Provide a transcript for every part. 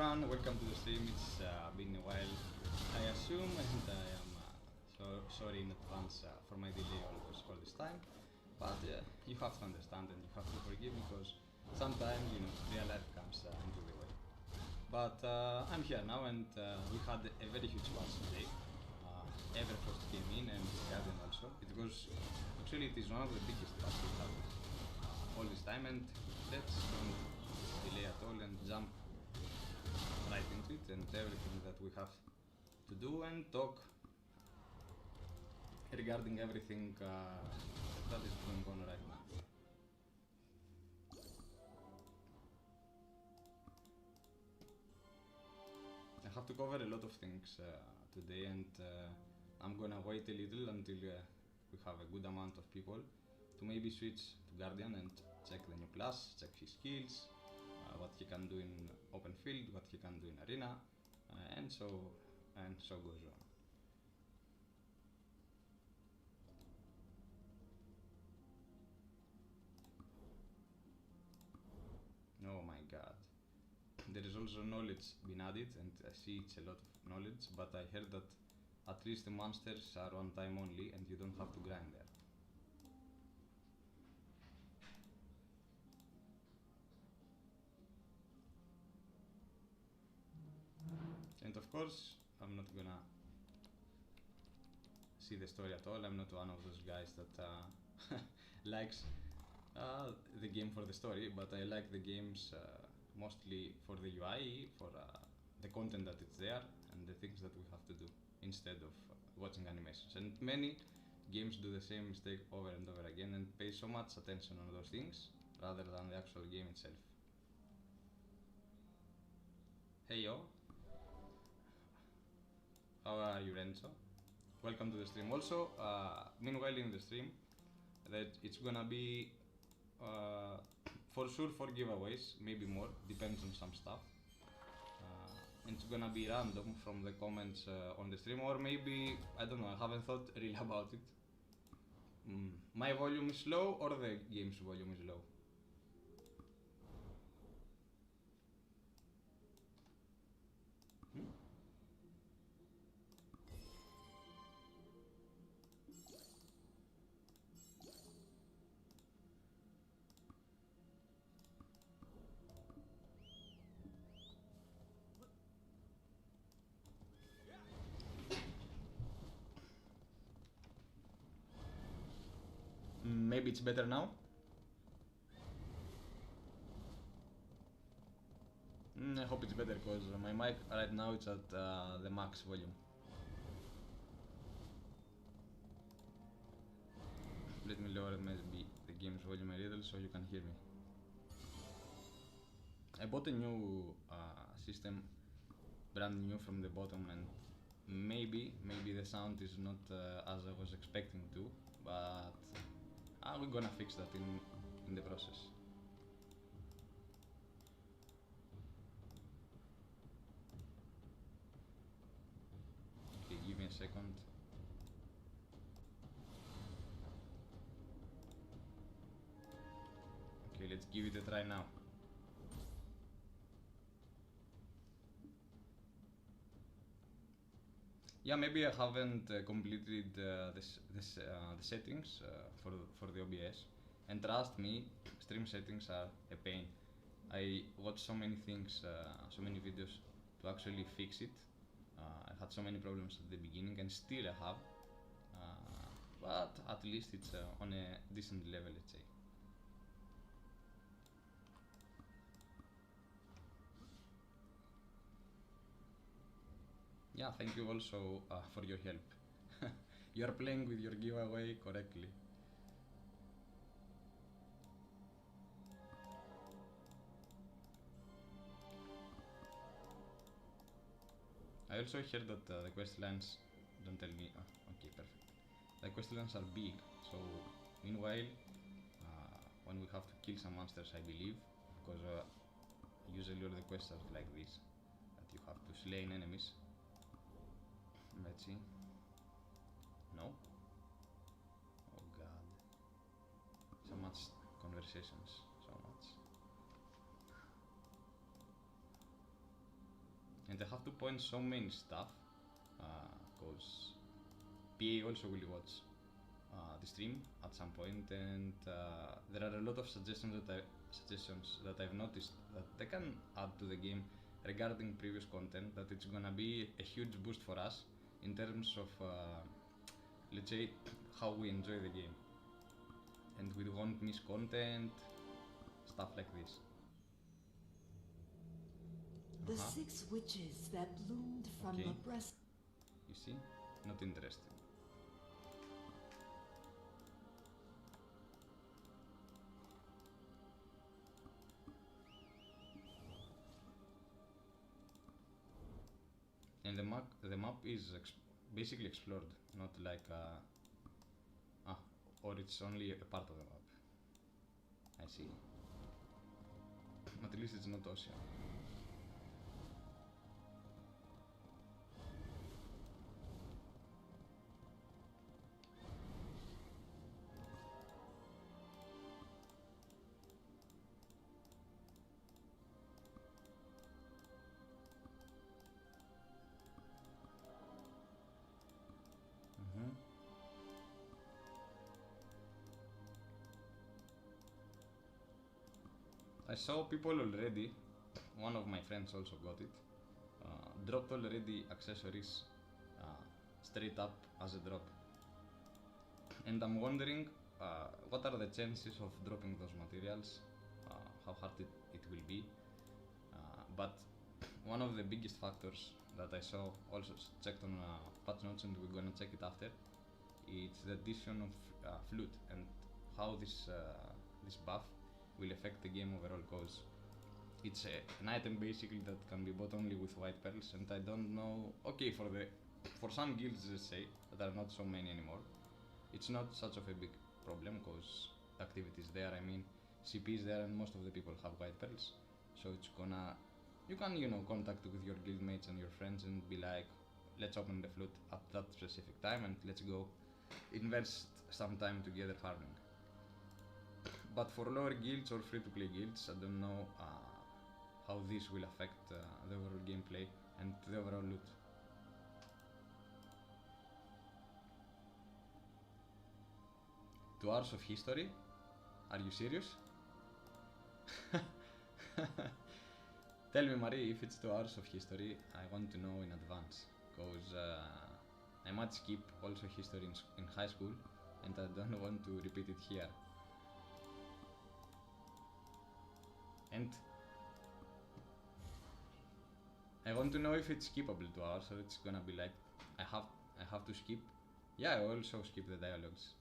everyone, welcome to the stream. It's been a while, I assume, and I am so sorry in advance for my delay always for this time. But you have to understand and you have to forgive because sometimes, you know, real life comes into the way. But I'm here now, and we had a very huge patch today. EVERFROST came in and Guardian also. It is one of the biggest patches we have all this time, and let's don't delay at all and jump right into it and everything that we have to do and talk regarding everything that is going on right now. I have to cover a lot of things today, and I'm gonna wait a little until we have a good amount of people to maybe switch to Guardian and check the new class, check his skills, what he can do in open field, what he can do in arena, and so goes on. Oh my god. There is also knowledge been added, and I see it's a lot of knowledge, but I heard that at least the monsters are one time only and you don't have to grind there. And of course, I'm not gonna see the story at all. I'm not one of those guys that likes the game for the story, but I like the games mostly for the UI, for the content that it's there, and the things that we have to do instead of watching animations. And many games do the same mistake over and over again and pay so much attention on those things rather than the actual game itself. Hey yo! How are you, Renzo? Welcome to the stream. Also, meanwhile in the stream, that it's gonna be for sure 4 giveaways, maybe more, depends on some stuff. It's gonna be random from the comments on the stream, or maybe, I don't know, I haven't thought really about it. My volume is low or the game's volume is low? Maybe it's better now? I hope it's better because my mic right now it's at the max volume. Let me lower maybe the game's volume a little so you can hear me. I bought a new system, brand new from the bottom, and maybe the sound is not as I was expecting to, but we're gonna fix that in the process. Okay, give me a second. Okay, let's give it a try now. Yeah, maybe I haven't completed the settings for the OBS, and trust me, stream settings are a pain. I watched so many things, so many videos to actually fix it. I had so many problems at the beginning, and still I have, but at least it's on a decent level, let's say. Yeah, thank you also for your help. You are playing with your giveaway correctly. I also heard that the quest lines, don't tell me, okay, perfect. The quest lines are big, so meanwhile, when we have to kill some monsters, I believe, because usually all the quests are like this, that you have to slay enemies. Let's see. No? Oh god. So much conversations, so much. and I have to point so many stuff, because PA also will watch the stream at some point, and there are a lot of suggestions that I've noticed that they can add to the game regarding previous content, that it's gonna be a huge boost for us in terms of let's say how we enjoy the game, and we won't miss content, stuff like this. The 6 witches that bloomed from Okay. the breast. You see? Not interesting. And the map is basically explored, not like or it's only a part of the map. I see. At least it's not ocean. I saw people already, one of my friends also got it, dropped already accessories straight up as a drop. And I'm wondering what are the chances of dropping those materials, how hard it will be. But one of the biggest factors that I saw, also checked on patch notes, and we're gonna check it after, it's the addition of flute and how this buff will affect the game overall, cause it's an item basically that can be bought only with white pearls, and I don't know. Okay, for some guilds, let's say, that are not so many anymore, it's not such of a big problem, cause activity is there. I mean, CP is there, and most of the people have white pearls, so it's gonna, you can contact with your guildmates and your friends and be like, let's open the flute at that specific time and let's go invest some time together farming. But for lower guilds or free-to-play guilds, I don't know how this will affect the overall gameplay and the overall loot. 2 hours of history? Are you serious? Tell me, Marie, if it's 2 hours of history, I want to know in advance, because I might skip also history in high school, and I don't want to repeat it here. And I want to know if it's skippable 2 hours, so it's gonna be like I have to skip. Yeah, I also skip the dialogues,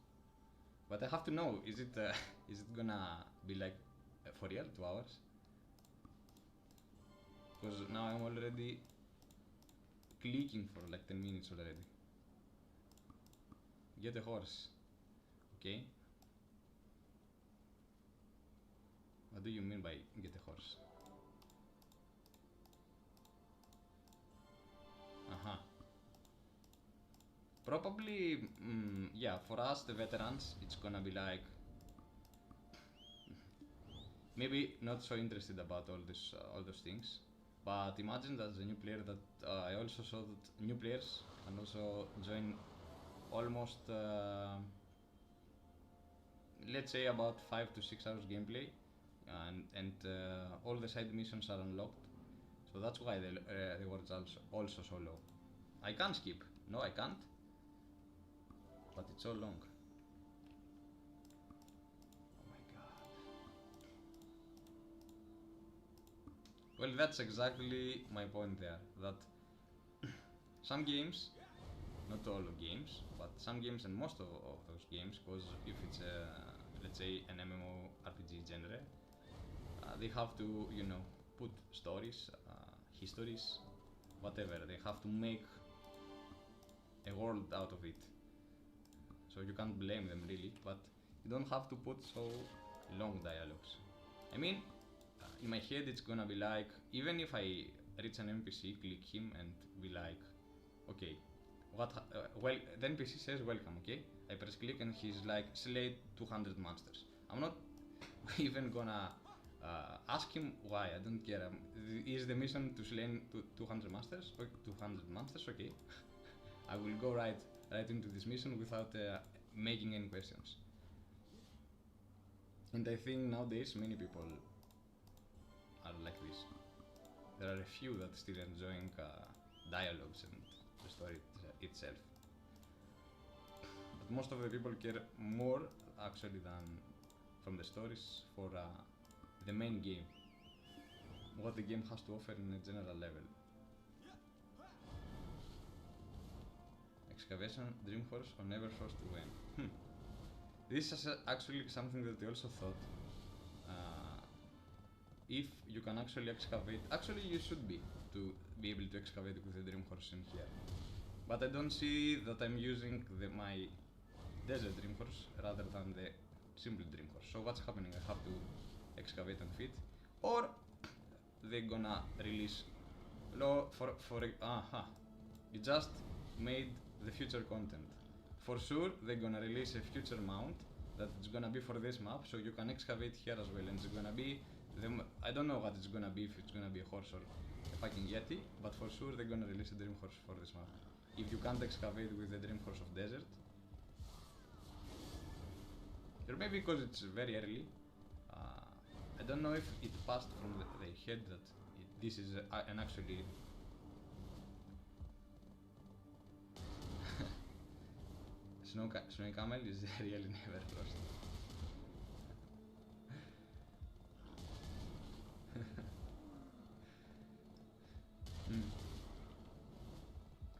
but I have to know, is it gonna be like for real 2 hours? Because now I'm already clicking for like 10 minutes already. Get a horse. Okay. What do you mean by get a horse? Probably, yeah, for us, the veterans, it's gonna be like, maybe not so interested about all those things. But imagine that as a new player that I also saw that new players can also join almost, let's say about 5 to 6 hours gameplay, and all the side missions are unlocked. So that's why the rewards are also so low. I can't skip. No, I can't. But it's so long. Oh my god. Well, that's exactly my point there. That some games, not all games, but some games and most of those games, because if it's let's say an MMORPG genre, they have to, put stories, histories, whatever. They have to make a world out of it. So you can't blame them really, but you don't have to put so long dialogues. I mean, in my head it's gonna be like, even if I reach an NPC, click him and be like, okay, well, the NPC says welcome, okay? I press click and he's like, slay 200 monsters. I'm not even gonna Ask him why, I don't care. Is the mission to slay 200 monsters? Okay, 200 monsters, okay. I will go right into this mission without making any questions. And I think nowadays many people are like this. There are a few that still enjoying dialogues and the story itself. But most of the people care more actually than from the stories for the main game. What the game has to offer in a general level. Excavation, Dreamhorse, or EVERFROST to win. This is actually something that I also thought. If you can actually excavate, actually you should be to be able to excavate with the Dreamhorse in here. But I don't see that I'm using my desert Dreamhorse rather than the simple Dreamhorse. So what's happening? I have to excavate and feed, or they're gonna release. You just made the future content. For sure, they're gonna release a future mount that is gonna be for this map, so you can excavate here as well. And it's gonna be I don't know what it's gonna be, if it's gonna be a horse or a fucking yeti, but for sure they're gonna release a dream horse for this map. If you can't excavate with the dream horse of desert, or maybe because it's very early, I don't know if it passed from the head that this is an actually Snowy Camel is really never lost.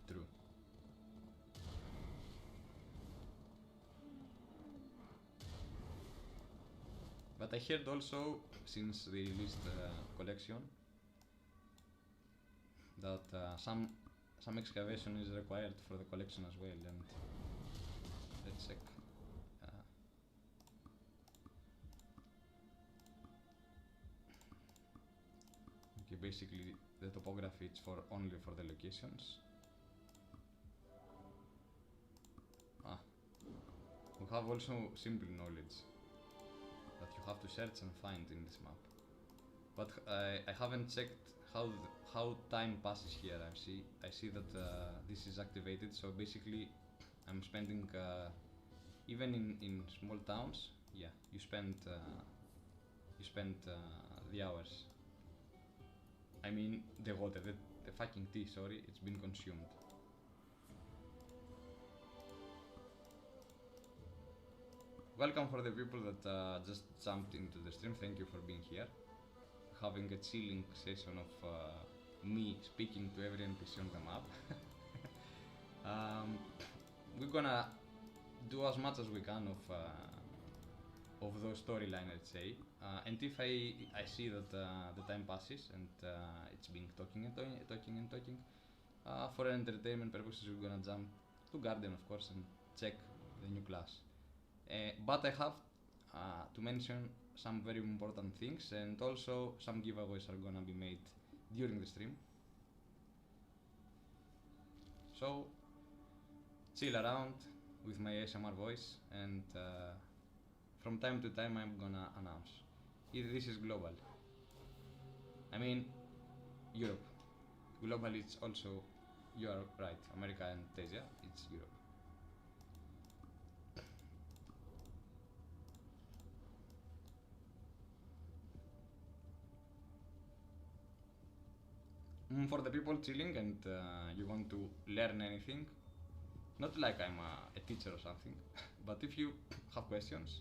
True. But I heard also, since they released the collection, that some excavation is required for the collection as well, and let's check. Okay, basically the topography is only for the locations. We have also simple knowledge that you have to search and find in this map. But I haven't checked how time passes here. I see that this is activated, so basically I'm spending even in small towns. Yeah, you spend the hours. I mean the water, the fucking tea. Sorry, it's been consumed. Welcome for the people that just jumped into the stream. Thank you for being here. Having a chilling session of me speaking to every NPC on the map. We're gonna do as much as we can of those storyline, let's say. And if I see that the time passes and it's been talking, for entertainment purposes, we're gonna jump to Garden, of course, and check the new class. But I have to mention some very important things, and also some giveaways are gonna be made during the stream. So chill around with my ASMR voice, and from time to time I'm gonna announce. This is global. I mean Europe. Global it's also, you are right, America and Asia, it's Europe. For the people chilling and you want to learn anything, not like I'm a teacher or something, but if you have questions,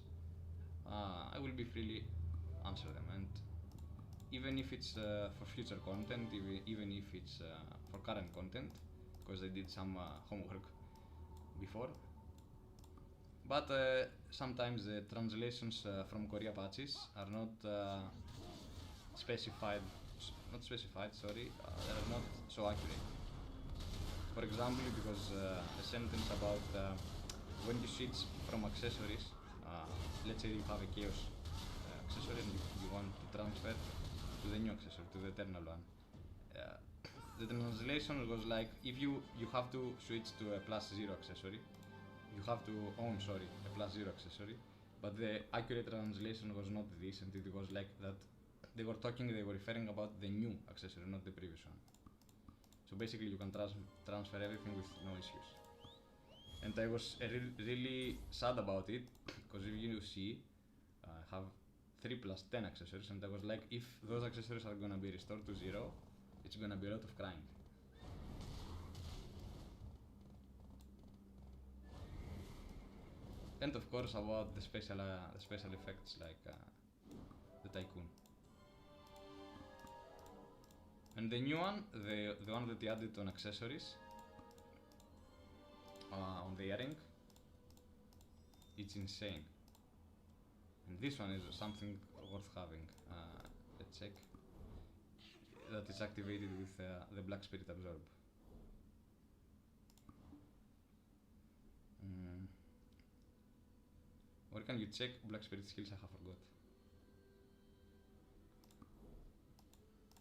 I will be freely answer them, and even if it's for future content, even if it's for current content, because I did some homework before. But sometimes the translations from Korea patches are not specified, sorry, they are not so accurate. For example, because a sentence about when you switch from accessories, let's say you have a chaos accessory and you want to transfer to the new accessory, to the eternal one. The translation was like, if you have to switch to a +0 accessory, you have to own, sorry, a +0 accessory, but the accurate translation was not this, and it was like that they were referring about the new accessory, not the previous one. So basically you can transfer everything with no issues. And I was really sad about it, because if you see, I have 3 plus 10 accessories, and I was like, if those accessories are gonna be restored to 0, it's gonna be a lot of crying. And of course about the special effects like the Tycoon. And the new one, the one that they added on accessories, on the earring, it's insane. And this one is something worth having. Let's check. That is activated with the Black Spirit Absorb. Where can you check Black Spirit skills? I have forgot.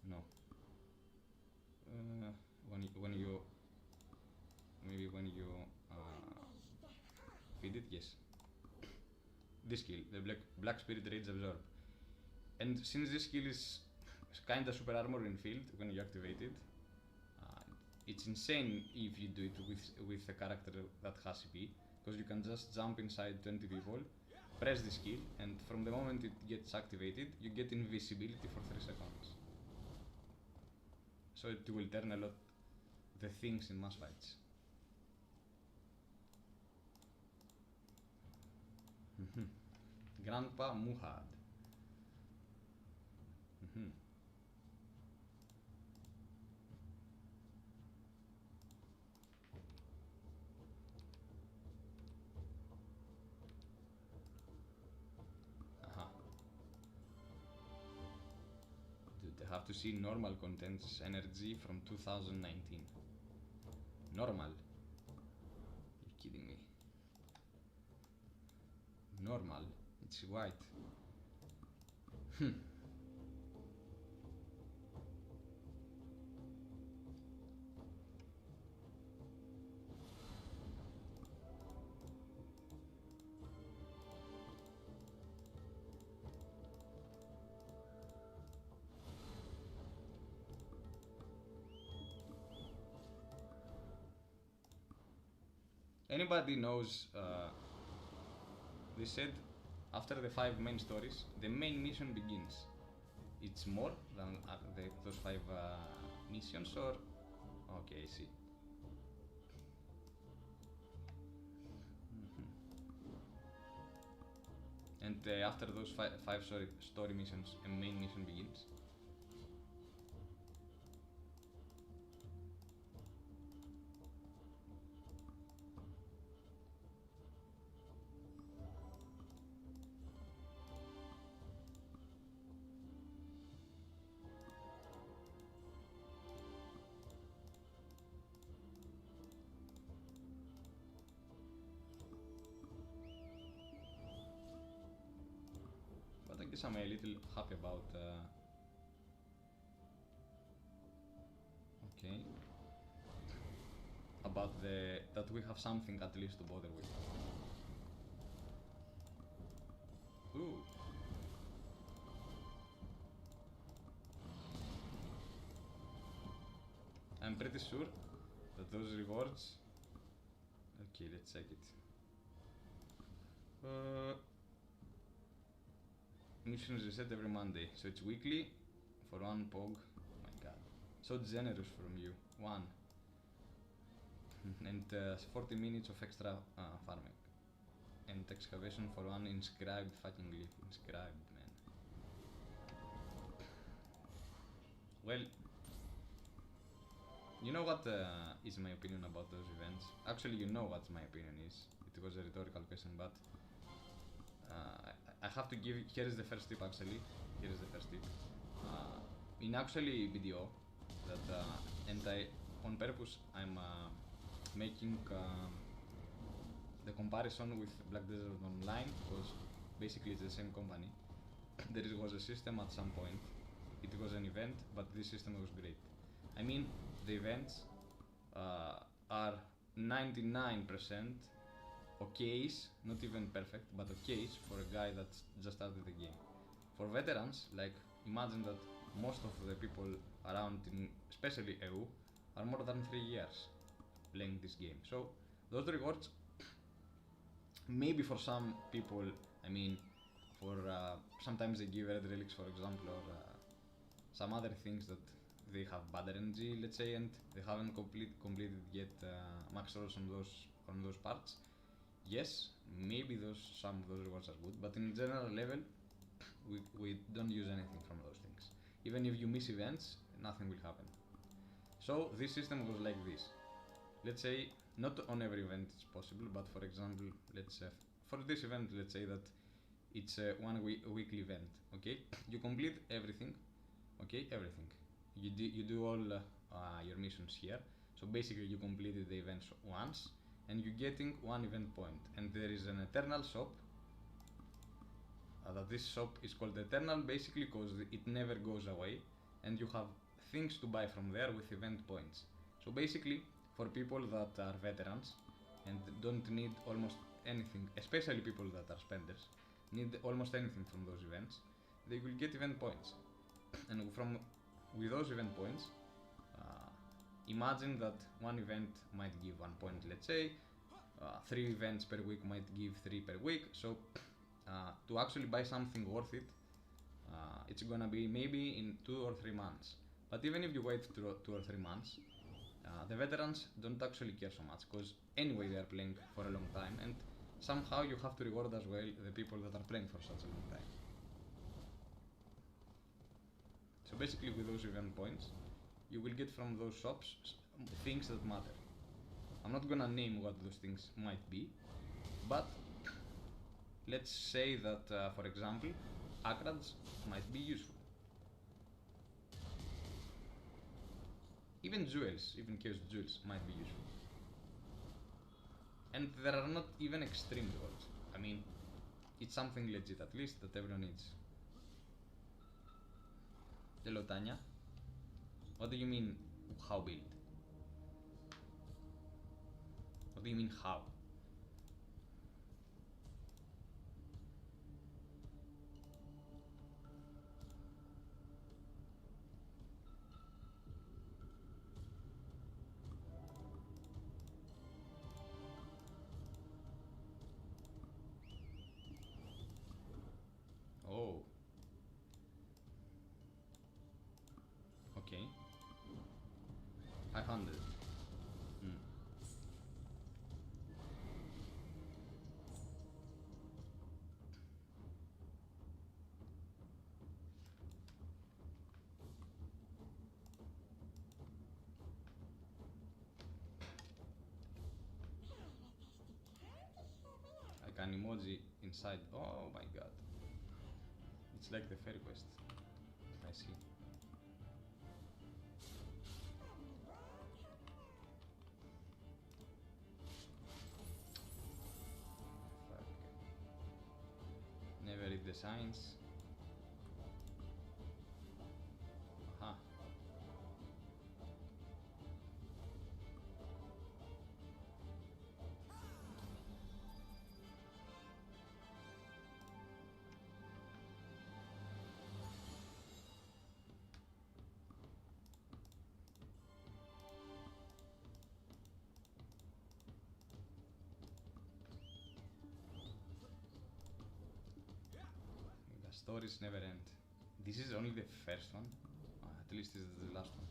No. When you feed it, yes. This skill, the Black Spirit Rage Absorb. And since this skill is kinda super armor in field when you activate it, it's insane if you do it with a character that has CP, because you can just jump inside 20 people, press the skill, and from the moment it gets activated, you get invisibility for 3 seconds. So it will turn a lot the things in mass fights. Grandpa Muhad. Dude, I have to see normal contents energy from 2019. Normal? You're kidding me. Normal? It's white. Anybody knows, they said after the 5 main stories, the main mission begins. It's more than those 5 missions, or? Okay, I see. And after those 5 story missions, a main mission begins. I guess I'm a little happy about okay, about that we have something at least to bother with. Ooh. I'm pretty sure that those rewards. Okay, let's check it. Missions reset every Monday, so it's weekly for 1 POG. Oh my god, so generous from you. 1 and 40 minutes of extra farming, and excavation for 1 inscribed fucking leaf. Inscribed, man. Well, you know what is my opinion about those events? Actually, you know what my opinion is. It was a rhetorical question, but I have to give. Here is the first tip. Actually, here is the first tip. In actually video that and on purpose I'm making the comparison with Black Desert Online, because basically it's the same company. There was a system at some point. It was an event, but this system was great. I mean, the events are 99%. Okays, not even perfect, but okays for a guy that's just started the game. For veterans, like imagine that most of the people around, in especially EU, are more than 3 years playing this game. So those rewards, maybe for some people, I mean, for sometimes they give red relics, for example, or some other things that they have bad RNG, let's say, and they haven't completed yet max rolls on those parts. Yes, maybe some of those rewards are good, but in general level, we don't use anything from those things. Even if you miss events, nothing will happen. So this system goes like this. Let's say not on every event it's possible, but for example, let's for this event, let's say that it's a weekly event. Okay, you complete everything. Okay, everything. You do all your missions here. So basically, you completed the events once, and you're getting 1 event point. And there is an eternal shop. That this shop is called Eternal, basically because it never goes away, and you have things to buy from there with event points. So basically, for people that are veterans and don't need almost anything, especially people that are spenders, need almost anything from those events, they will get event points. And with those event points, imagine that one event might give 1 point, let's say, 3 events per week might give 3 per week. So to actually buy something worth it, it's gonna be maybe in 2 or 3 months. But even if you wait 2 or 3 months, the veterans don't actually care so much, because anyway they are playing for a long time, and somehow you have to reward as well the people that are playing for such a long time. So basically with those event points, you will get from those shops things that matter. I'm not gonna name what those things might be, but let's say that, for example, acrads might be useful. Even jewels, even chaos jewels might be useful. And there are not even extreme rewards. I mean, it's something legit at least that everyone needs. Hello Tanya. What do you mean how build? What do you mean how? Oh. Okay. 500. Like an emoji inside. Oh my god. It's like the fairy quest. I see. Fuck. Never read the signs. Aha. The stories never end. This is only the first one. At least this is the last one.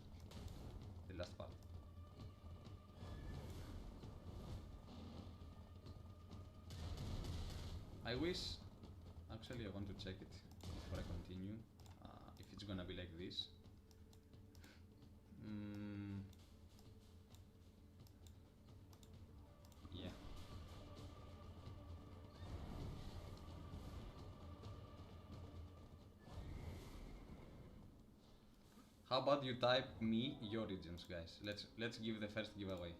The last part. I wish, actually I want to check it before I continue, if it's gonna be like this. Yeah. How about you type me your regions, guys? Let's give the first giveaway.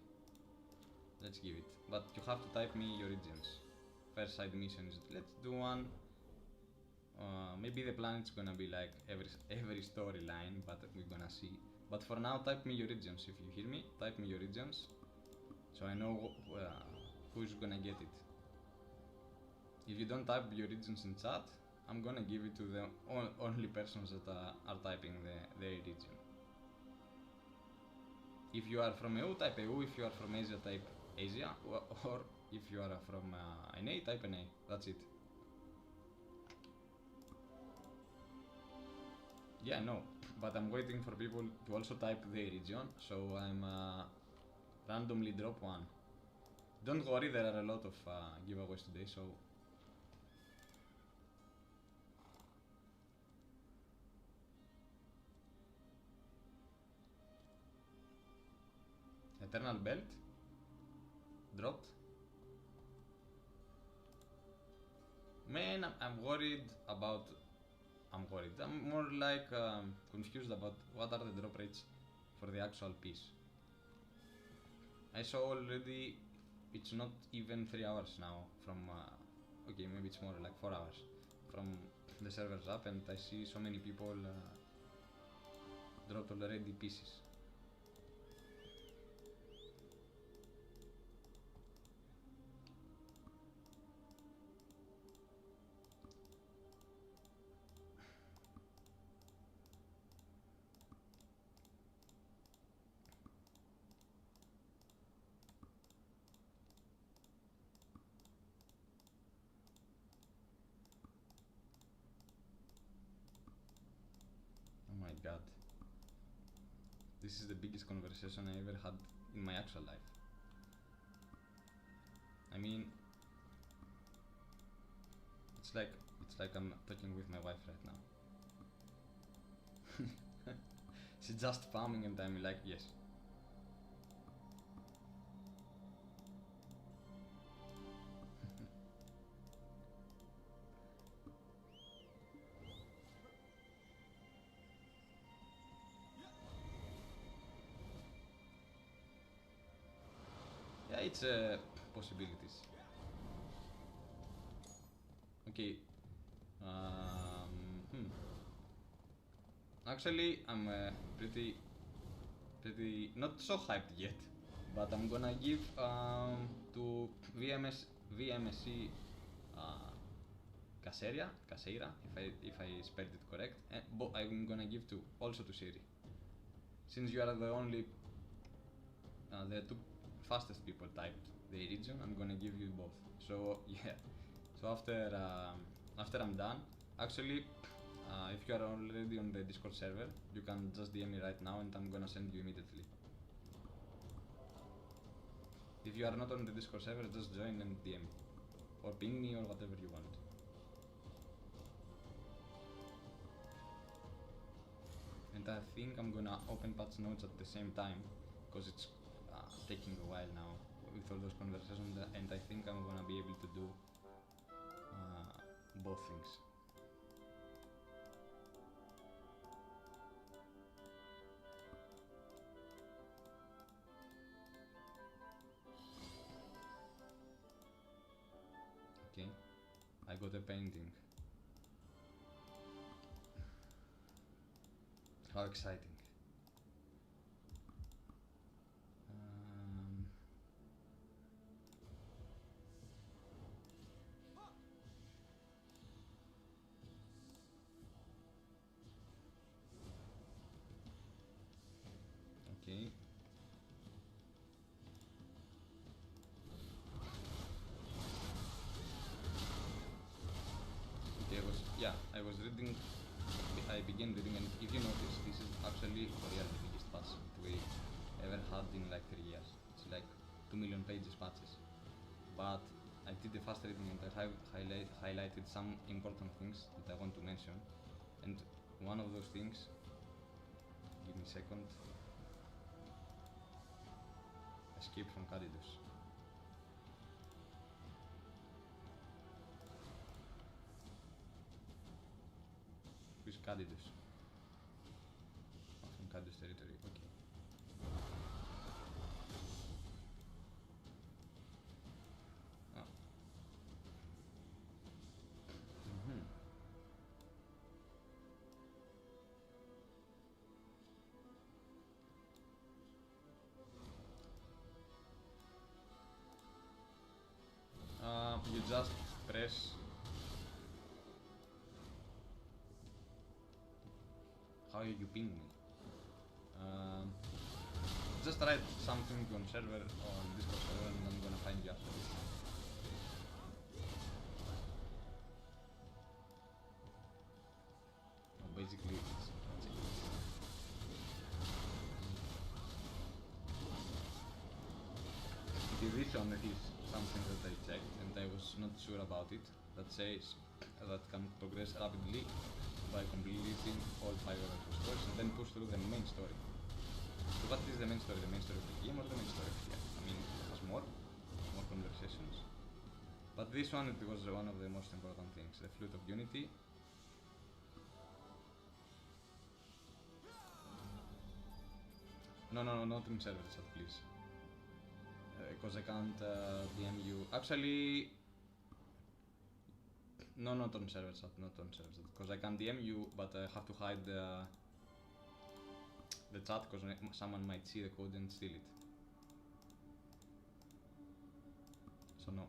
Let's give it, but you have to type me your regions. First side mission is, let's do one. Maybe the planet's gonna be like every storyline, but we're gonna see. But for now, type me your regions. If you hear me, type me your regions, so I know who's gonna get it. If you don't type your regions in chat, I'm gonna give it to the only persons that are typing the region. If you are from EU, type EU. If you are from Asia, type Asia. Or if you are from NA, type NA. That's it. Yeah, no, but I'm waiting for people to also type the region, so I'm randomly drop one. Don't worry, there are a lot of giveaways today, so Eternal Belt dropped. Man, I'm worried about. I'm worried. I'm more like confused about what are the drop rates for the actual piece. I saw already it's not even 3 hours now from. Okay, maybe it's more like 4 hours from the servers up, and I see so many people dropped already pieces. Oh my god. This is the biggest conversation I ever had in my actual life. I mean, it's like I'm talking with my wife right now. She's just spamming and I'm like, yes. Yeah, it's possibilities. Okay. Actually, I'm pretty not so hyped yet, but I'm gonna give to VMSC Caseira, if I spelled it correct. And I'm gonna give to also to Siri, since you are the only the two fastest people typed the region. I'm gonna give you both. So yeah. So after I'm done, actually, if you are already on the Discord server, you can just DM me right now and I'm gonna send you immediately. If you are not on the Discord server, just join and DM me. Or ping me or whatever you want. And I think I'm gonna open patch notes at the same time, because it's taking a while now with all those conversations, and I think I'm gonna be able to do both things. Okay, I got a painting. How exciting. Okay. Okay, I was reading, I began reading, and if you notice, this is actually for real the biggest patch that we ever had in like 3 years. It's like 2 million pages patches. But I did the fast reading and I highlighted some important things that I want to mention. And one of those things, give me a second, escape from Cadidus. Who's Cadidus? Oh, from Cadidus territory, okay. Oh. You just press how you ping me? Just write something on server, on Discord server, and I'm gonna find you after this. Basically, it's this one is something that I checked and I was not sure about it. That says that can progress rapidly by completing all 5 of stories and then push through the main story. So what is the main story? The main story of the game or the main story of here? I mean, there's more conversations. But this one, it was one of the most important things. The Flute of Unity. No, not in server chat, please. Because I can't DM you. Actually, no, not on server chat, because I can DM you, but I have to hide the chat because someone might see the code and steal it. So no.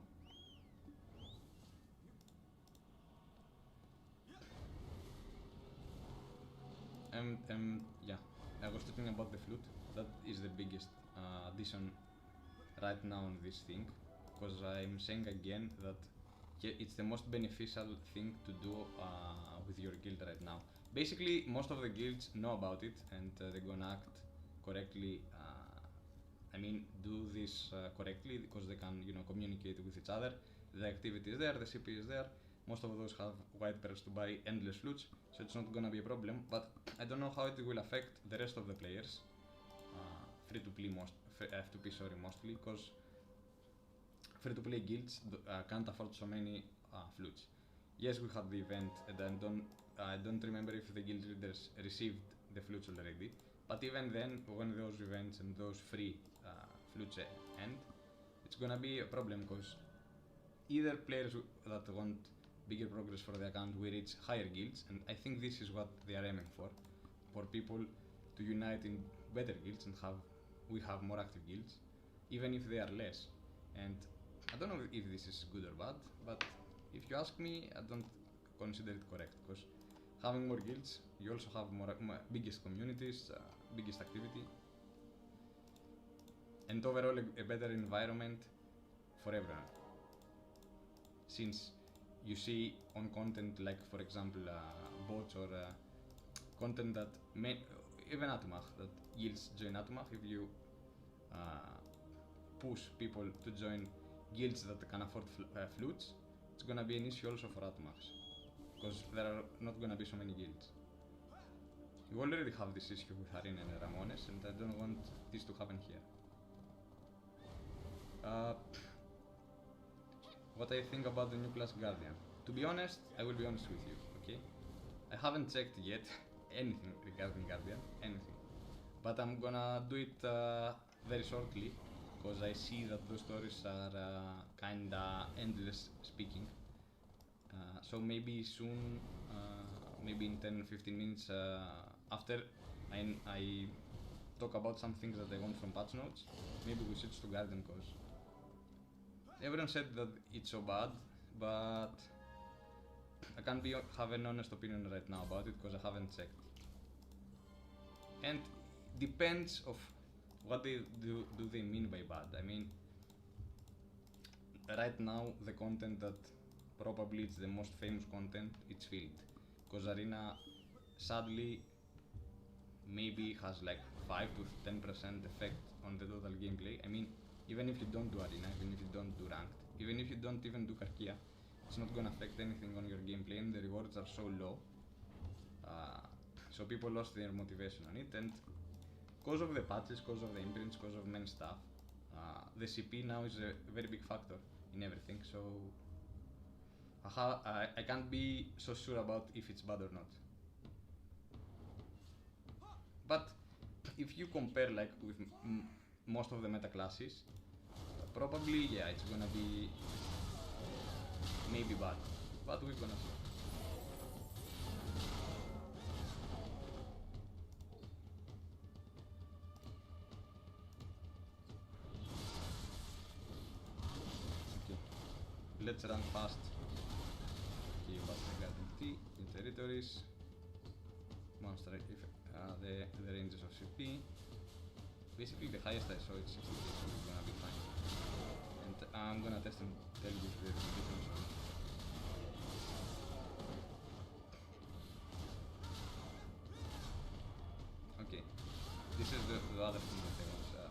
Yeah, I was talking about the flute. That is the biggest addition right now on this thing, because I'm saying again that it's the most beneficial thing to do with your guild right now. Basically, most of the guilds know about it and they're gonna act correctly. I mean, do this correctly because they can, communicate with each other. The activity is there, the CP is there. Most of those have white pearls to buy endless flutes, so it's not gonna be a problem. But I don't know how it will affect the rest of the players. Free-to-play mostly, because free-to-play guilds can't afford so many flutes. Yes, we had the event, and I don't remember if the guild leaders received the flutes already. But even then, when those events and those free flutes end, it's gonna be a problem, because either players that want bigger progress for the account will reach higher guilds, and I think this is what they are aiming for people to unite in better guilds and we have more active guilds, even if they are less. And I don't know if this is good or bad, but if you ask me, I don't consider it correct, because having more guilds, you also have more biggest communities, biggest activity, and overall a better environment for everyone. Since you see on content like, for example, bots or content that even Atomach, that guilds join Atomach, if you push people to join guilds that can afford flutes, it's gonna be an issue also for Atomachs, because there are not gonna be so many guilds. You already have this issue with Arena and Ramones, and I don't want this to happen here. What I think about the new class Guardian. To be honest, I will be honest with you, okay? I haven't checked yet anything regarding Guardian, anything. But I'm gonna do it very shortly, because I see that those stories are kinda endless speaking. So maybe soon, maybe in 10-15 minutes after I talk about some things that I want from patch notes, maybe we switch to Guardian, because everyone said that it's so bad, but I can't have an honest opinion right now about it because I haven't checked. And depends of what they do they mean by bad. I mean, right now the content that probably it's the most famous content, it's filled, because Arena sadly maybe has like 5 to 10% effect on the total gameplay. I mean, even if you don't do Arena, even if you don't do Ranked, even if you don't even do Karkia, it's not gonna affect anything on your gameplay, and the rewards are so low. So people lost their motivation on it, and because of the patches, because of the imprints, because of many stuff, the CP now is a very big factor in everything. So I can't be so sure about if it's bad or not. But if you compare like with most of the meta classes, probably yeah, it's gonna be maybe bad, but we're gonna see. Okay, let's run fast. Okay, but regarding T in territories, monster the ranges of CP. Basically the highest I saw is 60, so it's gonna be fine. And I'm gonna test and tell you if there's a difference or not. Okay, this is the other thing that I want to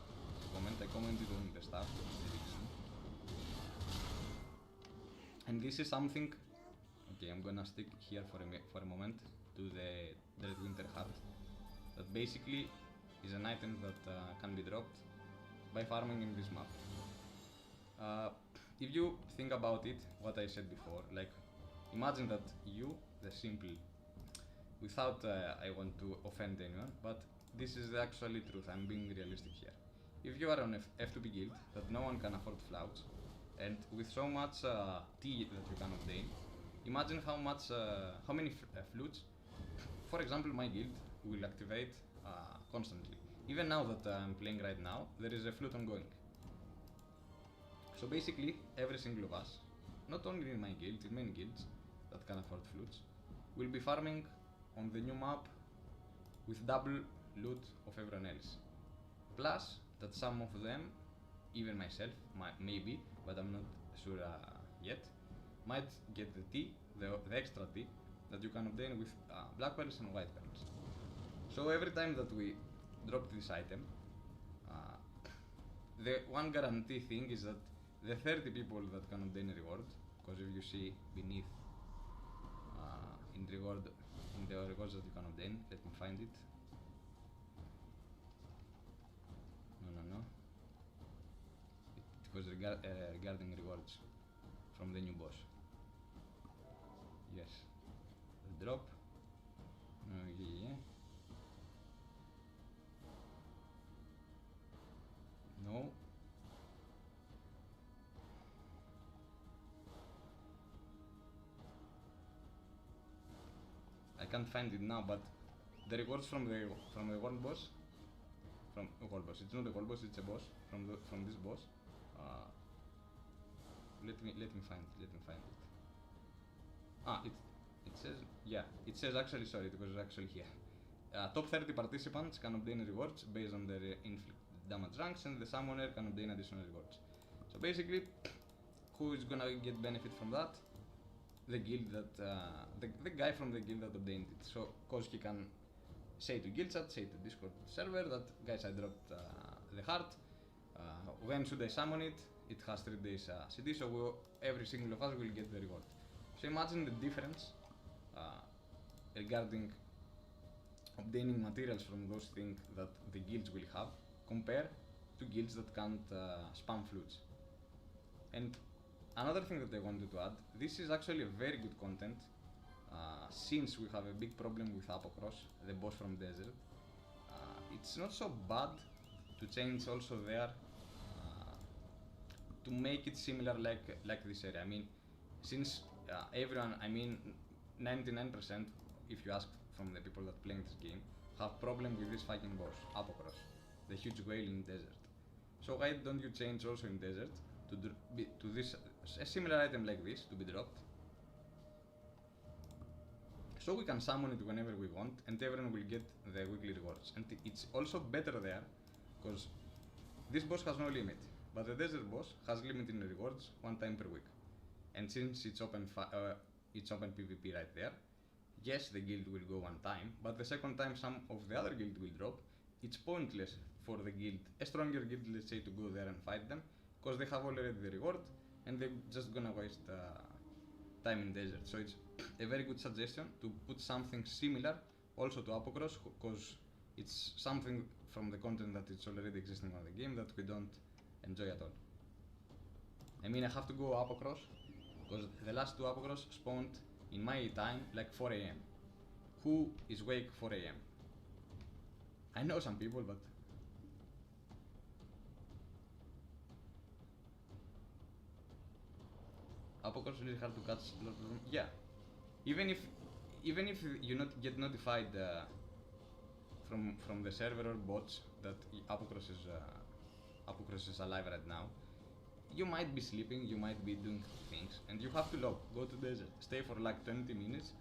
comment. I commented on the stuff at the beginning. And this is something. Okay, I'm gonna stick here for a moment to the Dreadwinter Heart. That basically is an item that can be dropped by farming in this map. If you think about it, what I said before, like imagine that you, the simple, without I want to offend anyone, but this is the actually truth, I'm being realistic here. If you are on F2B guild that no one can afford flutes, and with so much tea that you can obtain, imagine how many flutes, for example, my guild will activate constantly. Even now that I'm playing right now, there is a flute ongoing. So basically, every single of us, not only in my guild, in many guilds that can afford flutes, will be farming on the new map with double loot of everyone else. Plus, that some of them, even myself, maybe, but I'm not sure yet, might get the tea, the extra tea, that you can obtain with black pearls and white pearls. So every time that we drop this item, the one guarantee thing is that the 30 people that can obtain a reward, because if you see beneath in the rewards that you can obtain, let me find it. No. It was regarding rewards from the new boss. Yes. The drop. Yeah. No. I can't find it now, but the rewards from the world boss, it's not the world boss, it's a boss from this boss. Let me find it. It says, yeah, it says actually, sorry, it was actually here. Top 30 participants can obtain rewards based on their inflict damage ranks, and the summoner can obtain additional rewards. So basically, who is gonna get benefit from that? The guild that, the guy from the guild that obtained it. So, cause he can say to guild chat, say to Discord server that, guys, I dropped the heart. When should I summon it? It has 3 days CD, so every single of us will get the reward. So imagine the difference regarding obtaining materials from those things that the guilds will have compared to guilds that can't spam flutes. And another thing that I wanted to add, this is actually a very good content since we have a big problem with Apocross, the boss from Desert. It's not so bad to change also there to make it similar like this area. I mean, since everyone, I mean 99% if you ask from the people that playing this game, have problem with this fucking boss, Apocross, the huge whale in desert. So why don't you change also in desert to this a similar item like this to be dropped? So we can summon it whenever we want, and everyone will get the weekly rewards. And it's also better there, because this boss has no limit, but the desert boss has limit in rewards 1 time per week. And since it's open PvP right there, yes, the guild will go 1 time, but the second time some of the other guild will drop. It's pointless for the guild, a stronger guild, let's say, to go there and fight them, because they have already the reward, and they're just gonna waste time in desert. So it's a very good suggestion to put something similar also to Apocross, because it's something from the content that is already existing on the game that we don't enjoy at all. I mean, I have to go Apocross, because the last 2 Apocross spawned in my time like 4 AM. Who is awake 4 AM? I know some people, but Apocross is really hard to catch a lot of them. Yeah, even if you get notified from the server or bots that Apocross is alive right now, you might be sleeping, you might be doing things, and you have to log, go to desert, stay for like 20 minutes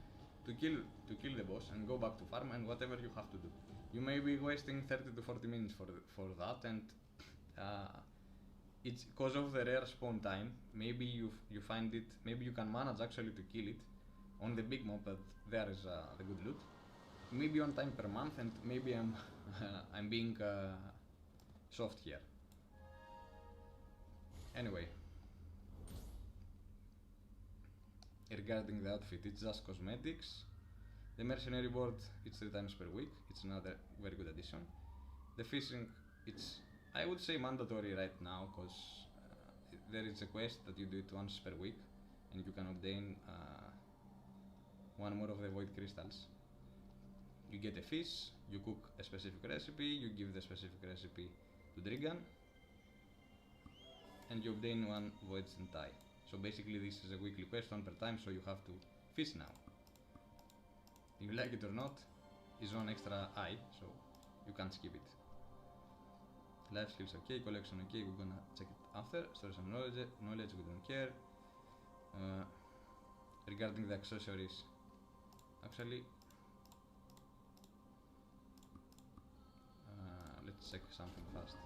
to kill the boss and go back to farm and whatever you have to do. You may be wasting 30 to 40 minutes for that, and it's because of the rare spawn time. Maybe you find it. Maybe you can manage actually to kill it on the big mob, but there is the good loot. Maybe one time per month, and maybe I'm I'm being soft here. Anyway, regarding the outfit, it's just cosmetics. The mercenary board, it's 3 times per week. It's another very good addition. The fishing, it's, I would say, mandatory right now, because there is a quest that you do it once per week, and you can obtain one more of the void crystals. You get a fish, you cook a specific recipe, you give the specific recipe to Drigan, and you obtain one void sentai. So basically this is a weekly quest, one per time, so you have to fish now. If you like it or not, is one extra eye, so you can't skip it. Life skills okay, collection okay, we're gonna check it after. Storage and knowledge we don't care. Regarding the accessories, actually, let's check something fast.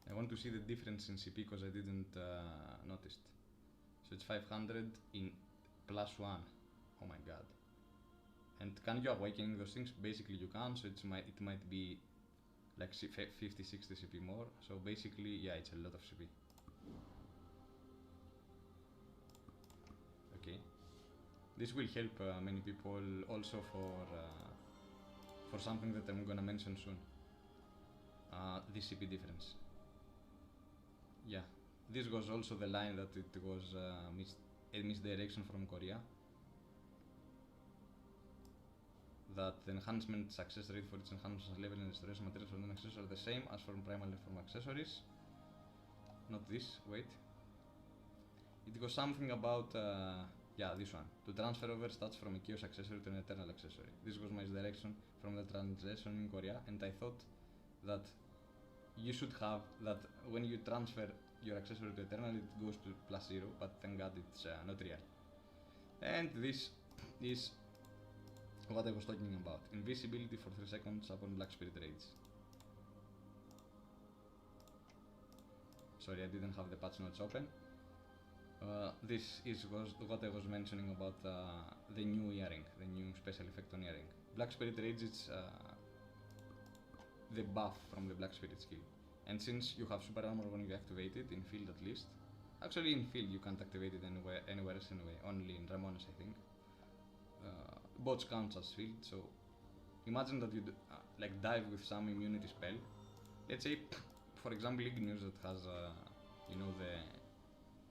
I want to see the difference in CP because I didn't notice. So it's 500 in +1. Oh my god. And can you awaken those things? Basically you can, so it might be like 50-60 CP more. So basically, yeah, it's a lot of CP. Okay. This will help many people also for something that I'm gonna mention soon. The CP difference. Yeah, this was also the line that it was a misdirection from Korea. That the enhancement success rate for its enhancement level and restoration materials from non-accessories are the same as from primal and from accessories. Not this, wait. It was something about, yeah, this one. To transfer over stats from a chaos accessory to an eternal accessory. This was misdirection from the translation in Korea, and I thought that you should have that when you transfer your accessory to eternal, it goes to +0, but thank god it's not real. And this is what I was talking about. Invisibility for 3 seconds upon Black Spirit Rage. Sorry, I didn't have the patch notes open. This is what I was mentioning about the new earring, the new special effect on earring. Black Spirit Rage is the buff from the Black Spirit skill. And since you have super armor when you activate it, in field at least. Actually in field you can't activate it anywhere else anyway, only in Ramones I think. Bots counts as field, so imagine that you like dive with some immunity spell. Let's say, for example, Igneous that has, you know,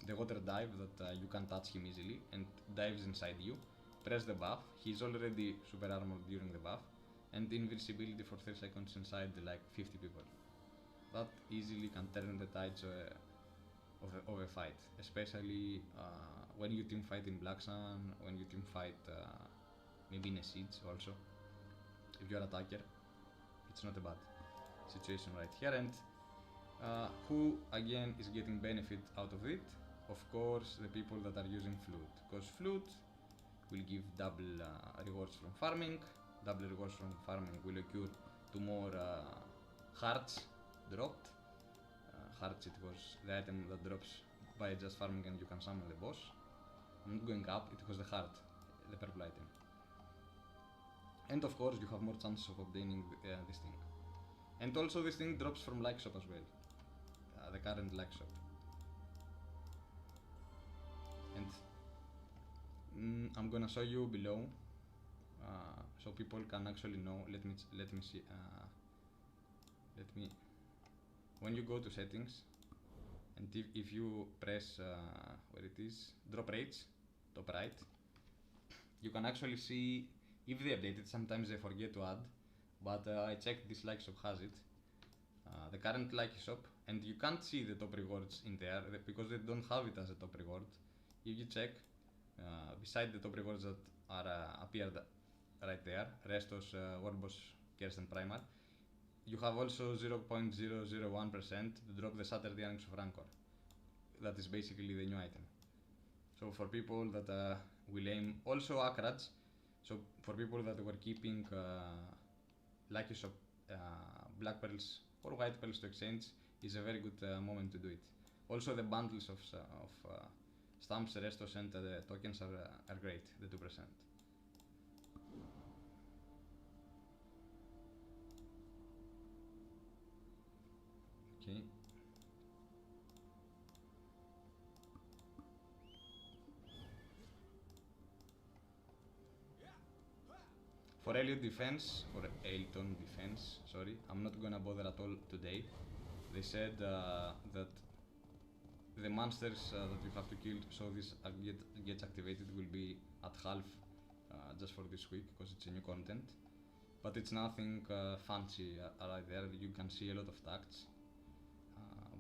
the water dive that you can touch him easily and dives inside you. Press the buff, he's already super armored during the buff, and invincibility for 3 seconds inside like 50 people. That easily can turn the tides of a fight, especially when you team fight in Black Sun, when you team fight maybe in a siege also. If you're an attacker, it's not a bad situation right here. And who again is getting benefit out of it? Of course, the people that are using flute, because flute will give double rewards from farming. Double rewards from farming will occur to more hearts dropped. Hearts, it was the item that drops by just farming and you can summon the boss. I'm not going up, it was the heart, the purple item. And of course you have more chances of obtaining this thing. And also this thing drops from like shop as well, the current like shop. And I'm gonna show you below, so people can actually know. Let me see. When you go to settings, and if you press where it is, drop rates, top right, you can actually see if they update it. Sometimes they forget to add, but I checked, this like shop has it, the current like shop, and you can't see the top rewards in there because they don't have it as a top reward. If you check, beside the top rewards that are appeared right there, Restos, Warboss, Kersten Primal, you have also 0.001% to drop the Shattered Earrings of Rancor. That is basically the new item. So for people that will aim, also Acrage, so for people that were keeping Lucky Shop black pearls or white pearls to exchange, is a very good moment to do it. Also the bundles of stamps, restos and tokens are great, the 2%. Okay. For Elliot defense, or Elton defense, sorry, I'm not gonna bother at all today. They said that the monsters that you have to kill so this gets activated will be at half just for this week because it's a new content. But it's nothing fancy right there. You can see a lot of tacts,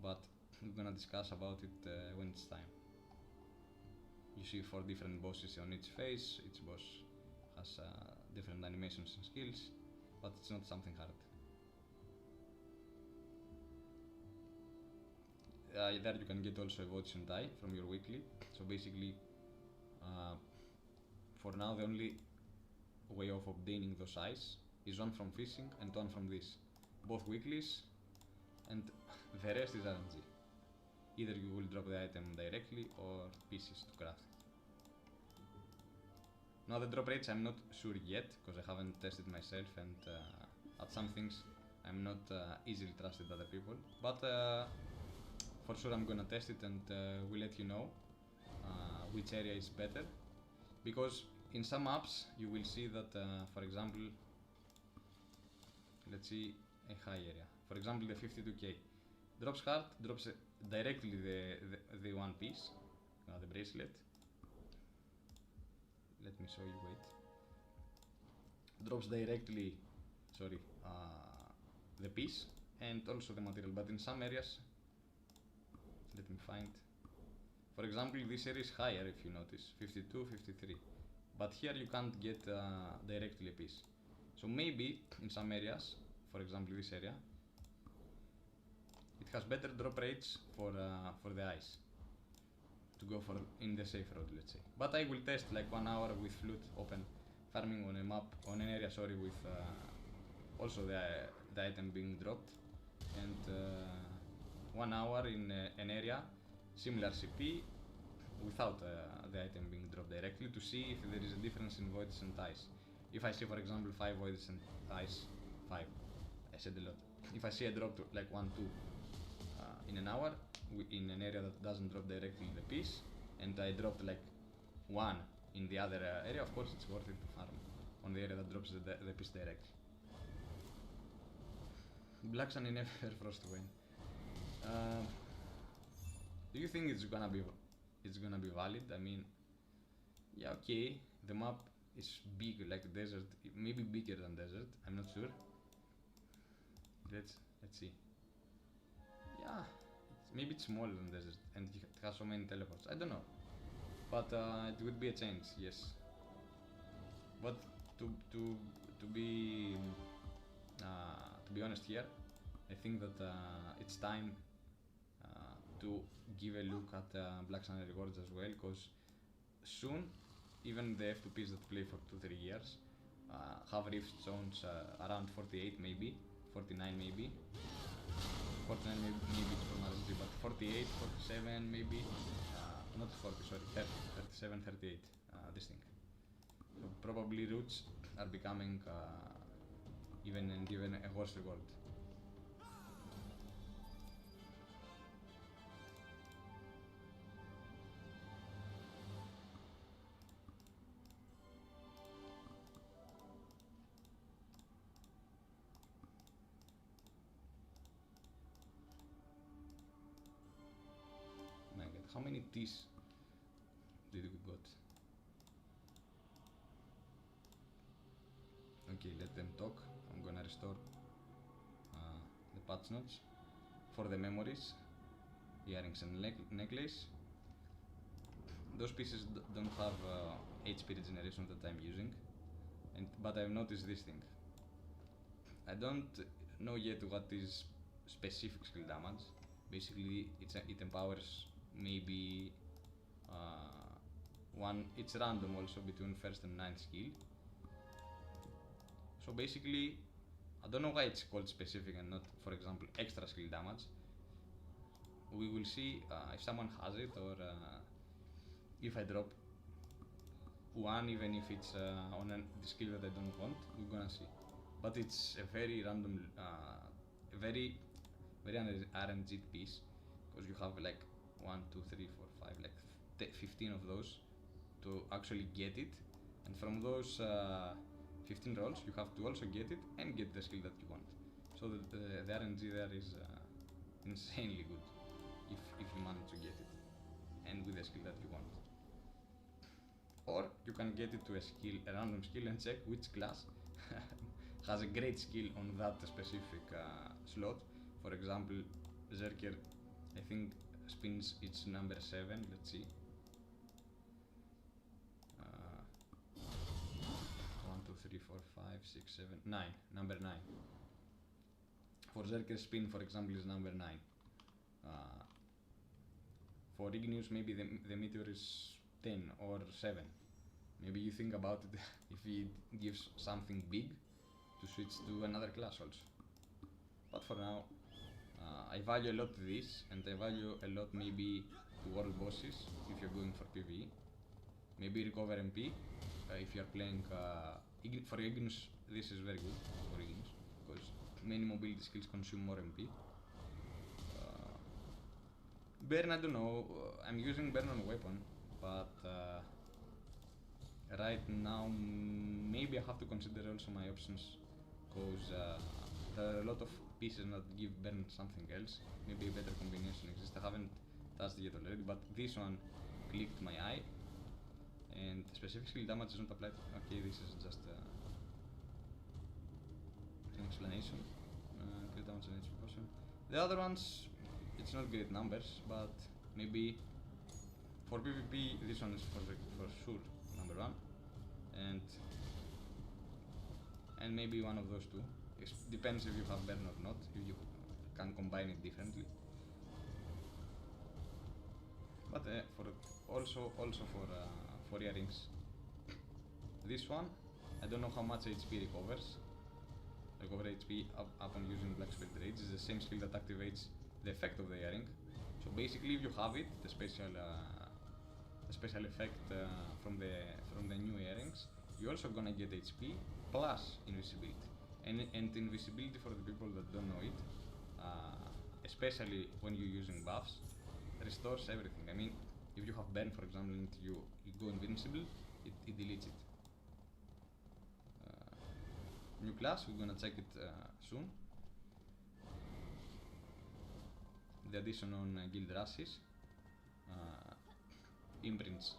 but we're gonna discuss about it when it's time. You see 4 different bosses on each face. Each boss has different animations and skills, but it's not something hard. There you can get also a evolution die from your weekly. So basically, for now the only way of obtaining those eyes is one from fishing and one from this. Both weeklies, and the rest is RNG. Either you will drop the item directly or pieces to craft. Now the drop rates I'm not sure yet because I haven't tested myself, and at some things I'm not easily trusted other people, but for sure I'm gonna test it and we'll let you know which area is better, because in some maps you will see that for example, let's see a high area, for example the 52k drops hard, drops directly the one piece, the bracelet. Let me show you, wait. Drops directly, sorry, the piece and also the material, but in some areas, let me find, for example this area is higher if you notice, 52, 53, but here you can't get directly a piece. So maybe in some areas, for example this area, it has better drop rates for the ice, to go for in the safe road, let's say. But I will test like 1 hour with flute open, farming on a map, on an area, sorry, with also the item being dropped, and 1 hour in an area, similar CP, without the item being dropped directly, to see if there is a difference in voids and ice. If I see, for example, 5 voids and ice, 5, I said a lot. If I see a drop to like 1, 2 in an hour, in an area that doesn't drop directly the piece, and I dropped like 1 in the other area, of course it's worth it to farm on the area that drops the piece directly. Black Sun in EVERFROST win. Do you think it's gonna be valid? I mean, yeah, okay, the map is big like desert, maybe bigger than desert, I'm not sure. Let's see. Yeah, maybe it's smaller than desert and it has so many teleports, I don't know, but it would be a change, yes. But to be honest here, I think that it's time to give a look at Black Sun rewards as well, because soon even the F2Ps that play for 2-3 years have rift zones around 48 maybe, 49 maybe, 49 maybe it's from RSG, but 48, 47 maybe, not 40, sorry, 30, 37, 38, this thing. So probably roots are becoming even a worse reward. My god, how many T's did we got? Okay, let them talk. I'm gonna restore the patch notes for the memories, earrings and necklace. Those pieces don't have HP regeneration that I'm using, but I've noticed this thing. I don't know yet what is specific skill damage. Basically, it empowers maybe it's random also between first and ninth skill. So basically, I don't know why it's called specific and not, for example, extra skill damage. We will see if someone has it, or if I drop one, even if it's on the skill that I don't want, we're gonna see. But it's a very random, very RNG piece, because you have like 1, 2, 3, 4, 5, like 15 of those to actually get it, and from those 15 rolls you have to also get it and get the skill that you want. So the RNG there is insanely good if you manage to get it and with the skill that you want. Or you can get it to a random skill and check which class has a great skill on that specific slot. For example, Zerker, I think spins its number 7, let's see. 1, 2, 3, 4, 5, 6, 7, 9, number 9. For Zerker spin, for example, is number 9. For Igneous, maybe the meteor is 10 or 7. Maybe you think about it if it gives something big to switch to another class also. But for now, I value a lot this, and I value a lot maybe to world bosses if you're going for PvE. Maybe recover MP if you're playing for Igneous. This is very good for Igneous because many mobility skills consume more MP. Burn, I don't know. I'm using Burn on weapon, but right now maybe I have to consider also my options, because there are a lot of pieces that give Burn something else. Maybe a better combination exists. I haven't touched it yet already, but this one clicked my eye, and specific skill damage is not applied. Okay, this is just an explanation. Crit damage and HP potion. The other ones, it's not great numbers, but maybe for PvP this one is for sure number 1, and maybe one of those two. It depends if you have Burn or not, if you can combine it differently. But for earrings, this one, I don't know how much HP recovers. Recover HP upon using Black Spirit Rage is the same skill that activates the effect of the earring. So basically, if you have it, the special effect from the new earrings, you're also gonna get HP plus invisibility. And invisibility, for the people that don't know it, especially when you're using buffs, restores everything. I mean, if you have Burn, for example, and you go invincible, it deletes it. New class, we're gonna check it soon. The addition on guild rushes, imprints,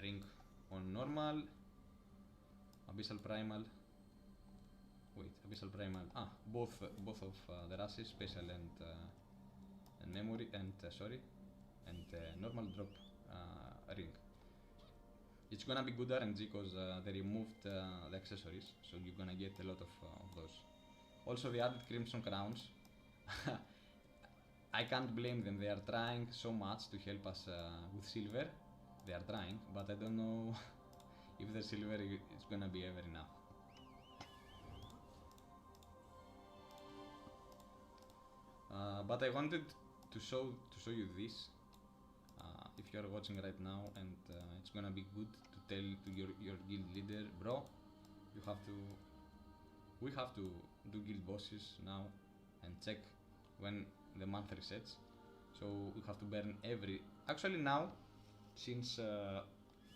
ring on normal, abyssal primal. Abyssal primal. Both of the rushes, special and memory and normal drop ring. It's gonna be good RNG because they removed the accessories, so you're gonna get a lot of those. Also, they added Crimson Crowns. I can't blame them, they are trying so much to help us with silver. They are trying, but I don't know if the silver is gonna be ever enough. But I wanted to show you this. If you are watching right now, and it's gonna be good to tell to your guild leader, bro, we have to do guild bosses now and check when the month resets. So we have to burn actually now, since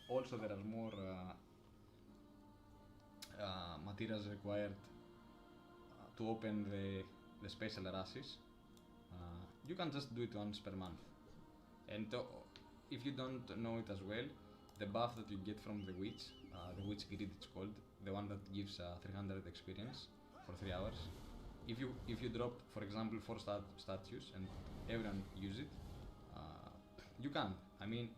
also there are more materials required to open the special rushes, you can just do it once per month. And if you don't know it as well, the buff that you get from the witch grid it's called, the one that gives 300 experience for 3 hours. If you drop, for example, 4 statues and everyone use it, you can. I mean,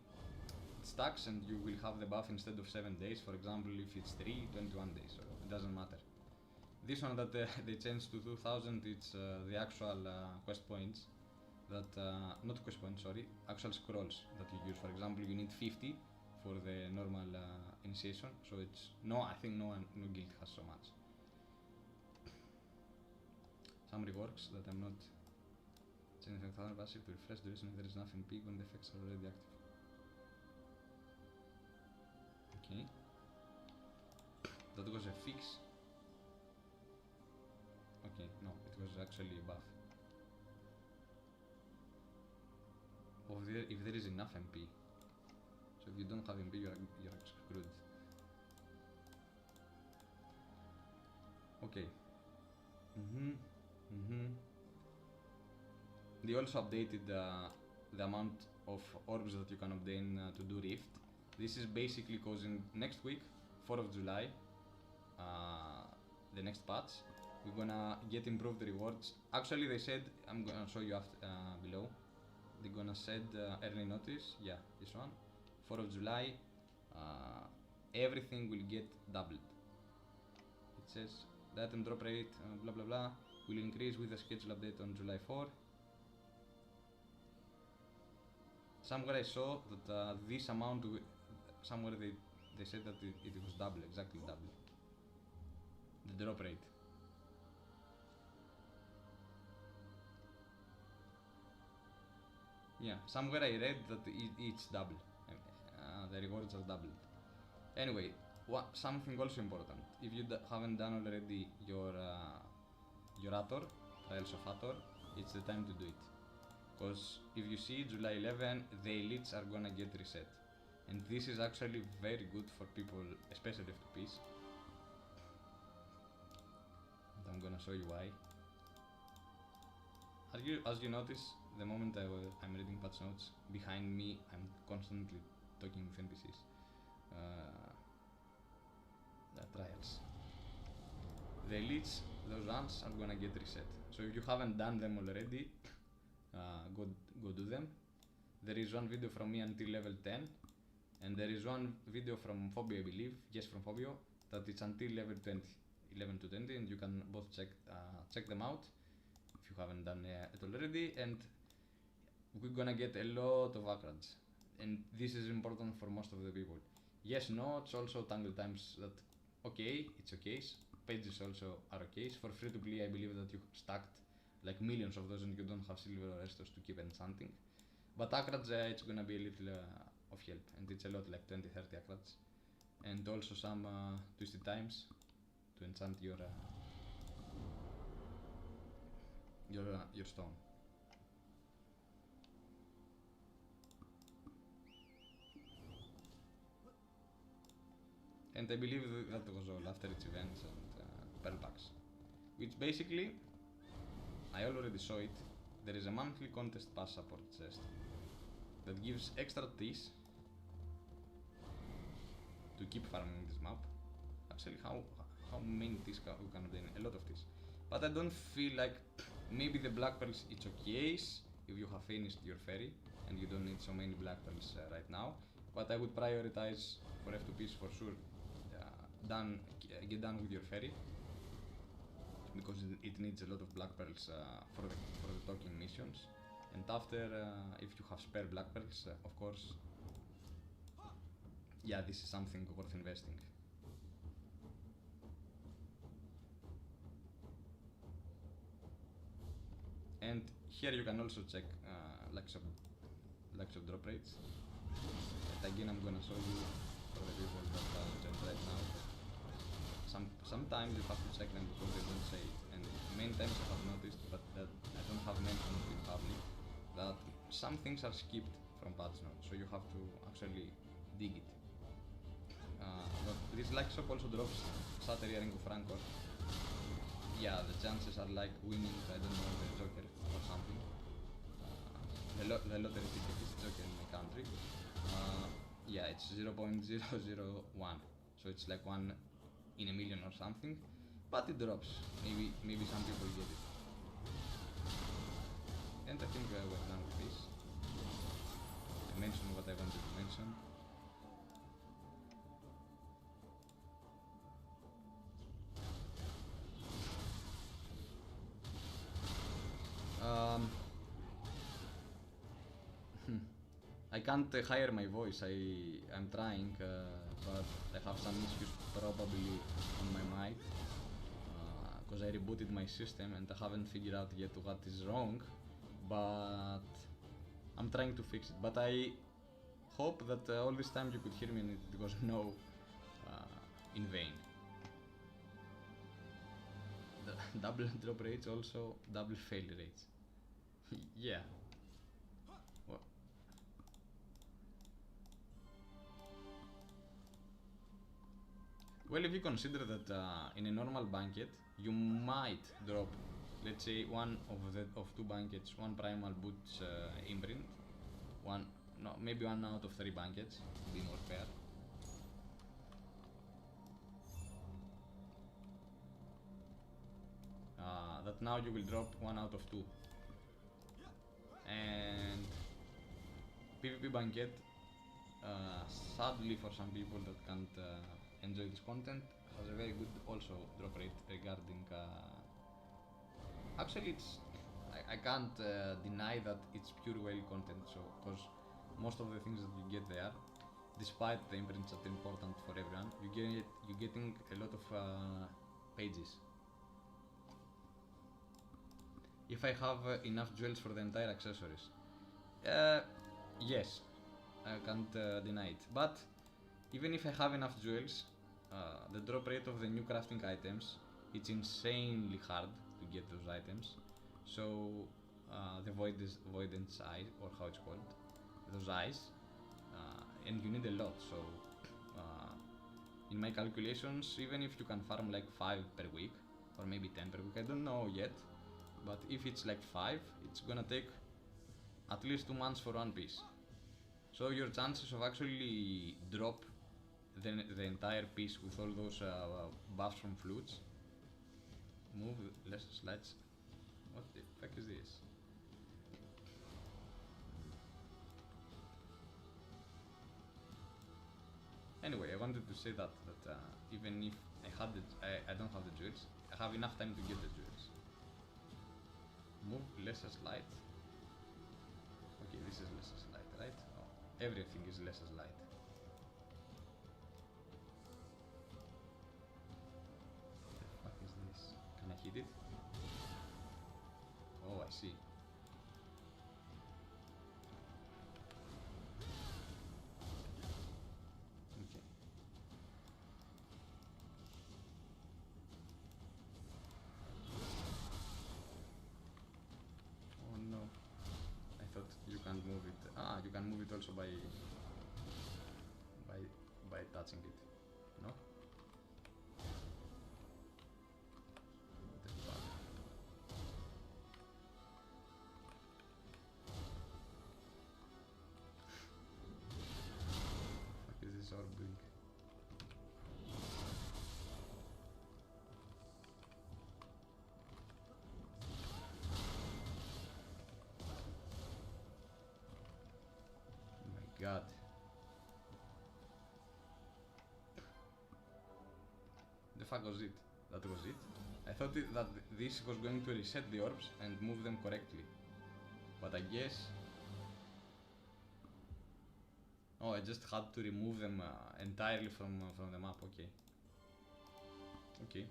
it stacks and you will have the buff instead of 7 days. For example, if it's 21 days, so it doesn't matter. this one that they changed to 2000, it's the actual quest points that, not quest points, sorry, actual scrolls that you use. For example, you need 50 for the normal initiation, so it's, no, I think no guild has so much. Some reworks that I'm not changing 1000 passive to refresh duration if there is nothing big when the effects are already active. Okay. That was a fix. Okay, no, it was actually a buff. If there is enough MP. So if you don't have MP, you're screwed. Okay. They also updated the amount of orbs that you can obtain to do Rift. This is basically causing next week, 4th of July, the next patch, we're gonna get improved rewards. Actually, they said, I'm gonna show you after, below. They're gonna set early notice, yeah, this one, 4th of July, everything will get doubled. It says the item drop rate, blah blah blah, will increase with the schedule update on July 4. Somewhere I saw that this amount, somewhere they said that it was double, exactly double. The drop rate. Yeah, somewhere I read that it's double. The rewards are doubled. Anyway, something also important. If you haven't done already your Ator, Trials of Ator, it's the time to do it. Because if you see July 11, the elites are gonna get reset. And this is actually very good for people, especially FTPs. And I'm gonna show you why. As you notice, the moment I'm reading patch notes, behind me I'm constantly talking with NPCs. The trials. The elites, those ones are gonna get reset. So if you haven't done them already, go do them. There is one video from me until level 10, and there is one video from Phobio, I believe, yes, from Phobio, that it's until level 20, 11 to 20, and you can both check them out if you haven't done it already. And we're gonna get a lot of acrades, and this is important for most of the people. Yes, no, it's also tangle times that, okay, it's okay. Pages also are okay. For free to play, I believe that you stacked like millions of those and you don't have silver or restos to keep enchanting. But acrades, it's gonna be a little of help, and it's a lot, like 20-30 acrades. And also some twisted times to enchant your stone. And I believe that was all after its events and pearl packs. Which basically, I already saw it, there is a monthly contest pass support chest that gives extra teas to keep farming this map. Actually, how many teas we can obtain? A lot of teas. But I don't feel like, maybe the black pearls, it's okay if you have finished your ferry and you don't need so many black pearls right now. But I would prioritize for F2Ps for sure. Get done with your ferry, because it needs a lot of black pearls for the talking missions. And after, if you have spare black pearls, of course, yeah, this is something worth investing. And here you can also check lack of drop rates. And again, I'm gonna show you for the people that joined right now. Sometimes you have to check them because they don't say it. And many times I have noticed, but that I don't have mentioned in public, that some things are skipped from patch notes, so you have to actually dig it. But this lack shop also drops Shatter Earring of Rancor. Yeah, the chances are like winning, I don't know, the Joker or something. The lottery ticket is Joker in my country. Yeah, it's 0.001, so it's like 1 in a million or something, but it drops. Maybe some people get it. And I think we're done with this. I mentioned what I wanted to mention. I can't hire my voice. I'm trying, but I have some issues probably on my mic because I rebooted my system and I haven't figured out yet what is wrong. But I'm trying to fix it. But I hope that all this time you could hear me and it was no in vain. The double drop rates, also double fail rates. Yeah. Well, if you consider that in a normal banquet, you might drop, let's say, one of two banquets, one primal boots imprint, maybe one out of three banquets, to be more fair. That now you will drop one out of two. And PvP banquet, sadly for some people that can't enjoy this content, has a very good also drop rate regarding actually it's I can't deny that it's pure whale content, so because most of the things that you get there, despite the imprints that are important for everyone, you're getting a lot of pages. If I have enough jewels for the entire accessories, yes, I can't deny it. But even if I have enough jewels, the drop rate of the new crafting items, it's insanely hard to get those items. So the voidance eye, or how it's called, those eyes, and you need a lot. So in my calculations, even if you can farm like 5 per week, or maybe 10 per week, I don't know yet, but if it's like 5, it's gonna take at least 2 months for one piece. So your chances of actually drop the entire piece with all those buffs from flutes. Move less slides. What the fuck is this? Anyway, I wanted to say that even if I don't have the jewels, I have enough time to get the jewels. Move less light. Okay, this is less light, right? Oh, everything is less light. What the fuck is this? Can I hit it? Oh, I see. Okay. Oh no. I thought you can't move it. Ah, you can move it also by touching it. No? What the fuck? Fuck is this orb doing? Oh my god. The fuck was it? That was it? I thought that this was going to reset the orbs and move them correctly. But I guess... Oh, I just had to remove them entirely from the map, okay. Okay.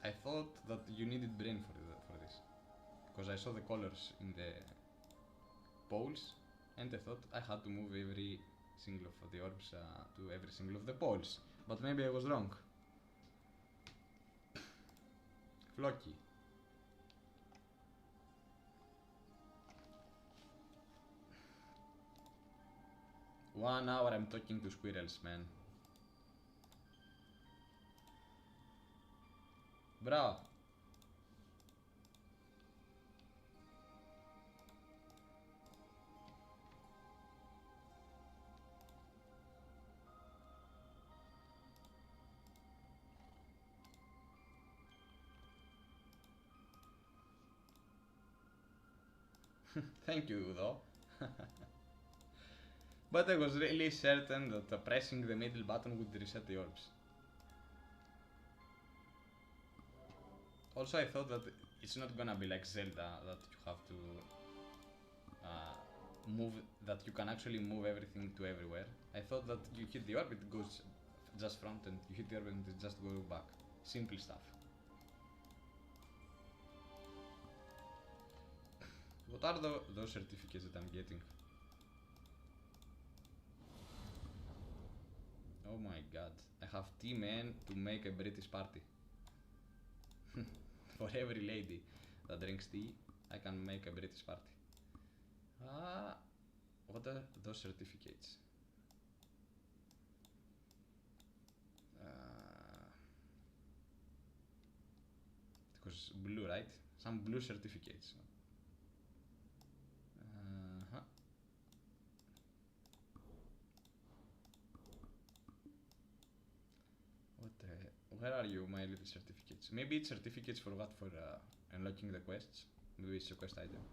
I thought that you needed brain for this. Because I saw the colors in the poles and I thought I had to move every single of the orbs to every single of the poles. But maybe I was wrong. Flocky. One hour I'm talking to squirrels, man. Bro. Thank you, though. But I was really certain that pressing the middle button would reset the orbs. Also, I thought that it's not gonna be like Zelda, that you have to move that you can actually move everything to everywhere. I thought that you hit the orbit, it goes just front, and you hit the orbit and it just goes back. Simple stuff. What are those certificates that I'm getting? Oh my god, I have T-men to make a British party. For every lady that drinks tea, I can make a British party. What are those certificates? Because blue, right? Some blue certificates. Where are you, my little certificates? Maybe it's certificates for what? For unlocking the quests? Maybe it's a quest item.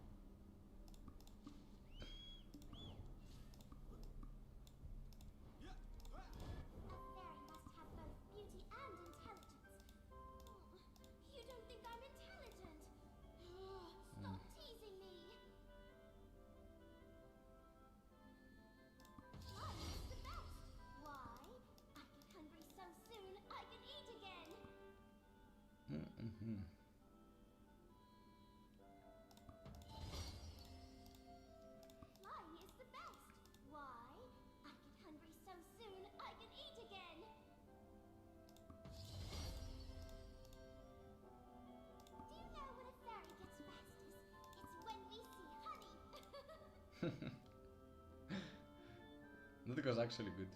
That was actually good.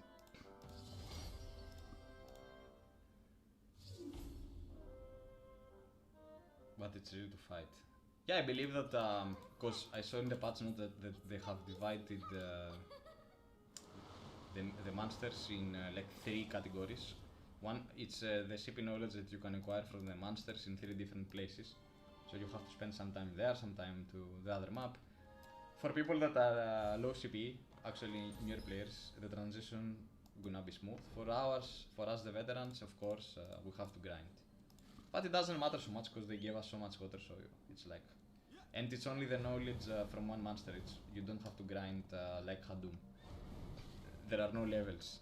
But it's ready to fight. Yeah, I believe that, because I saw in the patch note that they have divided the monsters in like 3 categories. One, it's the CP knowledge that you can acquire from the monsters in 3 different places. So you have to spend some time there, some time to the other map. For people that are low CP, actually newer players, the transition gonna be smooth. For us the veterans, of course, we have to grind. But it doesn't matter so much because they gave us so much water, so it's like... And it's only the knowledge from one monster, you don't have to grind like Hadum. There are no levels.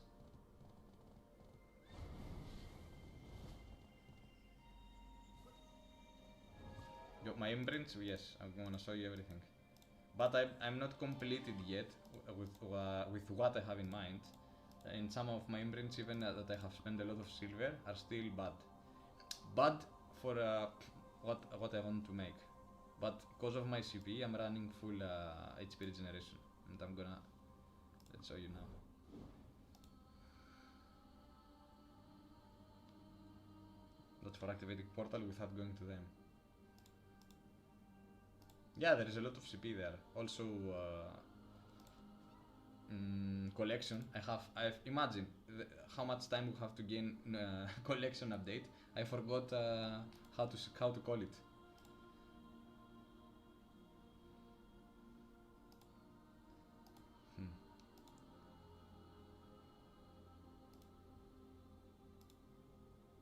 My imprints, yes, I'm gonna show you everything. But I'm not completed yet with what I have in mind. And some of my imprints, even that I have spent a lot of silver, are still bad. Bad for what I want to make. But because of my CP, I'm running full HP regeneration. And I'm gonna... Let's show you now. That's for activating portal without going to them. Yeah, there is a lot of CP there. Also, collection. I've imagine how much time we have to gain collection update. I forgot how to call it.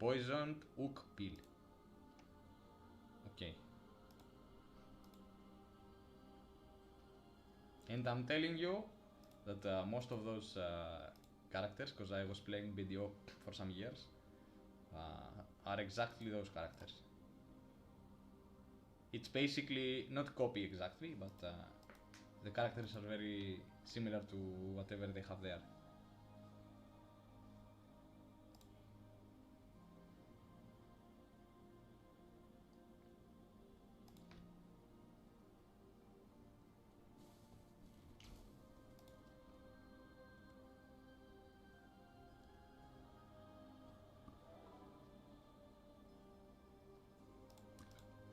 Poisoned ook pill. Okay. And I'm telling you that most of those characters, because I was playing BDO for some years, are exactly those characters. It's basically not copy exactly, but the characters are very similar to whatever they have there.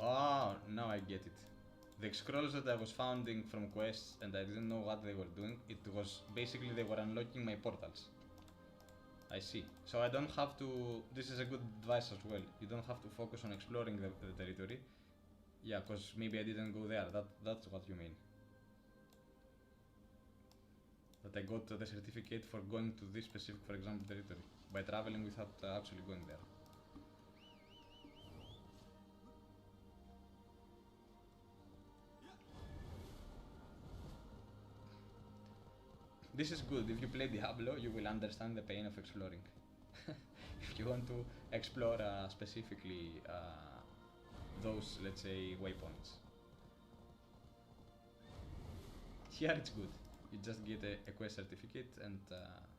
Oh, now I get it. The scrolls that I was finding from quests and I didn't know what they were doing, it was basically they were unlocking my portals. I see. So I don't have to... This is a good advice as well. You don't have to focus on exploring the territory. Yeah, because maybe I didn't go there. That's what you mean. That I got the certificate for going to this specific, for example, territory by traveling without actually going there. This is good. If you play Diablo, you will understand the pain of exploring. If you want to explore specifically those, let's say, waypoints. Here it's good. You just get a quest certificate and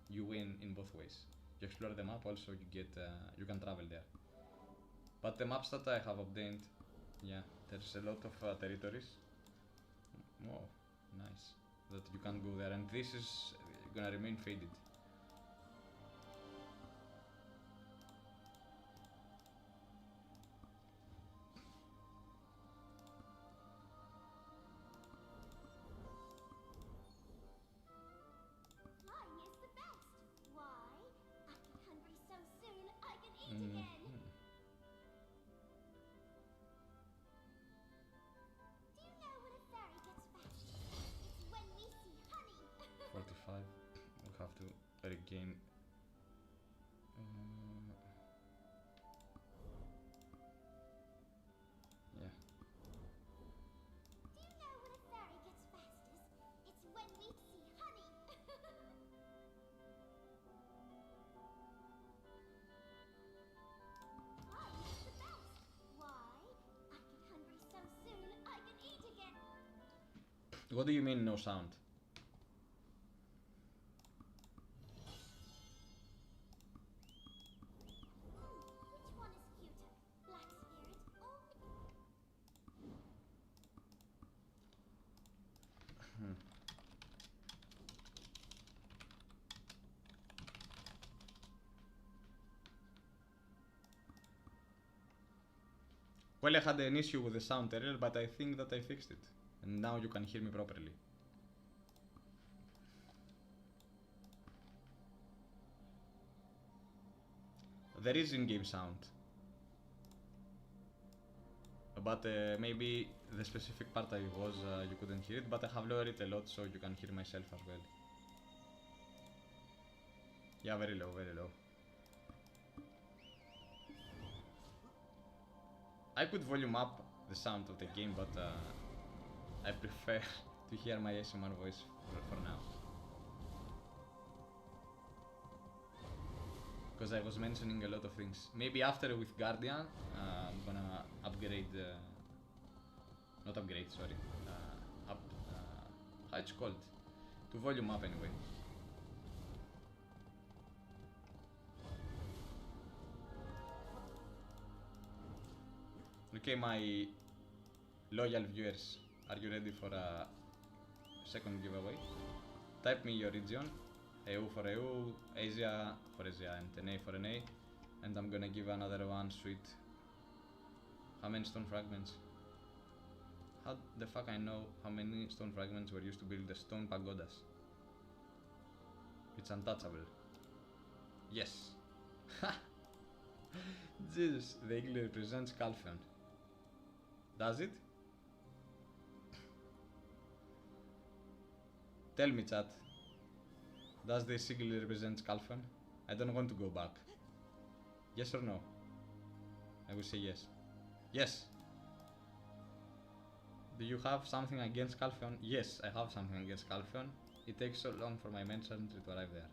you win in both ways. You explore the map, also you get you can travel there. But the maps that I have obtained, yeah, there's a lot of territories. Oh, nice. That you can't go there, and this is gonna remain faded. Flying is the best. Why? I get hungry so soon I can eat again. Do you know when a fairy gets fast? It's when we see honey. 45. We have to regain. Yeah. Do you know when a fairy gets fastest? It's when we see honey. Flying is the best. Why? I get hungry so soon I can eat again. What do you mean no sound? Which one is cuter? Black spirit or Well, I had an issue with the sound earlier, but I think that I fixed it. And now you can hear me properly. There is in-game sound. But maybe the specific part I was, you couldn't hear it, but I have lowered it a lot so you can hear myself as well. Yeah, very low, very low. I could volume up the sound of the game, but I prefer to hear my ASMR voice for now. Because I was mentioning a lot of things. Maybe after with Guardian, I'm gonna upgrade, not upgrade, sorry, how it's called? To volume up anyway. Okay, my loyal viewers, are you ready for a second giveaway? Type me your region, EU for EU, Asia for Asia, and NA for NA, and I'm gonna give another one sweet. How many stone fragments? How the fuck I know how many stone fragments were used to build the stone pagodas? It's untouchable. Yes. Jesus, the eagle represents Calphion. Does it? Tell me, chat. Does the eagle represent Calphion? I don't want to go back. Yes or no? I will say yes. Yes. Do you have something against Calphion? Yes, I have something against Calphion. It takes so long for my men servantry to arrive there.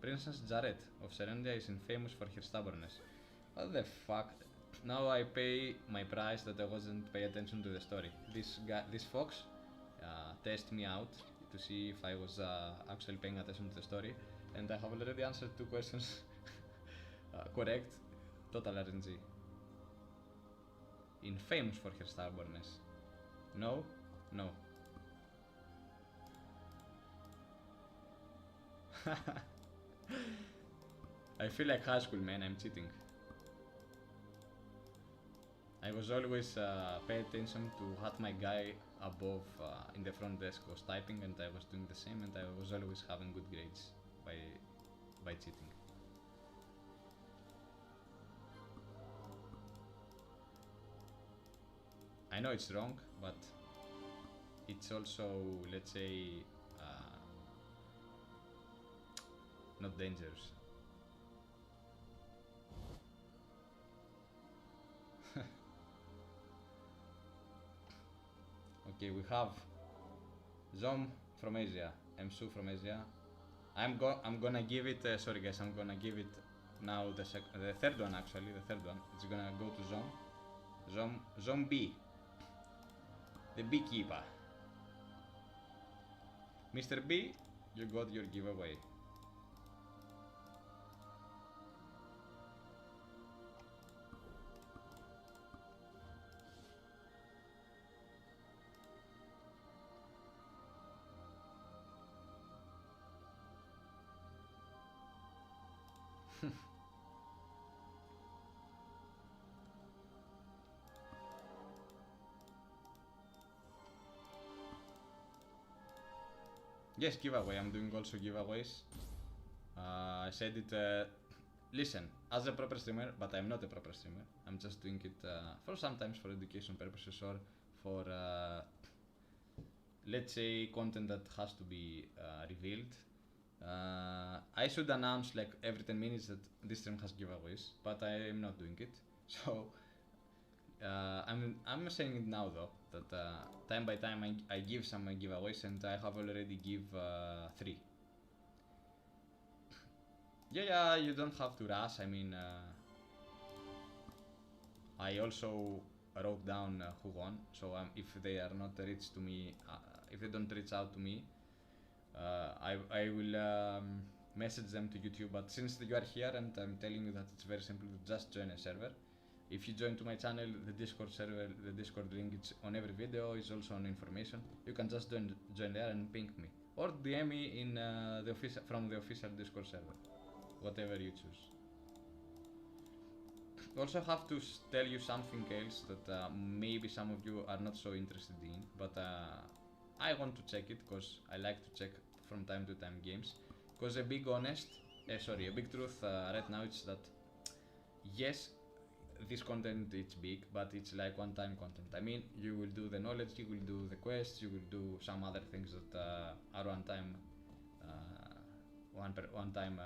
Princess Jareth of Serendia is infamous for her stubbornness. What the fuck? Now I pay my price that I wasn't paying attention to the story. This guy, this fox, tested me out to see if I was actually paying attention to the story, and I have already answered 2 questions correct. Total RNG. Infamous for her stubbornness. No, no. I feel like high school, man. I'm cheating. I was always pay attention to what my guy above in the front desk was typing, and I was doing the same, and I was always having good grades by cheating. I know it's wrong, but it's also, let's say, not dangerous. Okay, we have Zom from Asia, Msu from Asia, I'm gonna give it. Sorry guys, I'm gonna give it now the third one actually. The third one. It's gonna go to Zombie, the beekeeper. Mr. B, you got your giveaway. Yes, giveaway. I'm doing also giveaways. I said it. Listen, as a proper streamer, but I'm not a proper streamer. I'm just doing it for sometimes for education purposes or for let's say content that has to be revealed. I should announce like every 10 minutes that this stream has giveaways, but I am not doing it. So I'm saying it now though that time by time I give some giveaways, and I have already give 3. Yeah, you don't have to rush. I mean, I also wrote down who won, so if they are not reached to me, if they don't reach out to me, I will message them to YouTube. But since you are here and I'm telling you that it's very simple to just join a server. If you join to my channel, the Discord server, the Discord link, it's on every video, is also on information. You can just join there and ping me, or DM me in from the official Discord server, whatever you choose. Also have to tell you something else that maybe some of you are not so interested in, but I want to check it because I like to check from time to time games. Because a big truth right now is that yes, this content is big, but it's like one-time content. I mean, you will do the knowledge, you will do the quests, you will do some other things that are one time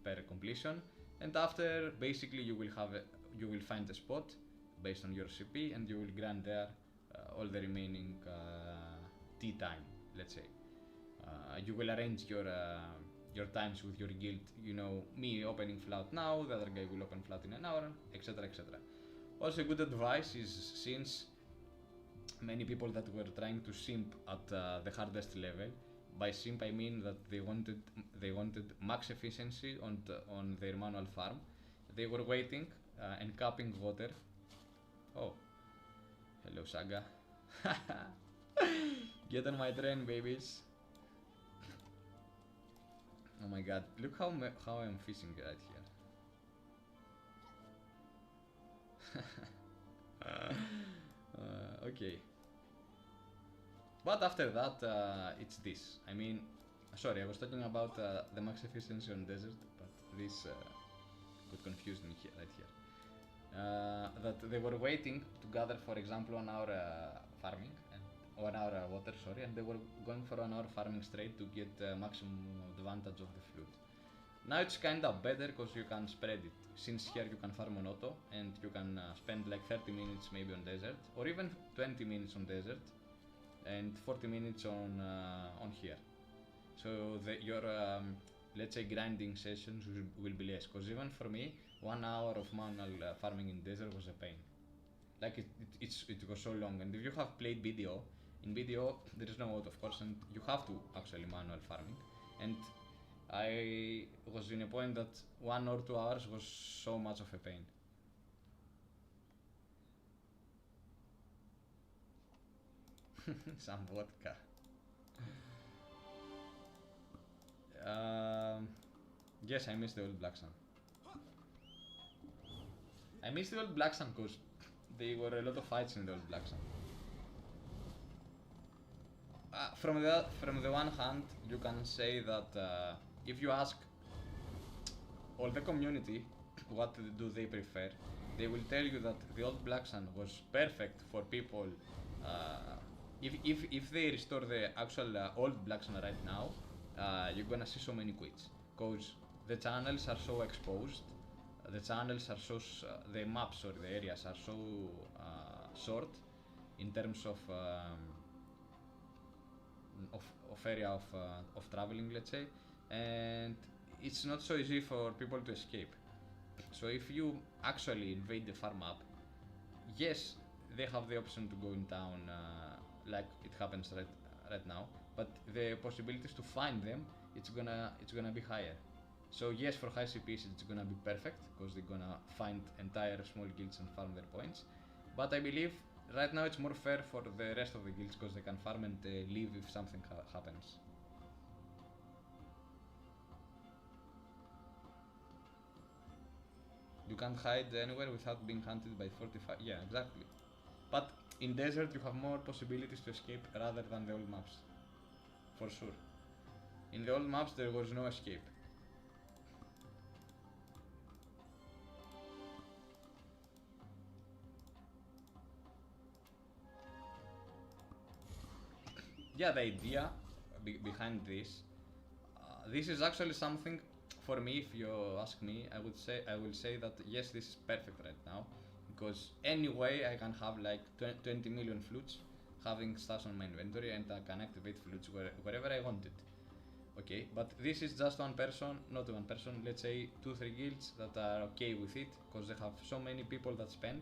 per completion, and after basically you will find a spot based on your CP, and you will grind there all the remaining tea time, let's say. You will arrange your times with your guild, you know, me opening flute now, the other guy will open flute in an hour, etc, etc. Also good advice is, since many people that were trying to simp at the hardest level, by simp I mean that they wanted max efficiency on their manual farm. They were waiting and capping water. Oh, hello Saga. Get on my train, babies. Oh my god, look how I'm fishing right here. Okay. But after that, it's this. I mean, sorry, I was talking about the max efficiency on desert, but this got confused me right here. That they were waiting to gather, for example, 1 hour farming, and 1 hour water, sorry, and they were going for 1 hour farming straight to get maximum advantage of the flute. Now it's kinda better because you can spread it. Since here you can farm on auto, and you can spend like 30 minutes maybe on desert, or even 20 minutes on desert, and 40 minutes on here. So your let's say grinding sessions will be less. Because even for me, 1 hour of manual farming in desert was a pain. Like it was so long. And if you have played video, in video there is no auto, of course, and you have to actually manual farming. And I was in a point that 1 or 2 hours was so much of a pain. Some vodka. Yes, I miss the old Black Sun. I miss the old Black Sun because there were a lot of fights in the old Black Sun. From the one hand, you can say that if you ask all the community what do they prefer, they will tell you that the old Black Sun was perfect for people. If they restore the actual old Black Sun right now, you're gonna see so many quits, cause the channels are so exposed. The channels are so the maps or the areas are so short in terms of area of traveling, let's say, and it's not so easy for people to escape. So if you actually invade the farm up, yes, they have the option to go in town, like it happens right now, but the possibilities to find them, it's gonna be higher. So yes, for high CPs it's gonna be perfect because they're gonna find entire small guilds and farm their points. But I believe right now it's more fair for the rest of the guilds because they can farm and leave if something happens. You can't hide anywhere without being hunted by 45. Yeah, exactly. But in desert you have more possibilities to escape rather than the old maps. For sure. In the old maps there was no escape. Yeah, the idea behind this is actually something for me. If you ask me, I will say that yes, this is perfect right now because anyway I can have like 20 million flutes having stats on my inventory and I can activate flutes wherever I want it. Okay, but this is just one person, not one person, let's say 2-3 guilds that are okay with it because they have so many people that spend,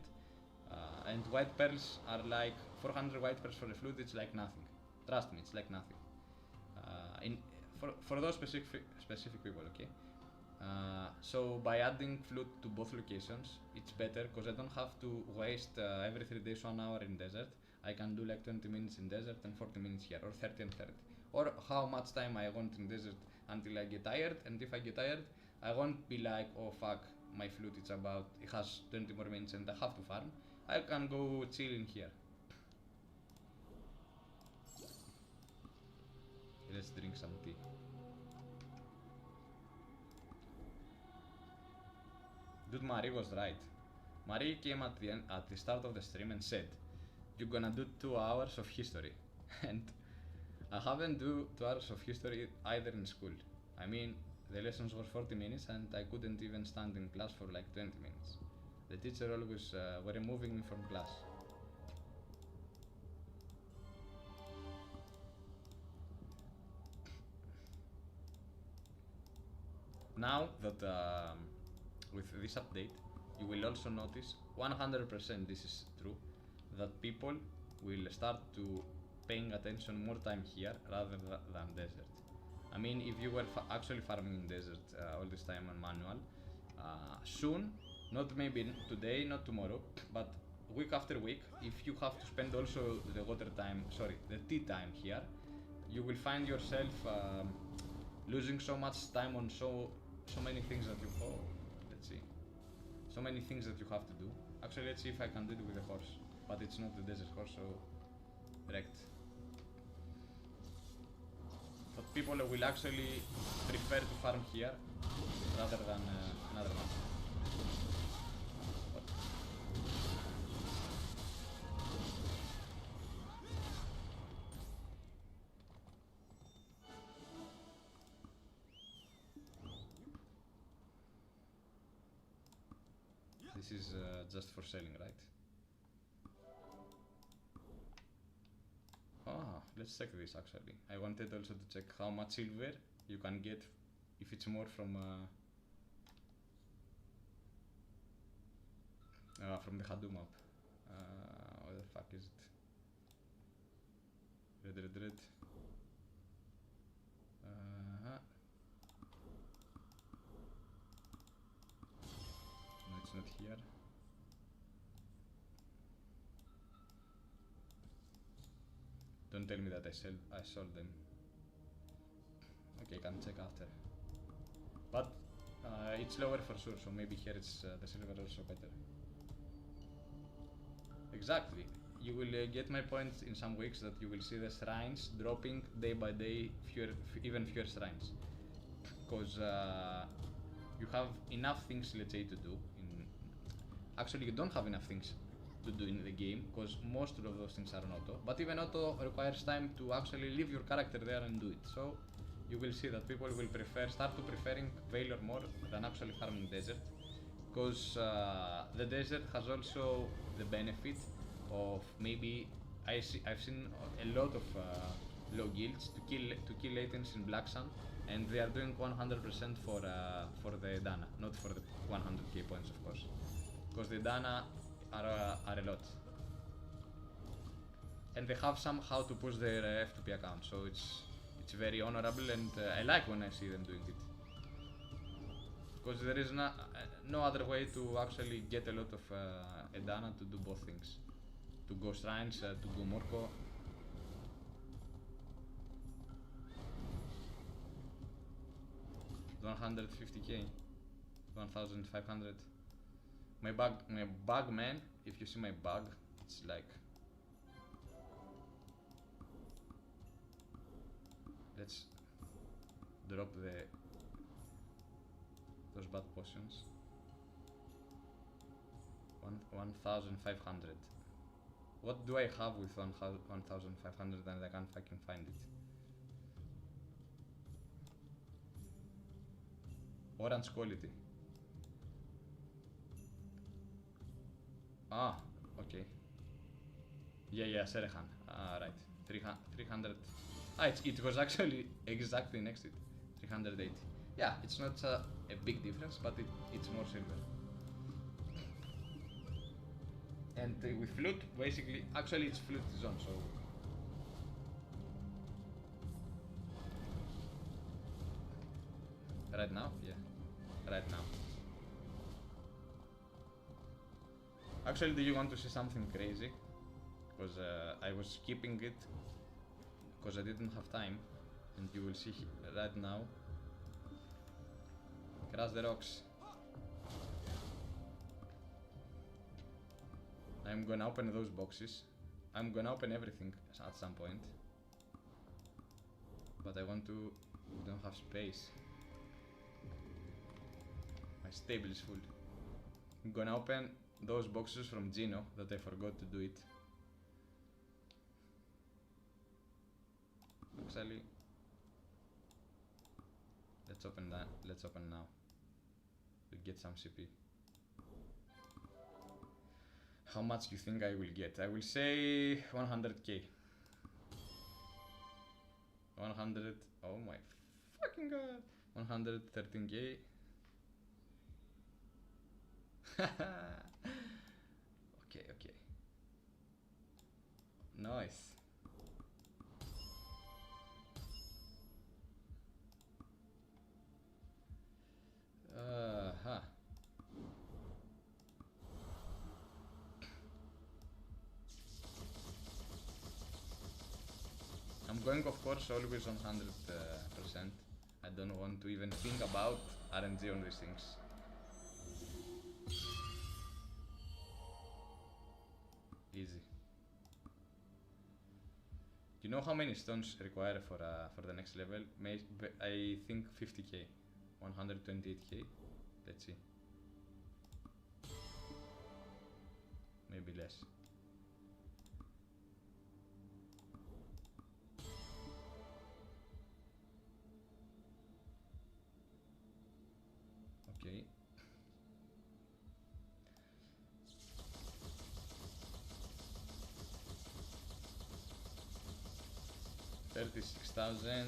and white pearls are like 400 white pearls for a flute, it's like nothing. Trust me, it's like nothing. For those specific people, okay. So by adding flute to both locations, it's better because I don't have to waste every 3 days 1 hour in desert. I can do like 20 minutes in desert and 40 minutes here, or 30 and 30, or how much time I want in desert until I get tired. And if I get tired, I won't be like, oh fuck, my flute it has 20 more minutes and I have to farm. I can go chill in here. Let's drink some tea. Dude, Marie was right. Marie came at the start of the stream and said, "You're gonna do 2 hours of history," and I haven't do 2 hours of history either in school. I mean, the lessons were 40 minutes and I couldn't even stand in class for like 20 minutes. The teacher always were removing me from class. Now that with this update, you will also notice 100% this is true, that people will start to paying attention more time here rather than desert. I mean, if you were actually farming in desert all this time on manual, soon, not maybe today, not tomorrow, but week after week, if you have to spend also the tea time here, you will find yourself losing so much time on so many things that you let's see, so many things that you have to do. Actually, let's see if I can do it with a horse, but it's not the desert horse, so wrecked. But people will actually prefer to farm here rather than another map. This is just for selling, right? Ah, let's check this actually. I wanted also to check how much silver you can get if it's more from the Hadu map. What the fuck is it? Red. No, it's not here. Don't tell me that I sold them. Okay, can check after. But it's lower for sure, so maybe here it's the silver also better. Exactly. You will get my point in some weeks that you will see the shrines dropping day by day, even fewer shrines. Because you have enough things, let's say, to do. Actually, you don't have enough things to do in the game, because most of those things are on auto. But even auto requires time to actually leave your character there and do it. So you will see that people will start preferring Valor more than actually farming desert. Because the desert has also the benefit of maybe I've seen a lot of low guilds to kill Latents in Black Sun and they are doing 100% for the Dana, not for the 100k points, of course, because the Dana are a lot, and they have somehow to push their F2P account, so it's very honorable, and I like when I see them doing it, because there is no other way to actually get a lot of Edana to do both things, to go shrines, to go Morco. $150k, 1,500. My bug, man. If you see my bug, it's like. Let's drop those bad potions. 1,500. What do I have with 1,500 and I can't fucking find it? Orange quality. Ah, okay. Yeah, Serehan. Right. 300. It was actually exactly next to it. 380. Yeah, it's not a big difference, but it's more silver. And with flute, basically, actually it's flute zone, so. Right now? Yeah. Right now. Actually, do you want to see something crazy? Because I was skipping it because I didn't have time, and you will see right now. Crash the rocks. I'm gonna open those boxes. I'm gonna open everything at some point, but I don't have space. My stable is full. I'm gonna open those boxes from Gino that I forgot to do it. Actually, let's open that. Let's open now. To get some CP. How much you think I will get? I will say 100k. 100. Oh my fucking god. 113k. Okay. Nice. Huh. I'm going, of course, always on 100%. I don't want to even think about RNG on these things. Easy. You know how many stones require for the next level? I think 50k, 128k. Let's see. Maybe less. Okay. $36,000.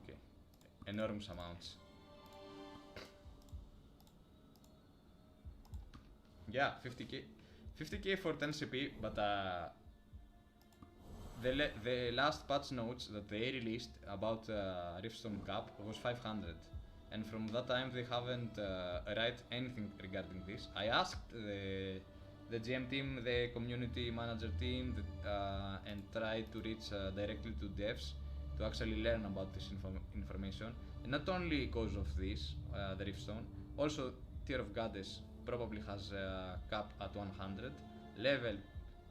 Okay, enormous amounts. Yeah, 50k for 10 CP, but the last patch notes that they released about Riftstone Cap was 500, and from that time they haven't write anything regarding this. I asked the GM team, the community manager team, and tried to reach directly to devs to actually learn about this information. And not only because of this, the Riftstone, also Tier of Goddess probably has a cap at 100. Level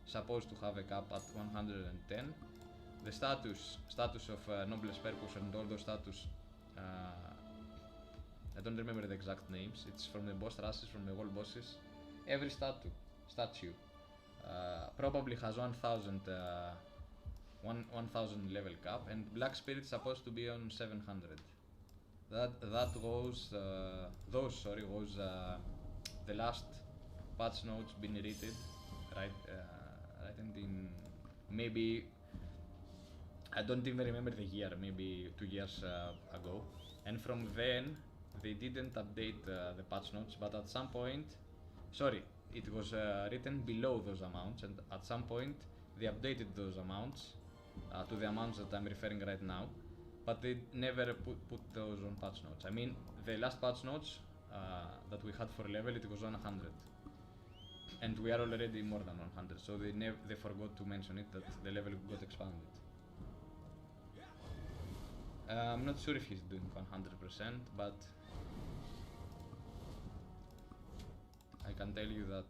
supposed to have a cap at 110. The status of Noblesse Purpose and all those status, I don't remember the exact names. It's from the boss rushes, from the world bosses. Every statue probably has 1,000 level cap, and Black Spirit supposed to be on 700. That was the last patch notes been rated, right? And in maybe I don't even remember the year, maybe 2 years ago. And from then they didn't update the patch notes, but at some point, sorry, it was written below those amounts, and at some point they updated those amounts to the amounts that I'm referring right now, but they never put those on patch notes. I mean, the last patch notes that we had for level, it was 100. And we are already more than 100, so they forgot to mention it, that the level got expanded. I'm not sure if he's doing 100%, but I can tell you that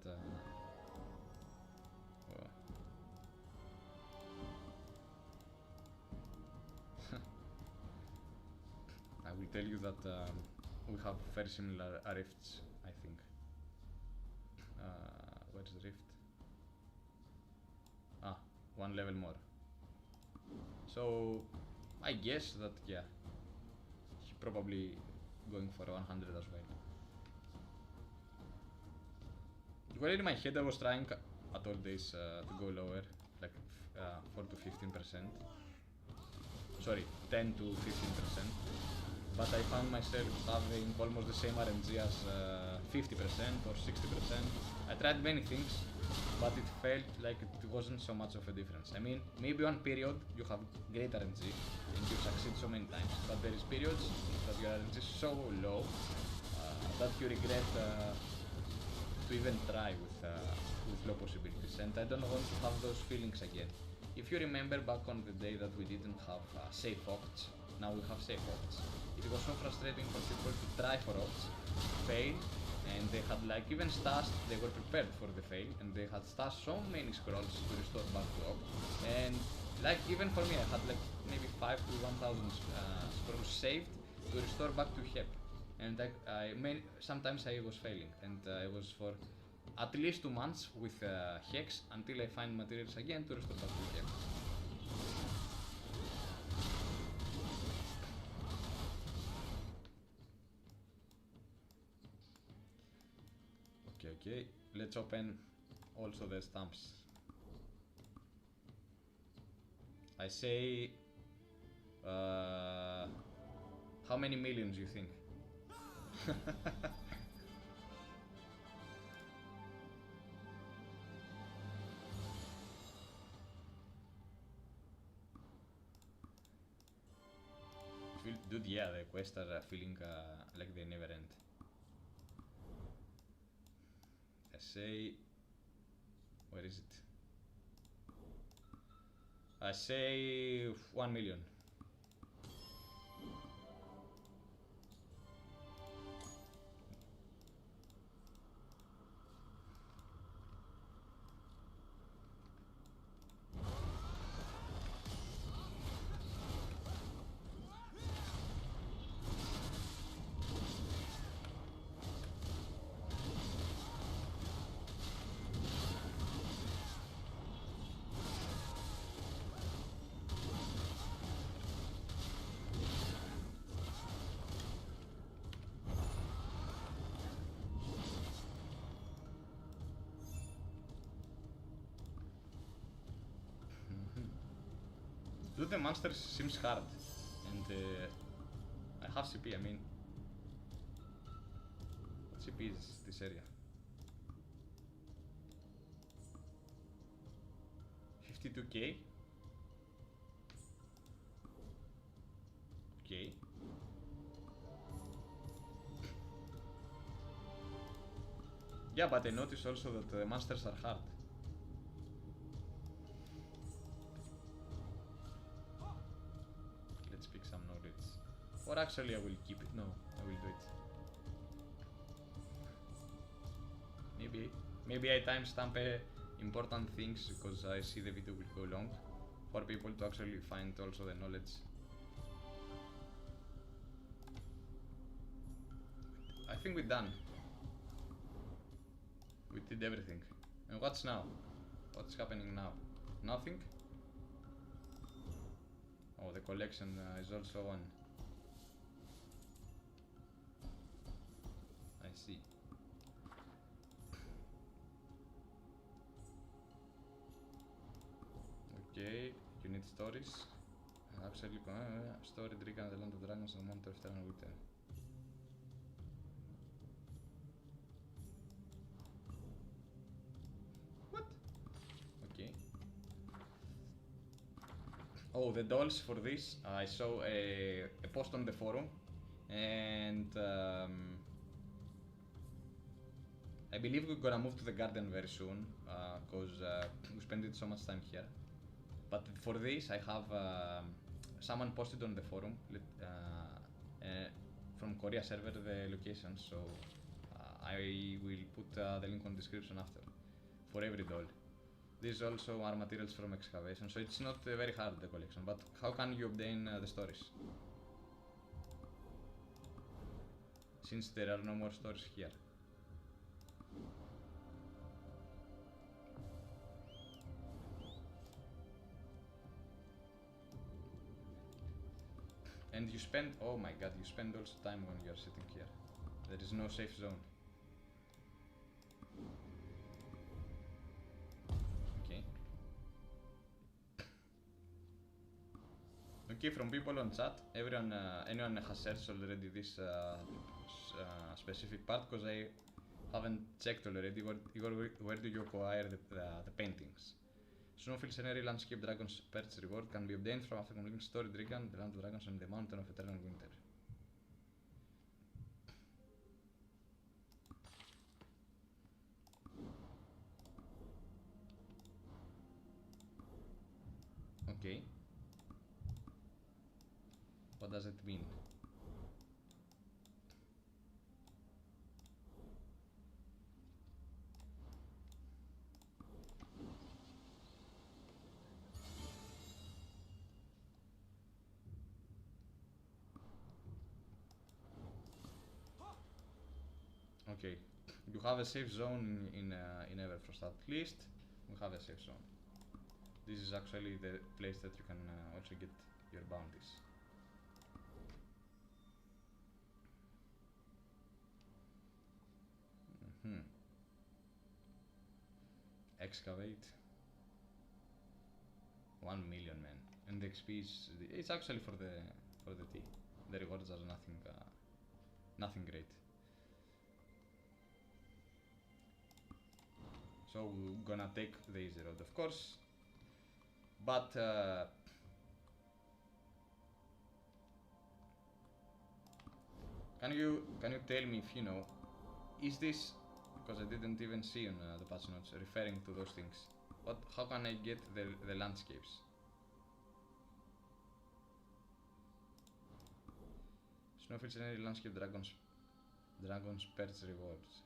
I will tell you that we have very similar rifts, I think. Where's the rift? Ah, one level more. So I guess that, yeah, he probably going for 100 as well. Well, in my head I was trying at all days to go lower, like 4 to 15%. Sorry, 10 to 15%. But I found myself having almost the same RNG as 50% or 60%. I tried many things, but it felt like it wasn't so much of a difference. I mean, maybe one period you have great RNG and you succeed so many times, but there is periods that your RNG is so low that you regret to even try with low possibilities, and I don't want to have those feelings again. If you remember back on the day that we didn't have safe octs, now we have safe octs. It was so frustrating for people to try for octs, fail, and they had like even stashed, they were prepared for the fail, and they had stashed so many scrolls to restore back to oct, and like even for me I had like maybe 5 to 1000 scrolls saved to restore back to HEP, and sometimes I was failing, and I was for at least 2 months with Hex until I find materials again to restore back to HEP. Okay, let's open also the stamps. I say, how many millions you think? Dude, yeah, the quests are feeling like they never end. I say, where is it? I say 1 million. Dude, the monsters seems hard, and I have CP, I mean, what CP is this area? 52k? Okay. Yeah, but I noticed also that the monsters are hard. Let's pick some knowledge. Or actually I will keep it. No, I will do it. Maybe I timestamp important things because I see the video will go long for people to actually find also the knowledge. I think we're done. We did everything. And what's now? What's happening now? Nothing? Oh, the collection is also on. I see. read stories. Actually, story Dragon, the Land of Dragons, and Monster of Eternal Winter. What? Okay. Oh, the dolls for this. I saw a post on the forum, and I believe we're gonna move to the garden very soon, because we spent so much time here. But for this, I have someone posted on the forum from Korea server the location, so I will put the link on the description after for every doll. These also are materials from Excavation, so it's not very hard, the collection. But how can you obtain the stories? Since there are no more stories here. And you spend, oh my god, you spend also time when you are sitting here. There is no safe zone. Okay. Okay, from people on chat, anyone has searched already this specific part, because I haven't checked already where do you acquire the paintings. Snowfield Scenery Landscape Dragon's Perch reward can be obtained from after completing Story Dragon, the Land of Dragons, and the Mountain of Eternal Winter. Okay. What does it mean? Okay, you have a safe zone in EVERFROST. At least we have a safe zone. This is actually the place that you can also get your bounties. Excavate. 1 million, man, and the XP is it's actually for the tea. The rewards are nothing great. So we're gonna take the easy road, of course, but can you tell me if you know, is this, because I didn't even see on the patch notes referring to those things, but how can I get the landscapes? Snowfield Scenery Landscape Dragon's Perch rewards.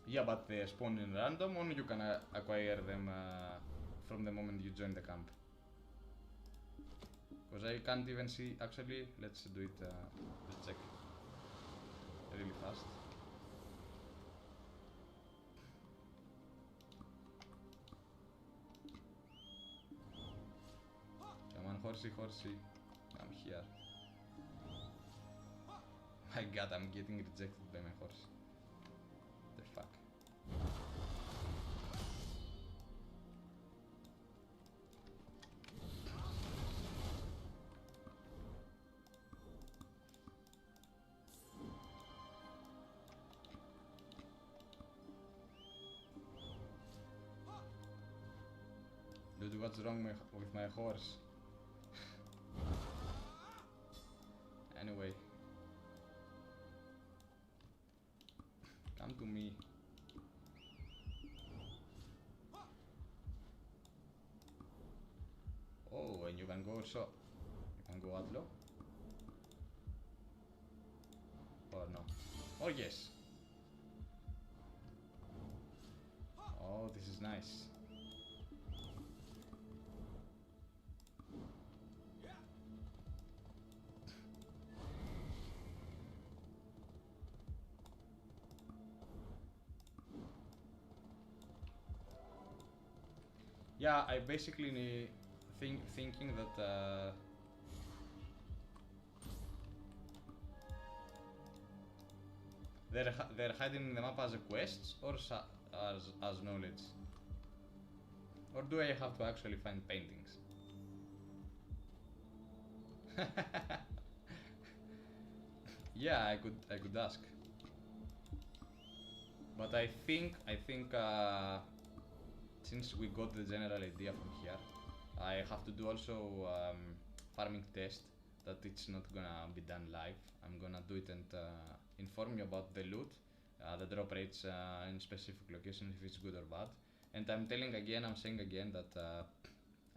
Yeah, but they spawn in random, or you can acquire them from the moment you join the camp. Because I can't even see, actually, let's do it, let's check really fast. Come on, horsey, come here. My god, I'm getting rejected by my horse. The fuck. Dude, what's wrong with my horse? Anyway. Come to me. Oh, and you can go also. You can go at low. Or no. Oh yes. Oh, this is nice. Yeah, I basically thinking that they're hiding the map as a quests or as knowledge, or do I have to actually find paintings? Yeah, I could ask, but I think since we got the general idea from here, I have to do also farming test that it's not gonna be done live. I'm gonna do it and inform you about the loot, the drop rates in specific locations, if it's good or bad. And I'm saying again that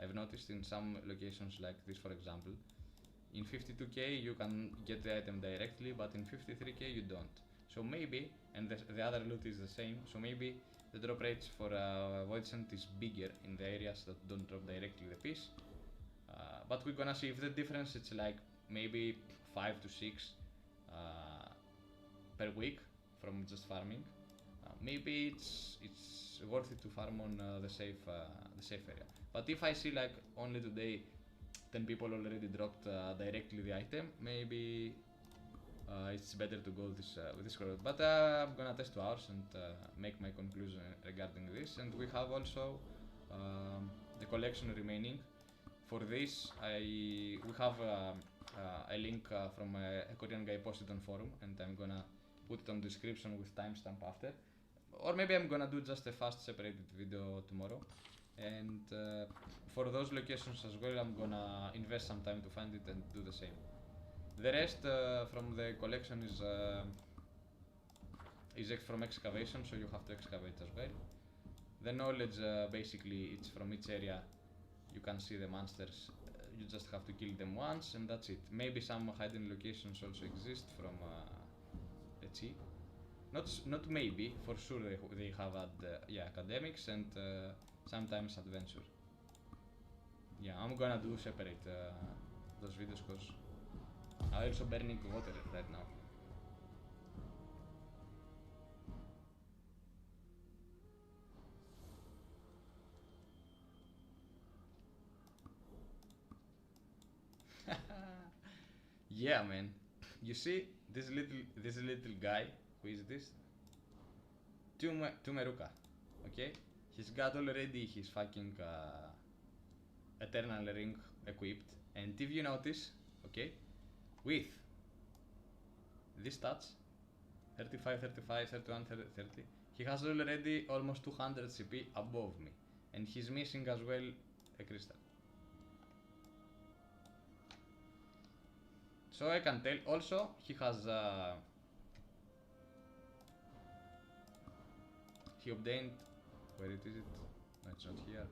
I've noticed in some locations like this, for example, in 52k you can get the item directly, but in 53k you don't. So maybe, and the other loot is the same, so maybe the drop rates for Voidsent is bigger in the areas that don't drop directly the piece. But we're gonna see if the difference it's like maybe 5 to 6 per week from just farming. Maybe it's worth it to farm on the safe area. But if I see like only today 10 people already dropped directly the item, maybe it's better to go with this route. But I'm gonna test 2 hours and make my conclusion regarding this. And we have also the collection remaining. For this, we have a link from a Korean guy posted on forum, and I'm gonna put it on description with timestamp after. Or maybe I'm gonna do just a fast separated video tomorrow. And for those locations as well, I'm gonna invest some time to find it and do the same. The rest from the collection is from excavation, so you have to excavate as well. The knowledge basically it's from each area. You can see the monsters. You just have to kill them once, and that's it. Maybe some hidden locations also exist from. Let's see. Not maybe, for sure they have academics and sometimes adventure. Yeah, I'm gonna do separate those videos because I'm also burning water right now. Yeah, man. You see this little guy. Who is this? Tumeruka. Okay, he's got already his fucking eternal ring equipped, and if you notice, okay, with these stats, 35, 35, 31, 30, he has already almost 200 CP above me, and he's missing as well a crystal. So I can tell. Also, he has he obtained, where it is it? No, it's not here.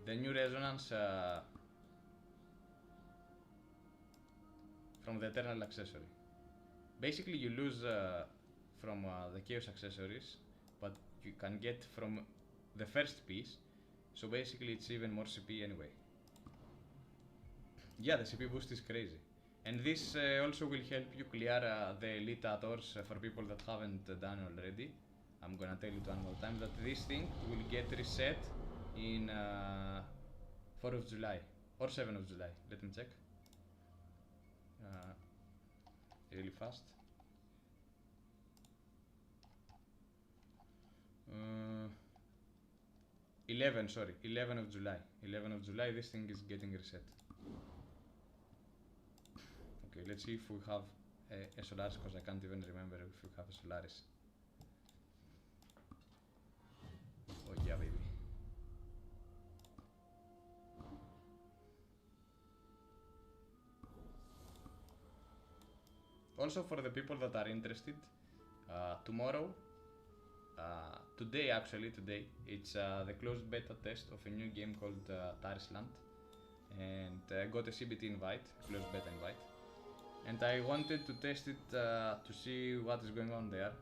The new resonance from the eternal accessory. Basically, you lose from the chaos accessories, but you can get from the first piece. So basically, it's even more CP anyway. Yeah, the CP boost is crazy. And this also will help you clear the elite doors for people that haven't done already. I'm gonna tell it one more time that this thing will get reset in 4th of July or 7th of July. Let me check. Really fast. 11th of July. 11th of July, this thing is getting reset. Okay, let's see if we have a Solaris, because I can't even remember if we have a Solaris. Oh yeah, baby. Also, for the people that are interested, tomorrow, today, it's the closed beta test of a new game called Tarisland, and I got a CBT invite, closed beta invite, and I wanted to test it to see what is going on there.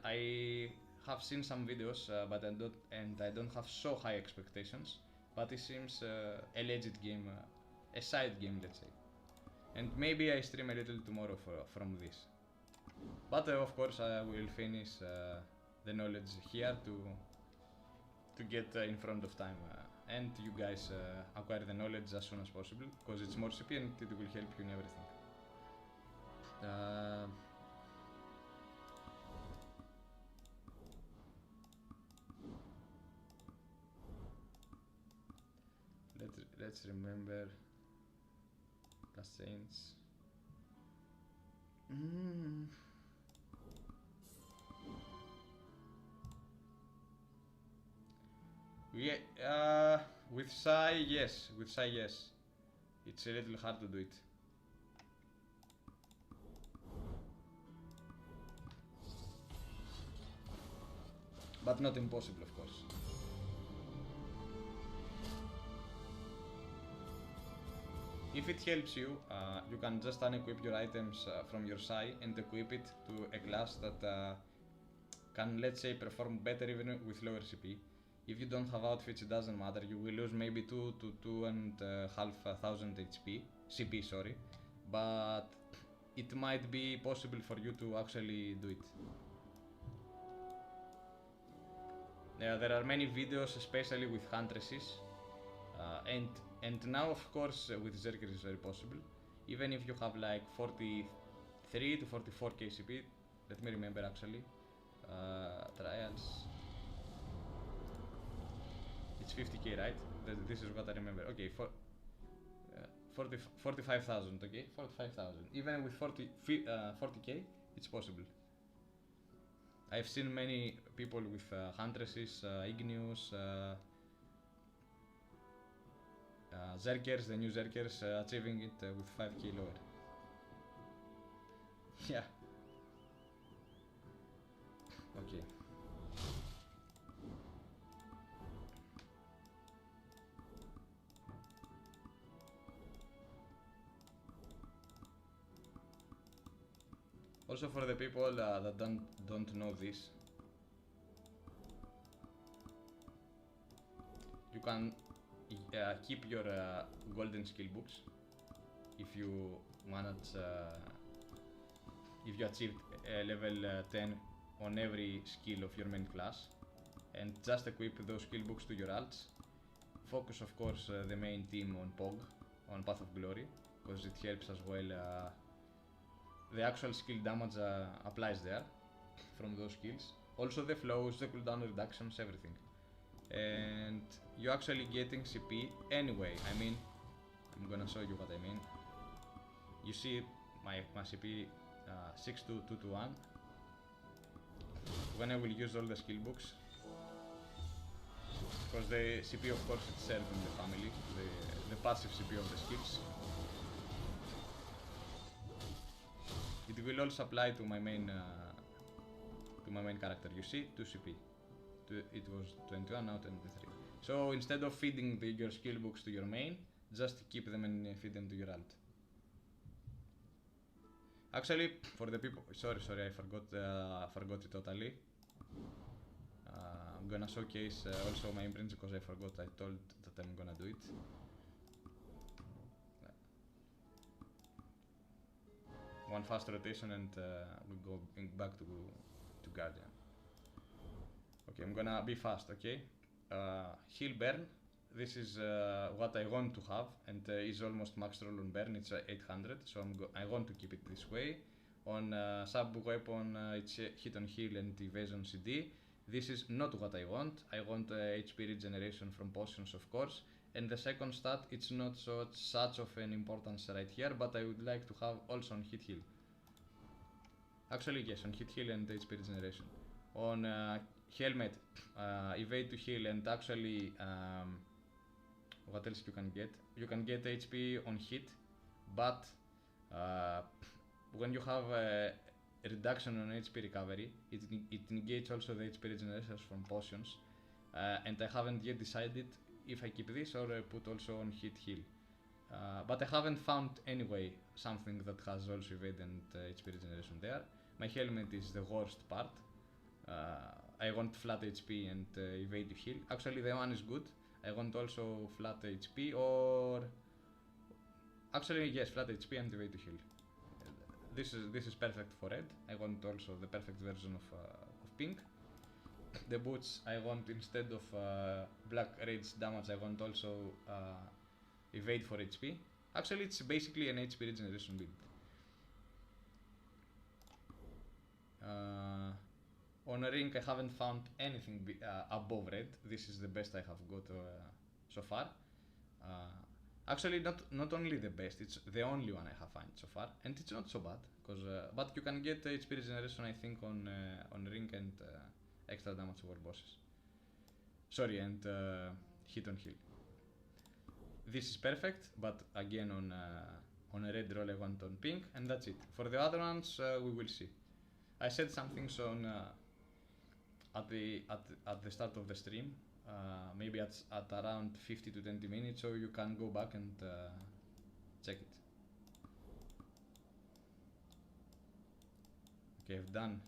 I have seen some videos, but I don't have so high expectations, but it seems a legit game, a side game, let's say. And maybe I stream a little tomorrow from this. But of course I will finish the knowledge here to to get in front of time, and you guys acquire the knowledge as soon as possible, because it's more CP and it will help you in everything. Let's remember plus change. Yeah, with Psy, yes. With Psy, yes. It's a little hard to do it. But not impossible, of course. If it helps you, you can just unequip your items from your Psy and equip it to a class that can, let's say, perform better even with lower CP. If you don't have outfits, it doesn't matter. You will lose maybe 2 to 2,500 CP, sorry. But it might be possible for you to actually do it. There are many videos, especially with Huntresses, and now, of course, with Zerker is very possible. Even if you have like 43 to 44k CP, let me remember actually. Trials. It's 50k, right? This is what I remember. Okay, 45,000. Okay, 45,000. Even with 40k, it's possible. I've seen many people with Huntresses, Igneous, Zerkers, the new Zerkers, achieving it with 5k lower. Yeah. Okay. Also, for the people that don't know this, you can keep your golden skill books if you manage, if you achieved level 10 on every skill of your main class, and just equip those skill books to your alts. Focus, of course, the main team on POG, on Path of Glory, because it helps as well. The actual skill damage applies there from those skills. Also the flows, the cooldown reductions, everything. And you're actually getting CP anyway. I mean, I'm gonna show you what I mean. You see my CP 62221. When I will use all the skill books, because the CP, of course, it's shared in the family, the passive CP of the skills. It will also apply to my main character. You see, 2 CP. It was 21, now 23. So instead of feeding your skill books to your main, just keep them and feed them to your alt. Actually, for the people, sorry, I forgot it totally. I'm gonna showcase also my imprints because I forgot. I told that I'm gonna do it. One fast rotation and we go back to Guardian. Okay, I'm gonna be fast, okay? Heal burn, this is what I want to have, and is almost max roll on burn, it's 800, so I want to keep it this way. On sub weapon, it's hit on heal and evasion CD. This is not what I want HP regeneration from potions, of course. And the second stat, it's not such of an importance right here, but I would like to have also on hit heal. Actually, yes, on hit heal and HP regeneration. On helmet, evade to heal, and actually, what else you can get? You can get HP on hit, but when you have a reduction on HP recovery, it negates also the HP regeneration from potions. And I haven't yet decided if I keep this or put also on hit heal. But I haven't found anyway something that has also evade and HP regeneration there. My helmet is the worst part. I want flat HP and evade to heal. Actually, the one is good. I want also flat HP or... Actually, yes, flat HP and evade to heal. This is perfect for red. I want also the perfect version of pink. the boots I want instead of black rage damage, I want also evade for HP. Actually, it's basically an HP regeneration build. On a ring, I haven't found anything above red. This is the best I have got so far. Actually, not only the best, it's the only one I have found so far, and it's not so bad. Cause, but you can get HP regeneration, I think, on ring and extra damage over bosses. Sorry, and hit on heal. This is perfect, but again on a red roll I want on pink, and that's it. For the other ones, we will see. I said some things on at the start of the stream, maybe at around 50 to 20 minutes, so you can go back and check it. Okay, I've done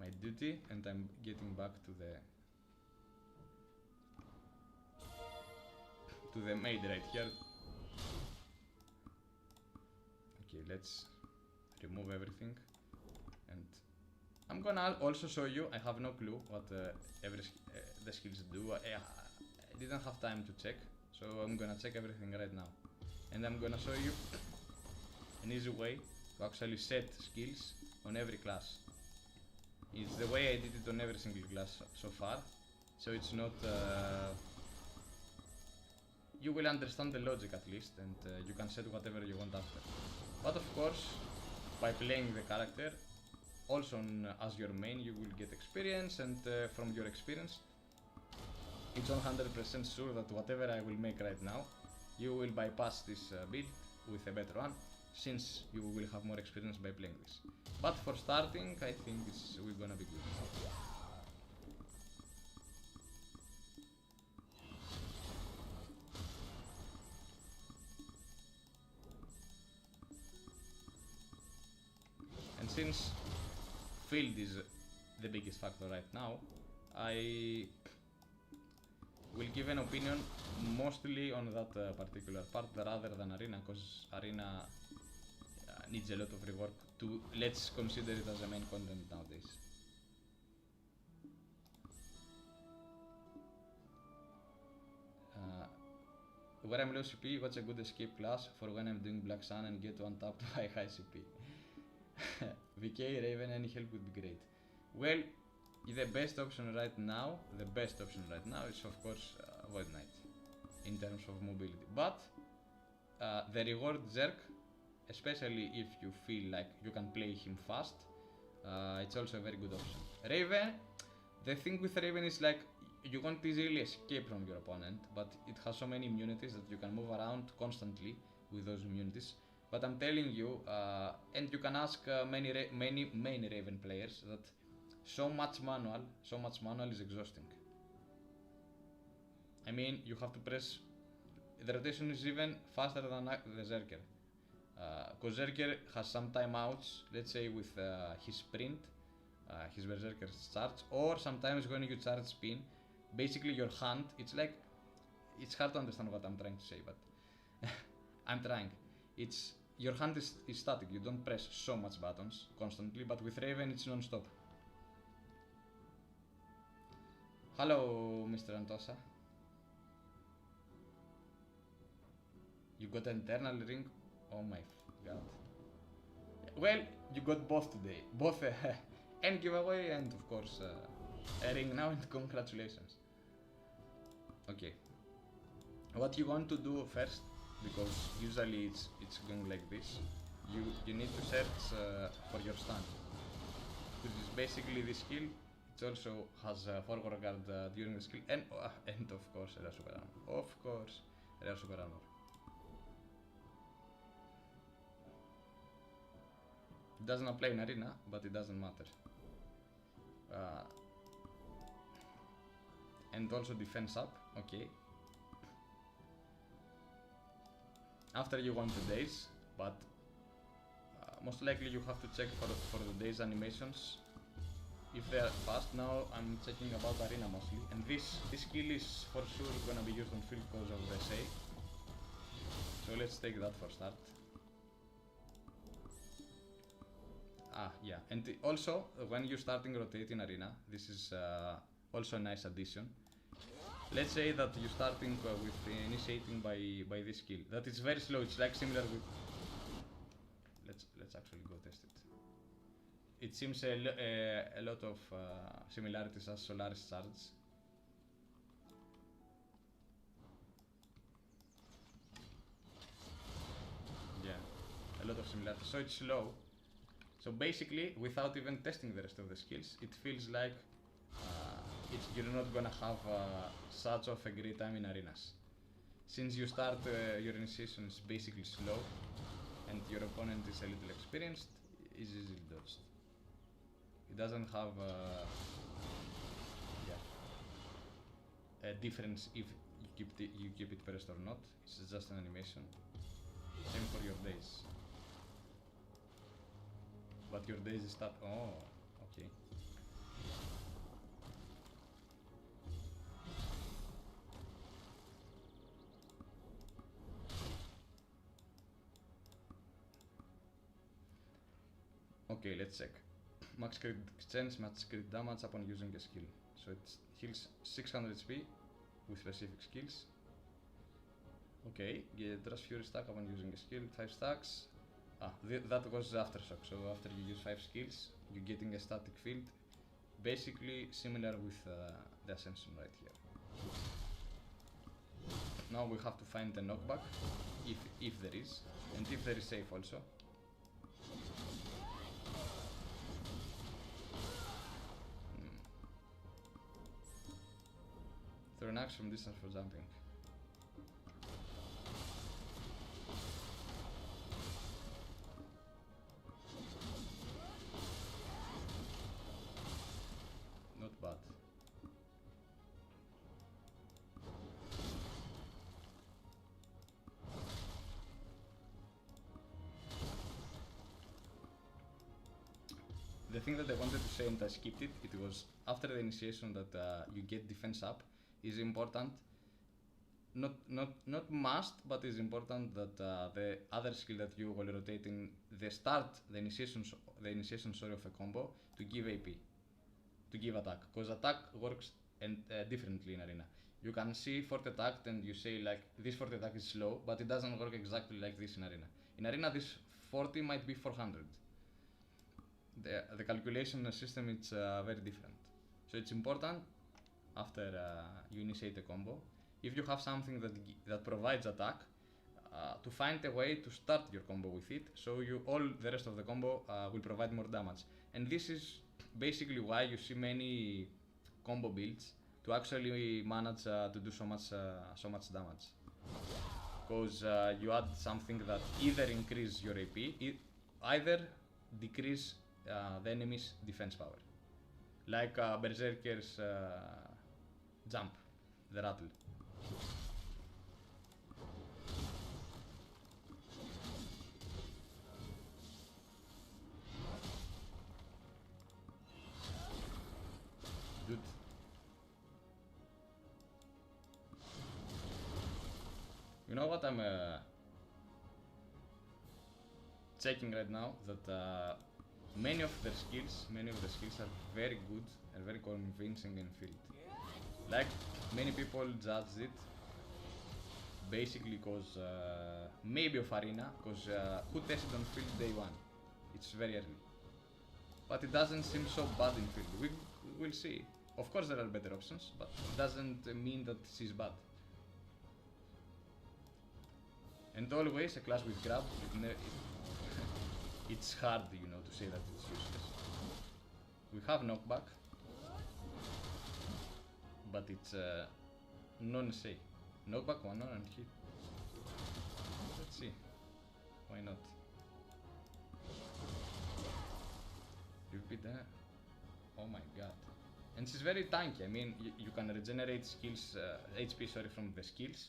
my duty, and I'm getting back to the maid right here. Okay, let's remove everything, and I'm gonna also show you. I have no clue what the skills do. I didn't have time to check, so I'm gonna check everything right now, and I'm gonna show you an easy way to actually set skills on every class. It's the way I did it on every single class so far, so it's not you will understand the logic at least, and you can set whatever you want after. But of course, by playing the character, also as your main, you will get experience, and from your experience, it's 100% sure that whatever I will make right now, you will bypass this build with a better one, since you will have more experience by playing this. But for starting, I think we're gonna be good. And since field is the biggest factor right now, I will give an opinion mostly on that particular part rather than arena, because arena needs a lot of rework to, let's consider it as a main content nowadays. Where I'm low CP, what's a good escape class for when I'm doing Black Sun and get one tapped by high CP? VK, Raven, any help would be great. Well, the best option right now is of course Void Knight in terms of mobility. But the reward Zerk, especially if you feel like you can play him fast, it's also a very good option. Raven, the thing with Raven is like you can't easily escape from your opponent, but it has so many immunities that you can move around constantly with those immunities. But I'm telling you, and you can ask many main Raven players, that so much manual is exhausting. I mean, you have to press. The rotation is even faster than the Zerker. Because Zerker has some timeouts, let's say with his sprint, his Berserker charge, or sometimes when you charge spin, basically your hand, it's like, it's hard to understand what I'm trying to say, but I'm trying. It's, your hand is static, you don't press so much buttons constantly, but with Raven it's non-stop. Hello, Mr. Antosa. You got an internal ring? Oh my god. Well, you got both today. Both and giveaway and of course a ring now, and congratulations. Okay. What you want to do first, because usually it's going like this, you need to search for your stun. Which is basically the skill. It also has forward guard during the skill, and of course rare super armor. Of course, rare super armor. It doesn't apply in arena, but it doesn't matter. And also defense up, okay. After you want the days, but most likely you have to check for the days animations if they are fast. Now I'm checking about arena mostly, and this skill is for sure gonna be used on field because of the SA. So let's take that for start. Yeah, and also when you're starting rotating arena, this is also a nice addition. Let's say that you're starting with initiating by this skill. That is very slow. It's like similar with. Let's actually go test it. It seems a lot of similarities as Solaris Charge. Yeah, a lot of similarities. So it's slow. So basically, without even testing the rest of the skills, it feels like you're not gonna have such of a great time in arenas. Since you start your initiation is basically slow, and your opponent is a little experienced, is easily dodged. It doesn't have a difference if you keep it pressed or not. It's just an animation. Same for your days. But your days start. Oh, okay. Okay, let's check. Max crit exchange, max crit damage upon using a skill. So it heals 600 HP with specific skills. Okay, get Drash Fury stack upon using a skill, 5 stacks. That was aftershock, so after you use 5 skills, you're getting a static field. Basically similar with the Ascension right here. Now we have to find the knockback, if there is, and if there is safe also. Throw an axe from distance for jumping. Not bad. The thing that I wanted to say and I skipped it, it was after the initiation that you get defense up is important. Not must, but is important that the other skill that you will rotate in the initiation of a combo to give AP, to give attack, because attack works differently in arena. You can see fort attack and you say like this fort attack is slow, but it doesn't work exactly like this in arena. In arena this 40 might be 400. The calculation system is very different. So it's important after you initiate a combo, if you have something that provides attack, to find a way to start your combo with it, so all the rest of the combo will provide more damage. And this is basically why you see many combo builds to actually manage to do so much damage. Because you add something that either increase your AP, either decrease the enemy's defense power. Like Berserker's jump, the rattle. Dude. You know what I'm checking right now? That many of the skills are very good and very convincing in field. Like many people judge it basically because maybe of arena, because who tested on field day 1? It's very early. But it doesn't seem so bad in field. We will see. Of course there are better options, but it doesn't mean that this is bad. And always a class with grab, it's hard, you know, to say that it's useless. We have knockback, but it's non-say. Knockback 1 and hit. Let's see. Why not? Repeat that. Oh my god. And she's very tanky. I mean, you can regenerate skills, HP, from the skills.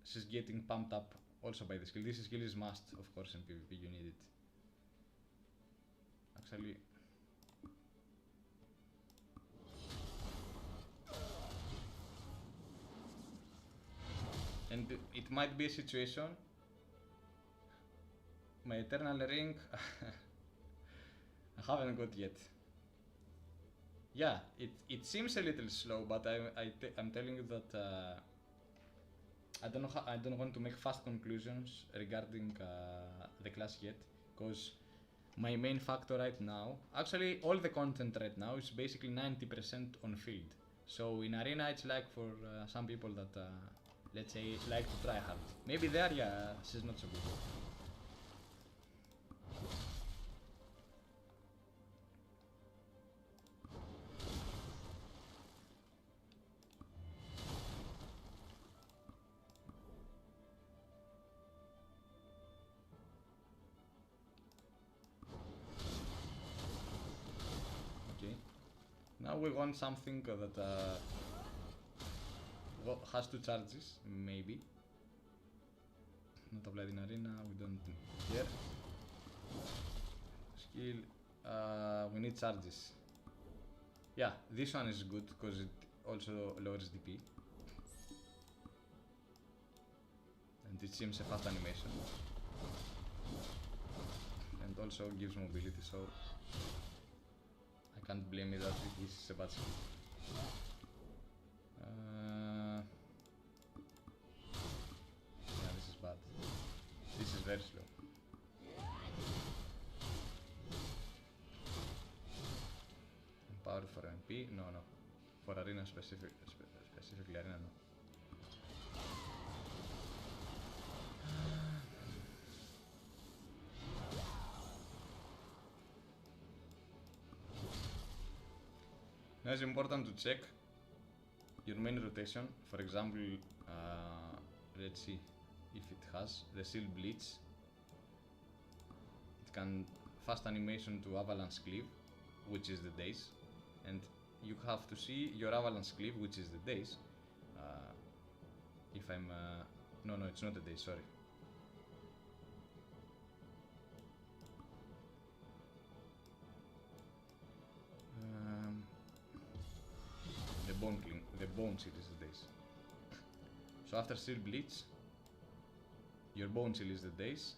She's getting pumped up also by the skill. This skill is must, of course, in PvP. You need it. Actually. And it might be a situation. My eternal ring Haven't got yet. Yeah, it seems a little slow, but I'm telling you that I don't want to make fast conclusions regarding the class yet, because my main factor right now, actually all the content right now is basically 90% on field. So in arena it's like for some people that let's say like to try hard. Maybe there, yeah, she's not so good. Now we want something that has two charges, maybe. Not applied in arena, we don't care. Skill, we need charges. Yeah, this one is good because it also lowers DP. And it seems a fast animation. And also gives mobility, so I can't blame it that this is a bad skill. Yeah, this is bad. This is very slow. Power for MP? No. For arena specifically arena, no. Now it's important to check your main rotation. For example, let's see if it has the Seal Bleach. It can fast animation to Avalanche Cleave, which is the daze, and you have to see your Avalanche Cleave, which is the daze. If I'm no, it's not the daze. Sorry. The bone seal is the daze. So after Seal Bleach, your bone seal is the daze.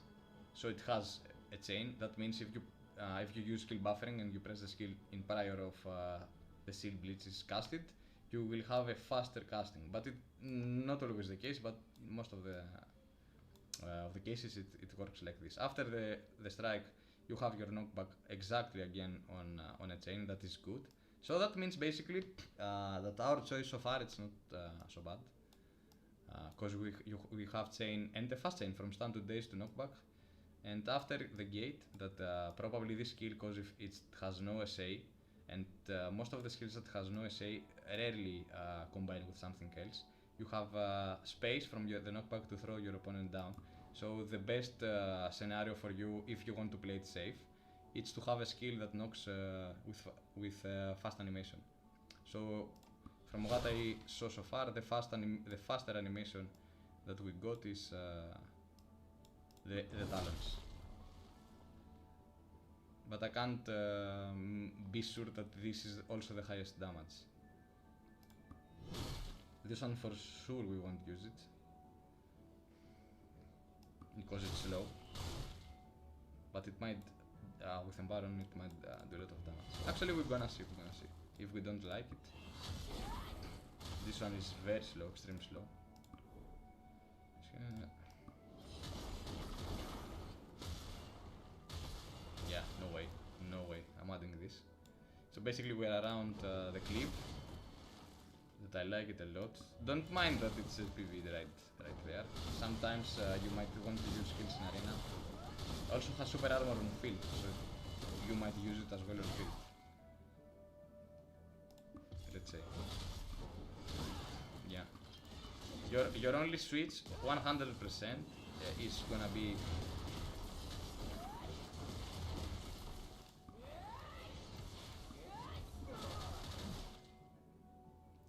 So it has a chain. That means if you use skill buffering and you press the skill in prior of the Seal Bleach is casted, you will have a faster casting. But it not always the case. But in most of the cases it works like this. After the strike, you have your knockback exactly again on a chain. That is good. So that means basically that our choice so far it's not so bad, because we have chain and the fast chain from stun to daze to knockback, and after the gate that probably this skill, because if it has no SA, and most of the skills that has no SA rarely combine with something else. You have space from the knockback to throw your opponent down. So the best scenario for you, if you want to play it safe, it's to have a skill that knocks with fast animation. So from what I saw so far, the faster animation that we got is the talents. But I can't be sure that this is also the highest damage. This one for sure we won't use it, because it's slow. But it might, with Embaron, it might do a lot of damage. Actually, we're gonna see. If we don't like it, this one is very slow, extreme slow. Yeah, no way. I'm adding this. So basically, we're around the cliff. That I like it a lot. Don't mind that it's a PV right there. Sometimes you might want to use skills in arena. Also has super armor on field, so you might use it as well on field. Let's say. Yeah. Your only switch 100% is gonna be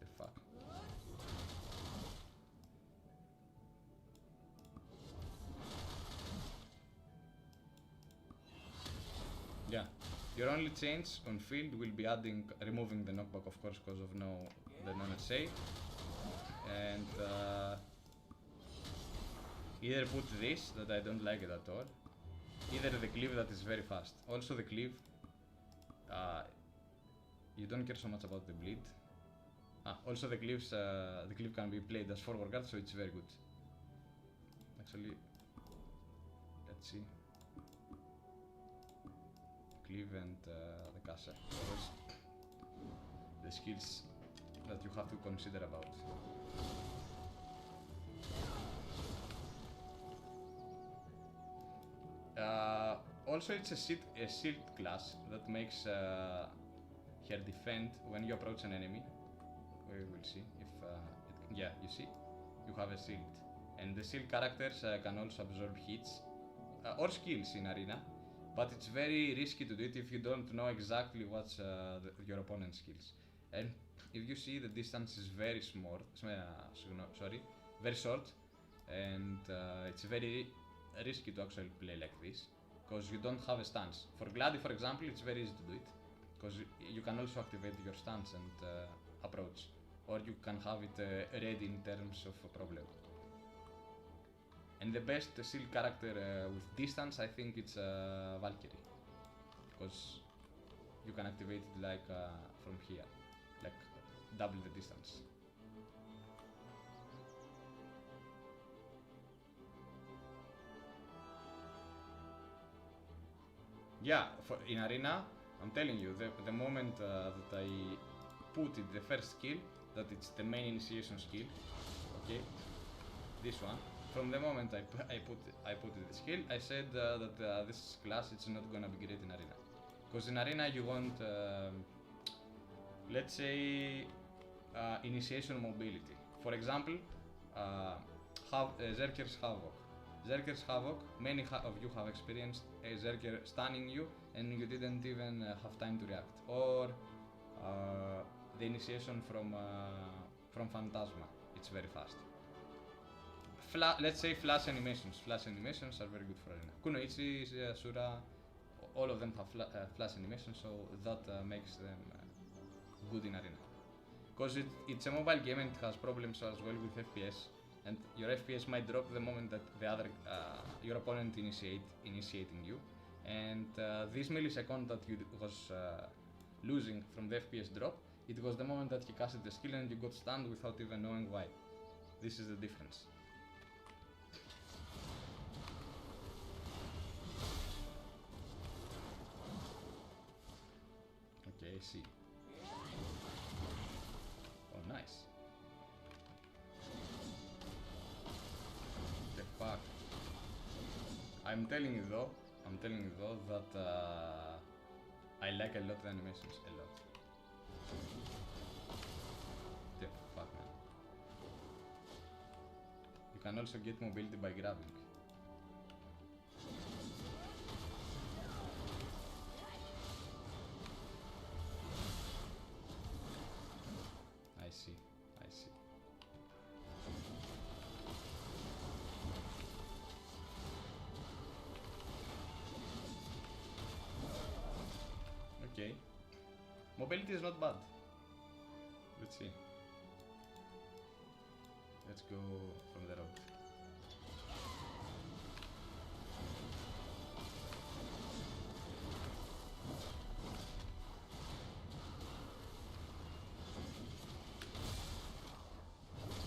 the fuck. Yeah. Your only change on field will be removing the knockback, of course, because of the non-SA, and either put this, that I don't like it at all, either the cleave that is very fast. Also the cleave you don't care so much about the bleed. Also the cleave can be played as forward guard, so it's very good. Actually, let's see. Cleave and the caster. Those the skills that you have to consider about. Also, it's a shield class that makes her defend when you approach an enemy. We will see if yeah, you see, you have a shield, and the shield characters can also absorb hits or skills in arena, but it's very risky to do it if you don't know exactly what's your opponent's skills. And if you see, the distance is very small, very short, and it's very risky to actually play like this because you don't have a stance. For Gladi, for example, it's very easy to do it because you can also activate your stance and approach, or you can have it ready in terms of a problem. And the best shield character with distance, I think it's Valkyrie, because you can activate it like from here, like double the distance. Yeah, in arena, I'm telling you, the moment that I put it, the first skill, that it's the main initiation skill, okay, this one. From the moment I put it the skill, I said that this class it's not gonna be great in arena, because in arena you want, let's say, initiation mobility. For example, Zerker's Havoc. Zerker's Havoc, many of you have experienced a Zerker stunning you and you didn't even have time to react. Or the initiation from Phantasma, it's very fast. Let's say flash animations. Flash animations are very good for arena. Kunoichi, Sura, all of them have flash animations, so that makes them good in arena. Because it's a mobile game and it has problems as well with FPS. And your FPS might drop the moment that your opponent initiating you, and this millisecond that you was losing from the FPS drop, it was the moment that he casted the skill and you got stunned without even knowing why. This is the difference. Okay, I see. Oh, nice. Fuck. I'm telling you though that I like a lot the animations, a lot. The fuck, man. You can also get mobility by grabbing. I see. Okay. Mobility is not bad. Let's see. Let's go from the road.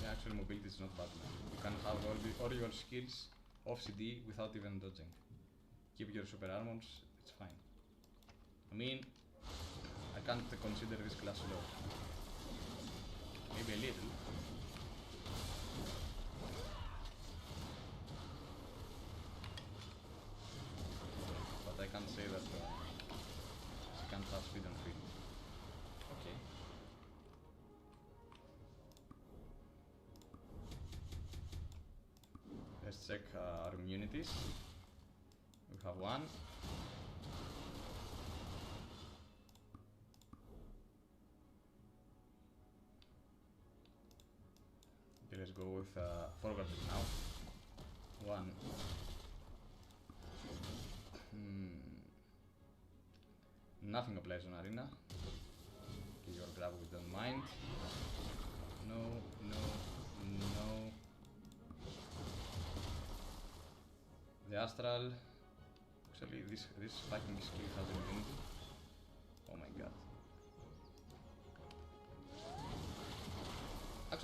The actual mobility is not bad, man. You can have all your skills off CD without even dodging. Keep your super armors, it's fine. I mean, I can't consider this class low. Maybe a little. But I can't say that she can't have speed and field. Okay. Let's check our immunities. We have one. Okay, let's go with forward now. One. Nothing applies on arena. Okay, your grab we don't mind. No. The astral. Actually, this fucking skill has immunity. Oh my god.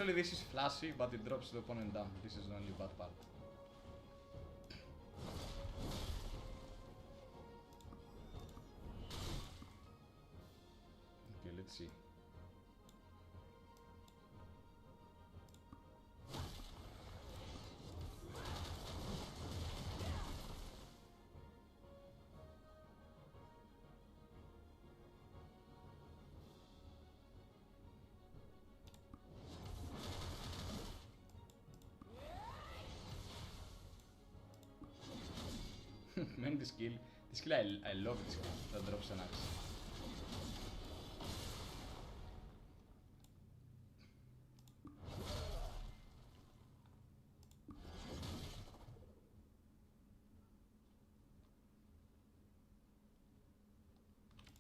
Actually, this is flashy, but it drops the opponent down. This is the only bad part. Okay, let's see. Man, this skill, I love this skill that drops an axe.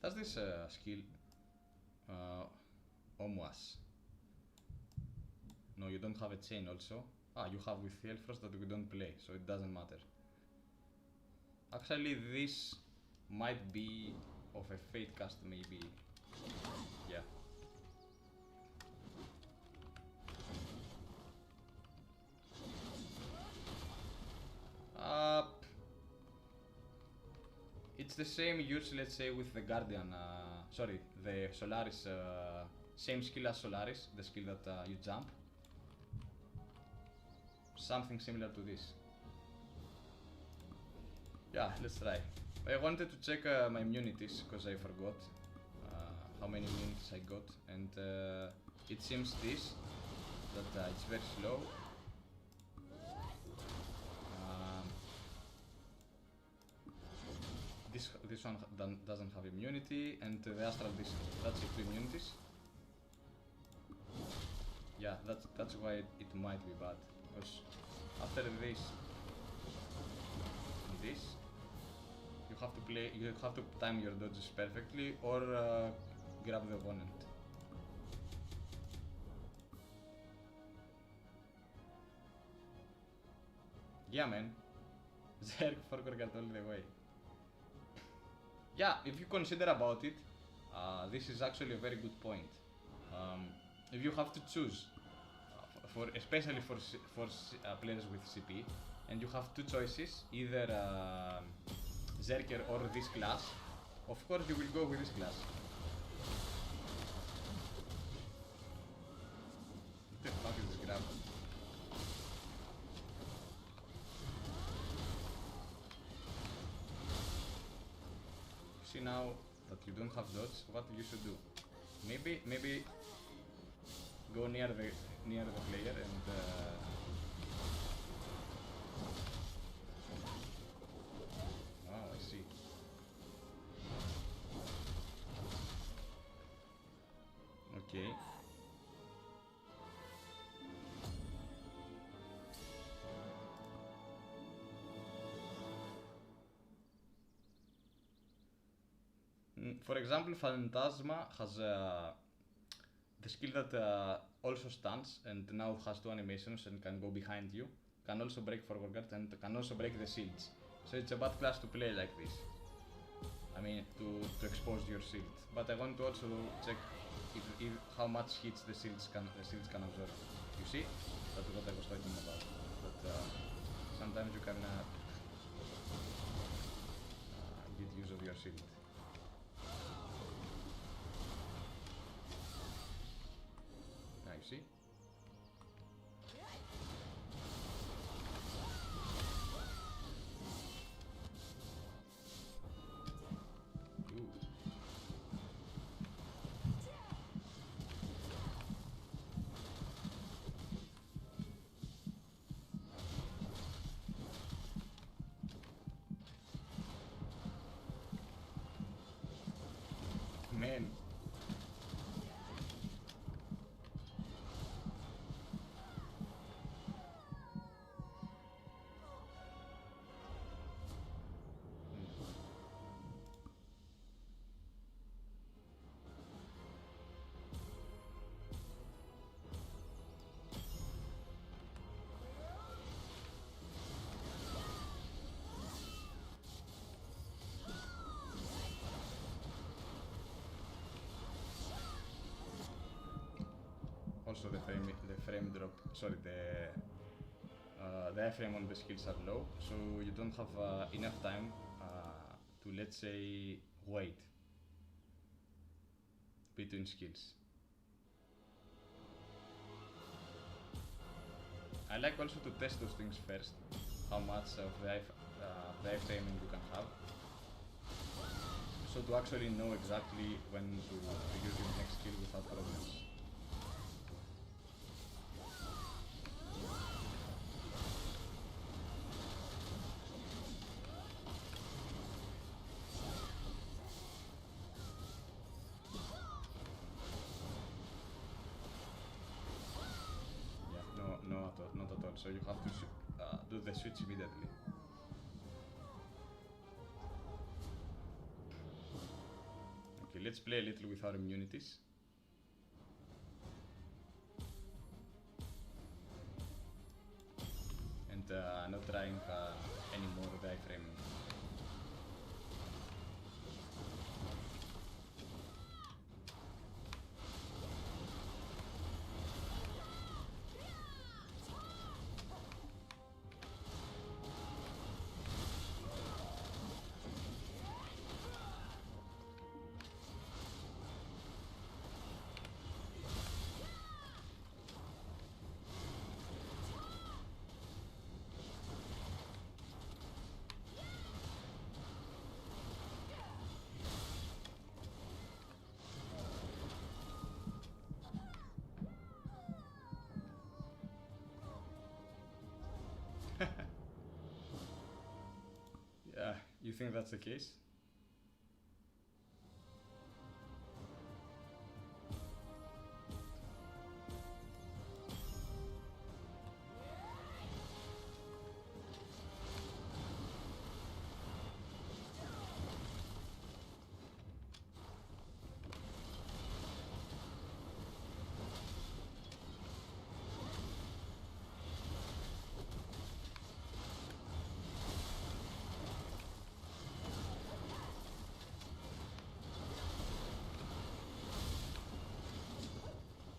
Does this skill Omuas? No, you don't have a chain also. Ah, you have with EVERFROST that we don't play, so it doesn't matter. Actually, this might be of a fate cast, maybe. Yeah. It's the same use, let's say, with the Guardian. Sorry, the Solaris. Same skill as Solaris, the skill that you jump. Something similar to this. Yeah, let's try. I wanted to check my immunities because I forgot how many immunities I got, and it seems this that it's very slow. This one doesn't have immunity, and the Astral Disc, that's it, 2 immunities. Yeah, that's why it might be bad, because after this and this, you have to time your dodges perfectly or grab the opponent. Yeah, man. Zerg forgot all the way. Yeah, if you consider about it, this is actually a very good point. If you have to choose, especially for players with CP, and you have 2 choices, either Zerker or this class, of course you will go with this class. What the fuck is this grab? See now that you don't have dodge, what you should do? Maybe go near the player and oh, I see. Okay. For example, Phantasma has the skill that also stands and now has 2 animations and can go behind you, can also break forward guard and can also break the shields. So it's a bad class to play like this. I mean, to expose your shield. But I want to also check if how much hits the shields can absorb. You see? That's what I was talking about. But sometimes you can get use of your shield. Now you see? Man. also the frame drop, sorry, the iframe on the skills are low, so you don't have enough time to, let's say, wait between skills. I like also to test those things first, how much of the iframing you can have, so to actually know exactly when to use your next skill without problems. Not at all. So you have to do the switch immediately. Okay, let's play a little with our immunities. And not trying anymore the iframing. Yeah, you think that's the case?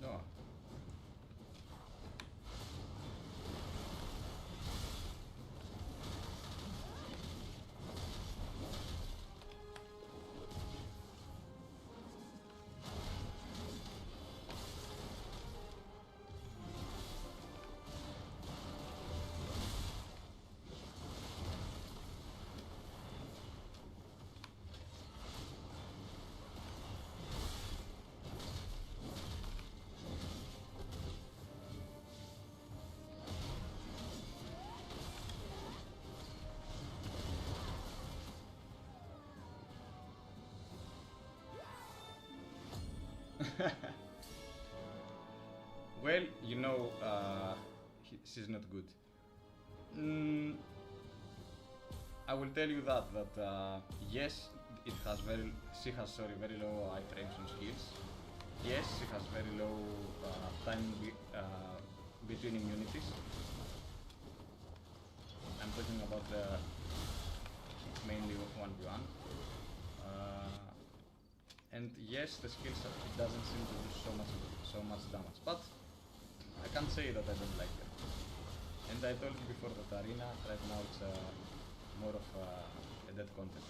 No. Well, you know, she's not good. I will tell you that yes, she has very low iframes on skills. Yes, she has very low time between immunities. I'm talking about mainly 1v1. And yes, the skills it doesn't seem to do so much damage, but I can't say that I don't like them. And I told you before that arena right now it's more of a dead content.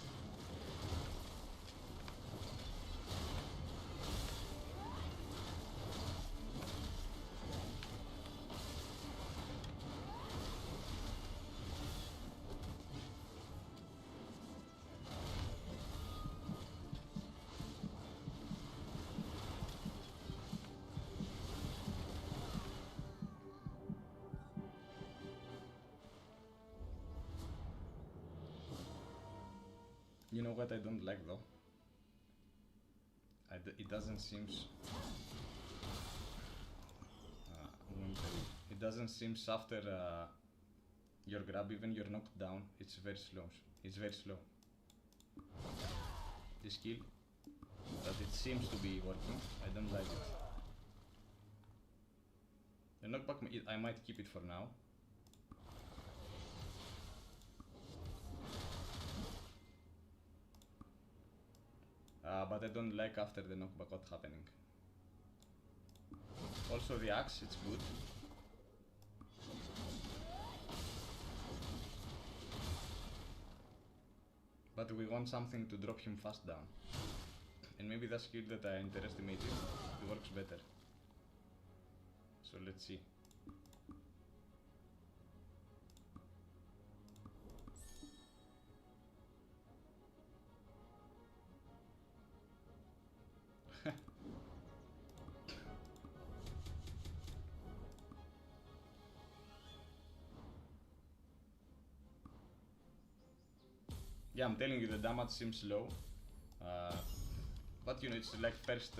You know what I don't like though? It doesn't seem. It doesn't seem after your grab, even you're knocked down. It's very slow. It's very slow. This skill, but it seems to be working. I don't like it. The knockback, I might keep it for now. But I don't like after the knockback what's happening. Also the axe, it's good. But we want something to drop him fast down. And maybe that skill that I underestimated, it works better. So let's see. Yeah, I'm telling you, the damage seems low. But you know, it's like first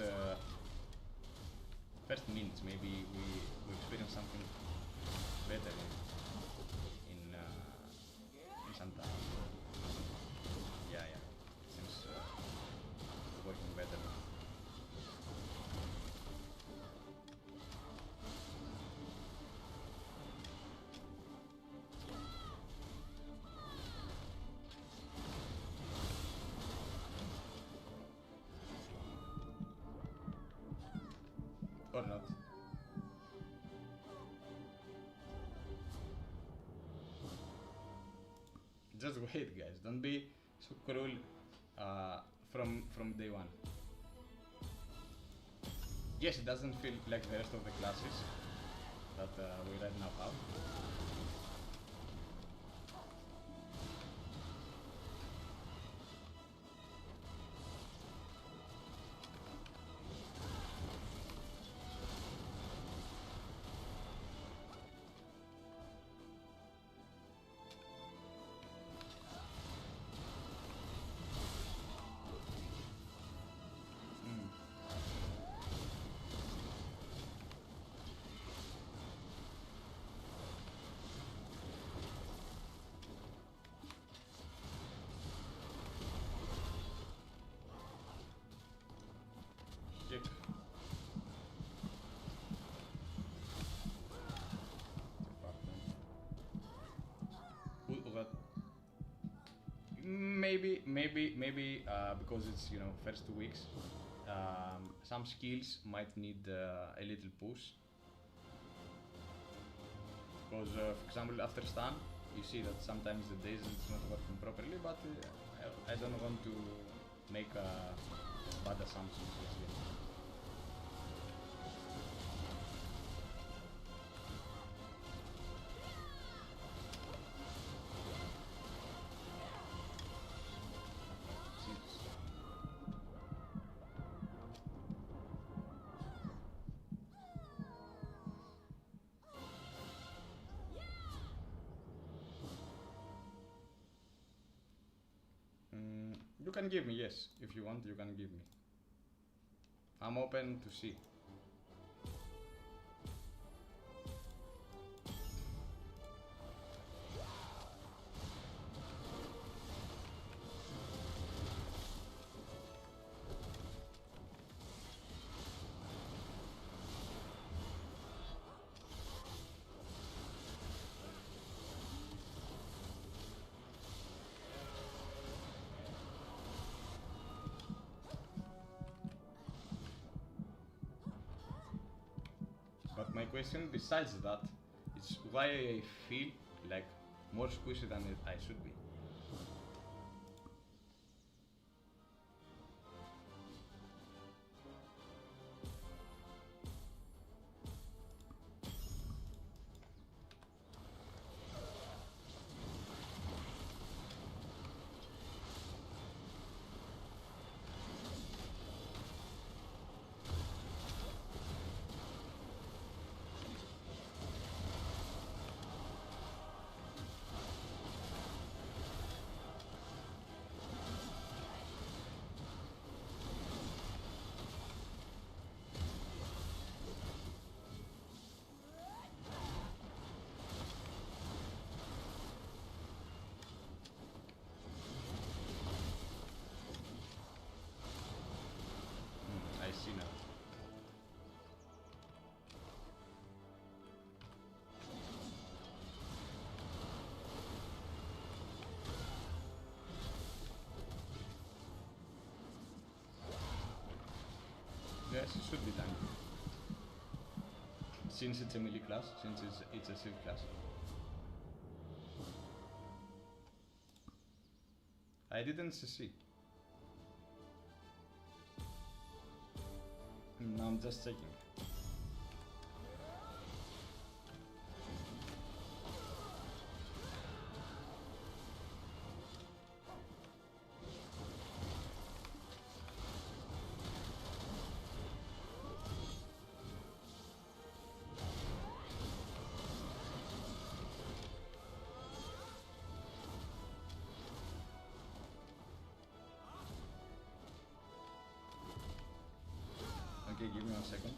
minutes. Maybe we experience something better in some time. Yeah, it seems working better. Or not. Just wait, guys. Don't be so cruel from day one. Yes, it doesn't feel like the rest of the classes that we right now have. Maybe because it's, you know, first 2 weeks, some skills might need a little push. Because, for example, after stun, you see that sometimes the days it's not working properly, but I don't want to make bad assumptions. You can give me, yes. If you want, you can give me. I'm open to see. But my question, besides that, is why I feel like more squishy than I should be. I see now. Yes, it should be done. since it's a melee class, since it's a shield class. I didn't see. No, I'm just checking. Okay, give me 1 second.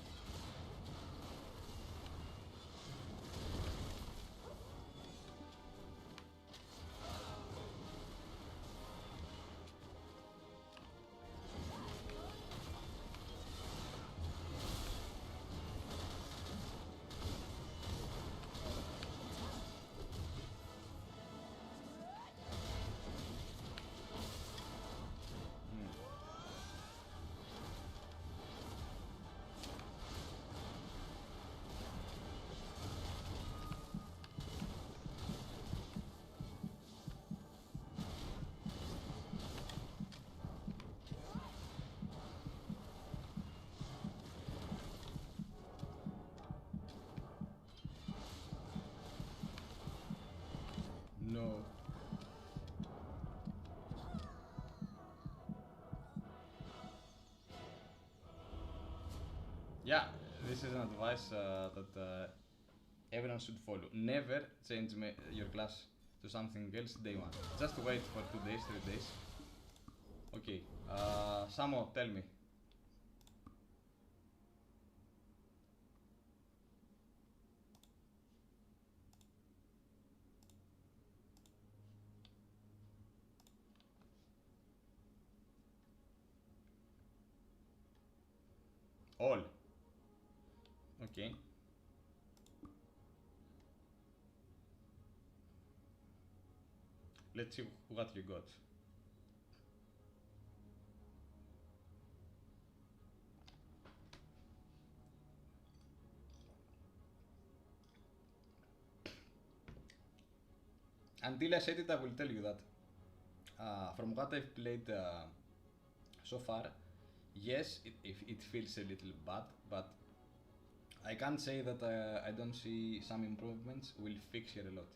No. Yeah, this is an advice that everyone should follow. Never change your class to something else day one. Just wait for 2 days, 3 days. Okay, Samo, tell me. All. Okay. Let's see what you got. Until I set it, I will tell you that from what I've played so far, yes, it feels a little bad, but I can't say that I don't see some improvements will fix here a lot.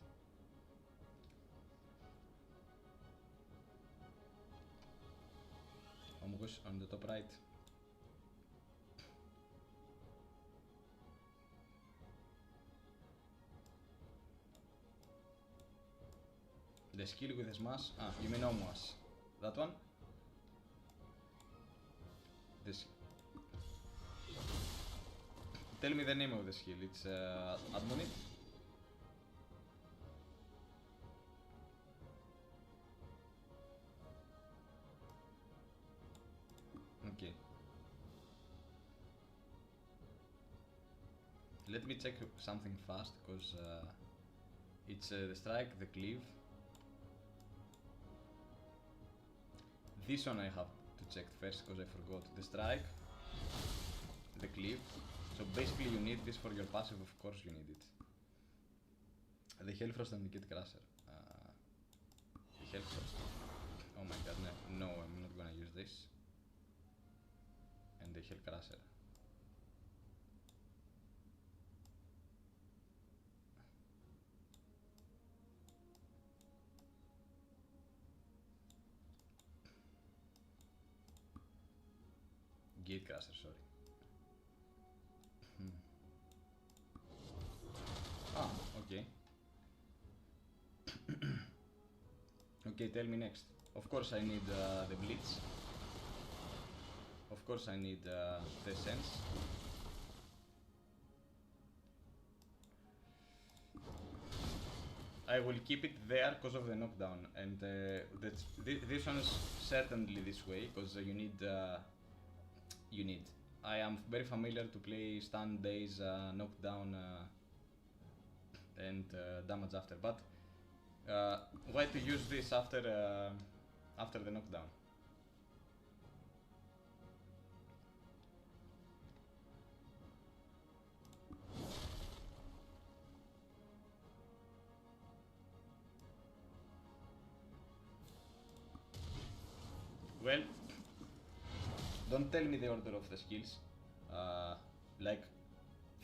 Almost on the top right. The skill with the smash. Ah, you mean almost. That one? This. Tell me the name of the skill. It's Admonit. Okay. Let me check something fast, because it's the strike, the cleave. This one I have to check first because I forgot. The strike, the cleave. So basically you need this for your passive, of course you need it. The Hellfrost and the Gate Crusher. The Hellfrost. Oh my god, no, I'm not gonna use this. And the Hell Crusher. Gate Crusher, sorry. Ah, okay. Okay, tell me next. Of course I need the Blitz. Of course I need the Sense. I will keep it there because of the knockdown, and this one is certainly this way because you need. I am very familiar to play stun days, knockdown, and damage after. But why to use this after the knockdown? Well, don't tell me the order of the skills, like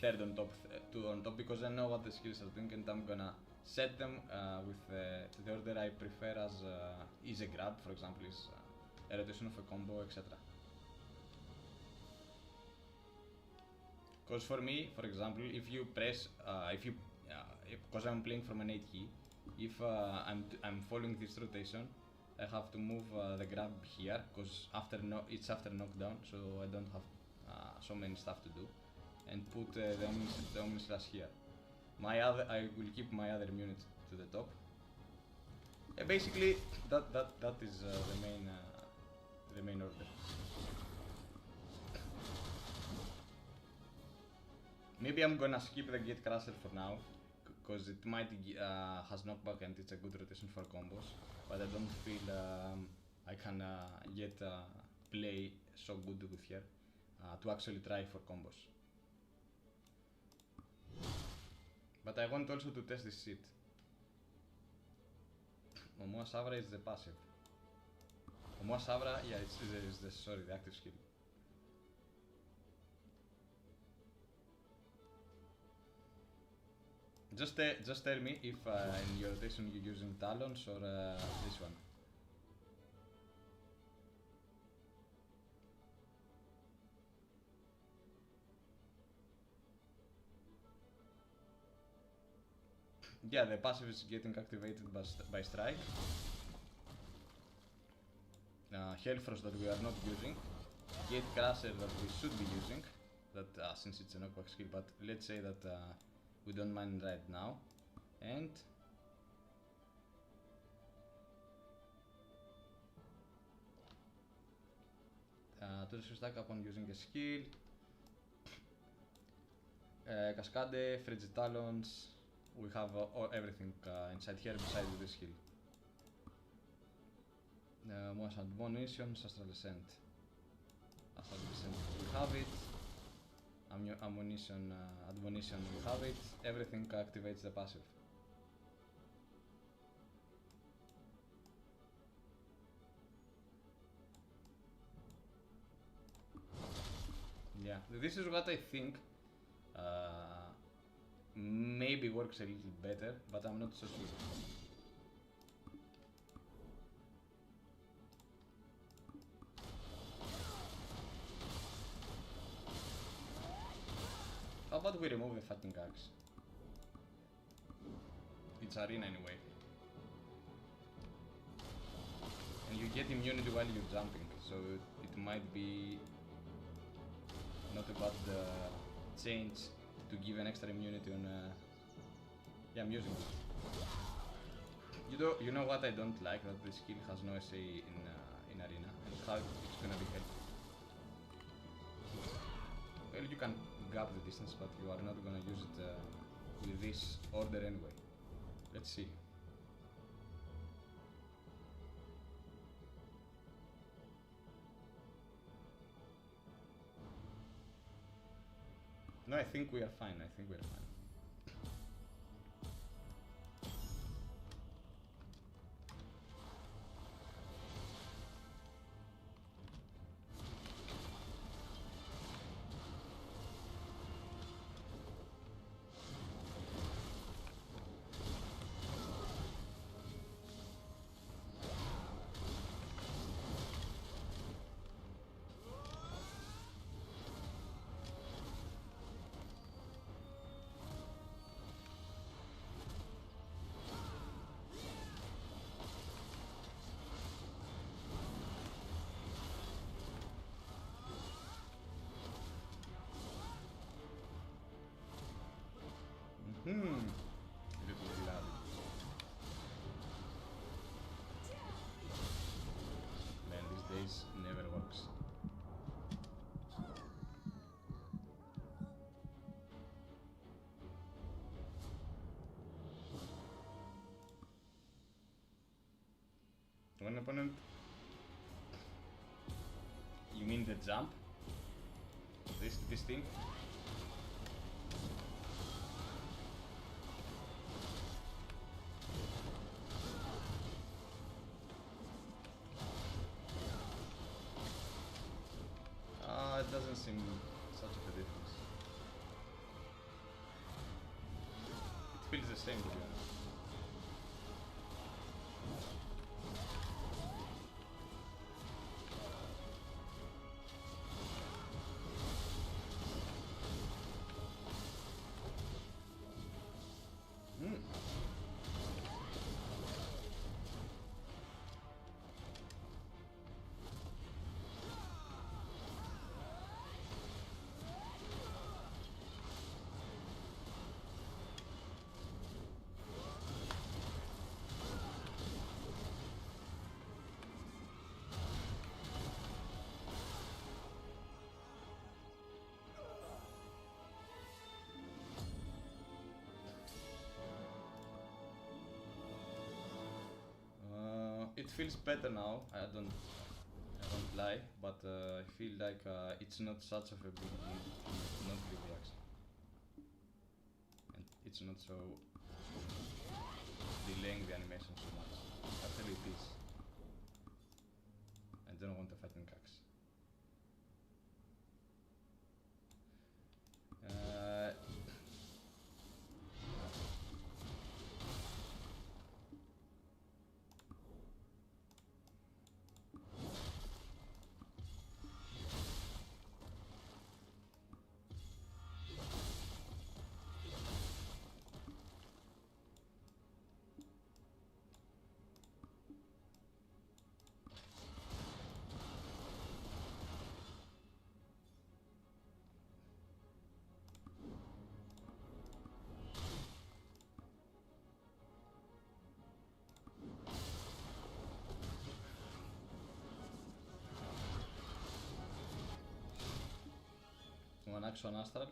third on top, two on top, because I know what the skills are doing and I'm gonna set them with the order I prefer, as is a grab, for example, is a rotation of a combo, etc. Because for me, for example, if you press, because I'm playing from an 8 key, if I'm following this rotation, I have to move the grab here, because it's after knockdown, so I don't have so many stuff to do, and put the Omni Slash here. I will keep my other unit to the top. Basically, that is the main order. Maybe I'm gonna skip the Gate Crusher for now, because it might has knockback and it's a good rotation for combos, but I don't feel I can yet play so good with her to actually try for combos. But I want also to test this shit. Momoa Sabra is the passive. Momoa Sabra, yeah, it's the active skill. Just tell me if in your rotation you're using Talons or this one. Yeah, the passive is getting activated by Strike. Hellfrost that we are not using. Gate Crusher that we should be using, that since it's a knockback skill, but let's say that we don't mind right now. And to stack upon using a skill. Cascade, Frigid Talons. We have everything inside here besides this skill. Most Admonitions, Astral Descent. Astral Descent, we have it. Admonition, we have it. Everything activates the passive. Yeah, this is what I think maybe works a little better, but I'm not so sure. How about we remove the fucking axe? It's arena anyway. And you get immunity while you're jumping, so it might be not a bad change to give an extra immunity on. Yeah, I'm using it. You know what I don't like? That the skill has no SA in arena, and how it's gonna be helpful. Well, you can gap the distance, but you are not gonna use it with this order anyway. Let's see. No, I think we are fine. I think we are fine. Little glad. Man, these days never works. One opponent. You mean the jump? This thing? feels the same to be honest. It feels better now. I don't lie, but I feel like it's not such of a big deal. Not really actually, and it's not so delaying the animation so much. Actually, it is. I don't want to fight in cacks. One action astral.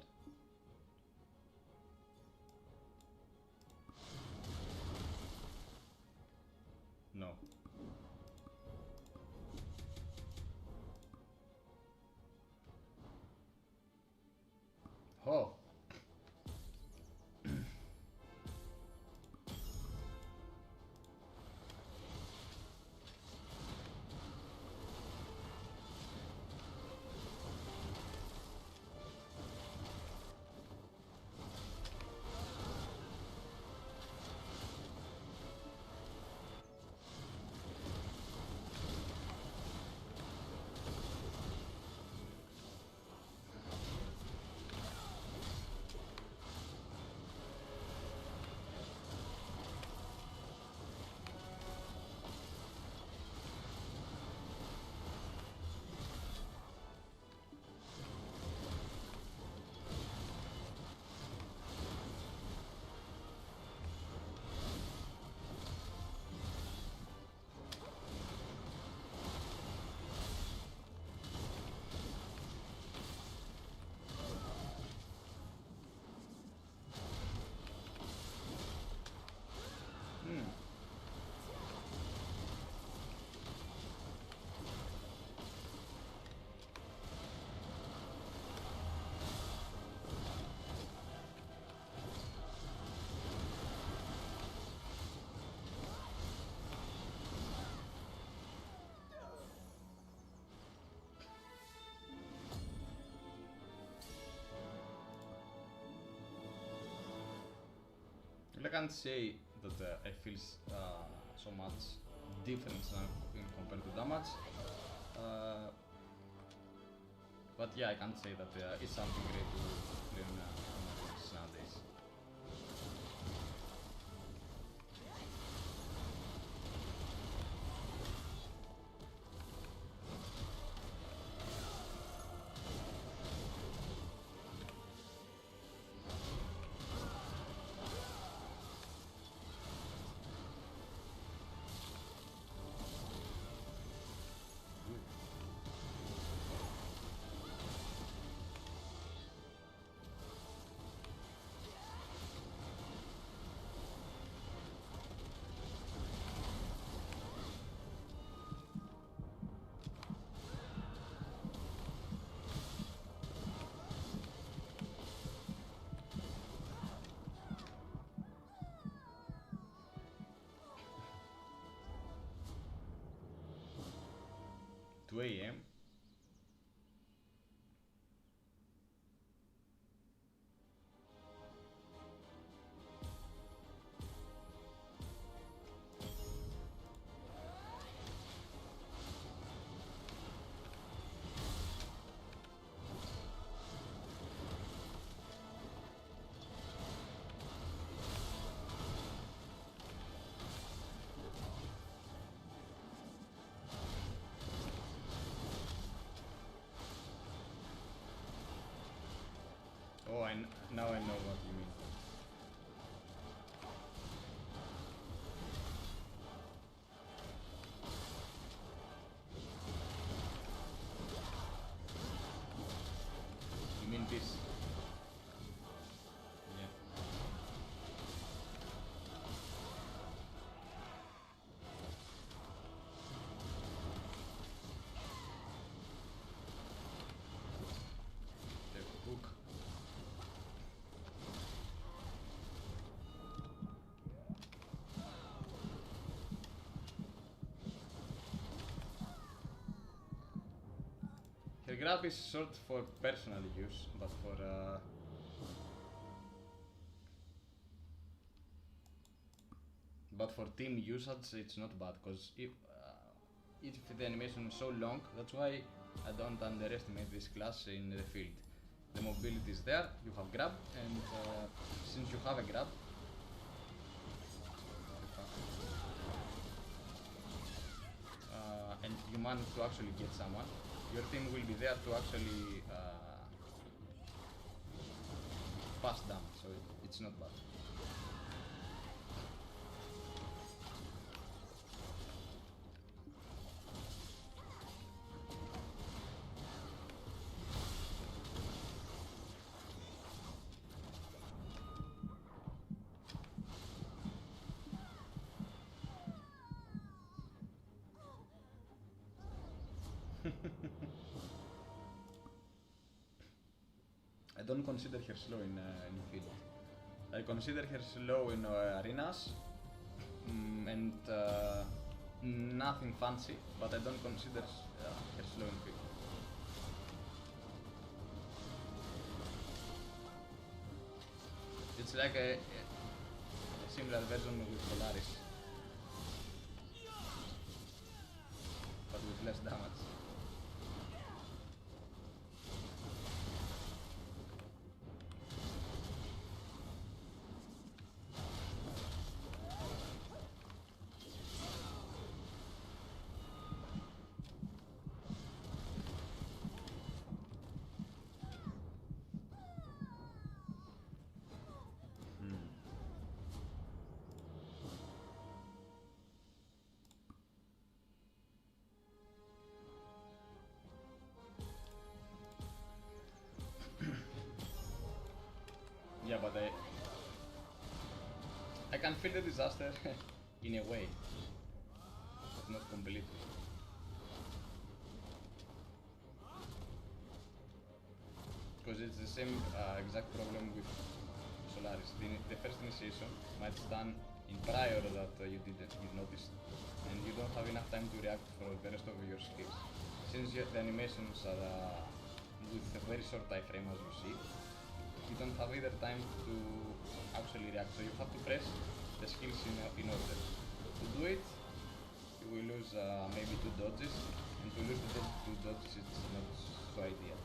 No. Oh. I can't say that I feel so much difference now in compared to damage, but yeah, I can't say that it's something great to learn nowadays. AM. now I know what you mean. You mean this? Yeah. The book. Her grab is short for personal use, but for team usage it's not bad, because if the animation is so long, that's why I don't underestimate this class in the field. The mobility is there, you have grab, and since you have a grab, and you manage to actually get someone, your team will be there to actually pass damage, so it's not bad. I don't consider her slow in field. I consider her slow in arenas and nothing fancy, but I don't consider her slow in field. It's like a similar version with Polaris, but with less damage. Yeah, but I can feel the disaster in a way, but not completely. Because it's the same exact problem with Solaris. The first initiation might stun in prior that you noticed, and you don't have enough time to react for the rest of your skills. Since the animations are with a very short time frame, as you see, you don't have either time to actually react, so you have to press the skills in order. To do it, you will lose maybe 2 dodges, and to lose the 2 dodges it's not so ideal.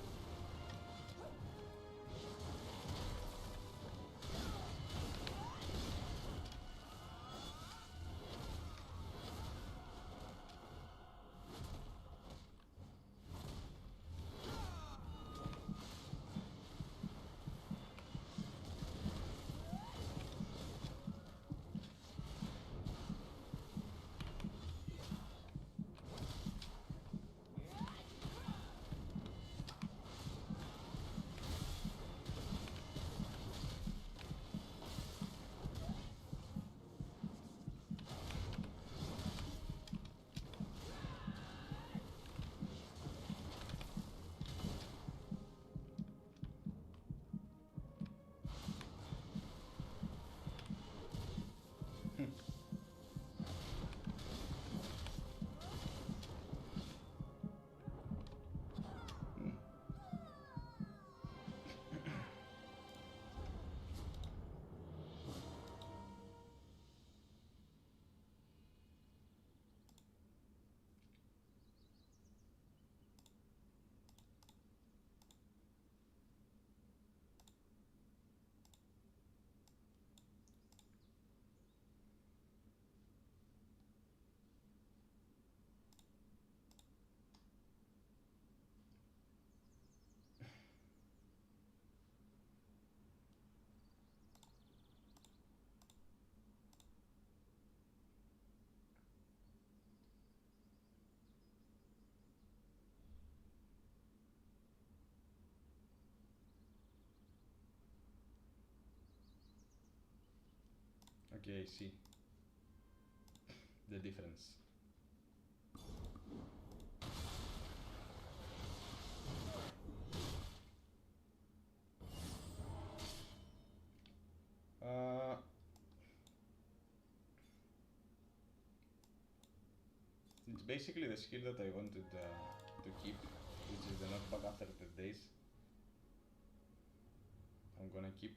Okay, I see the difference. It's basically the skill that I wanted to keep, which is the knockback after 10 days. I'm gonna keep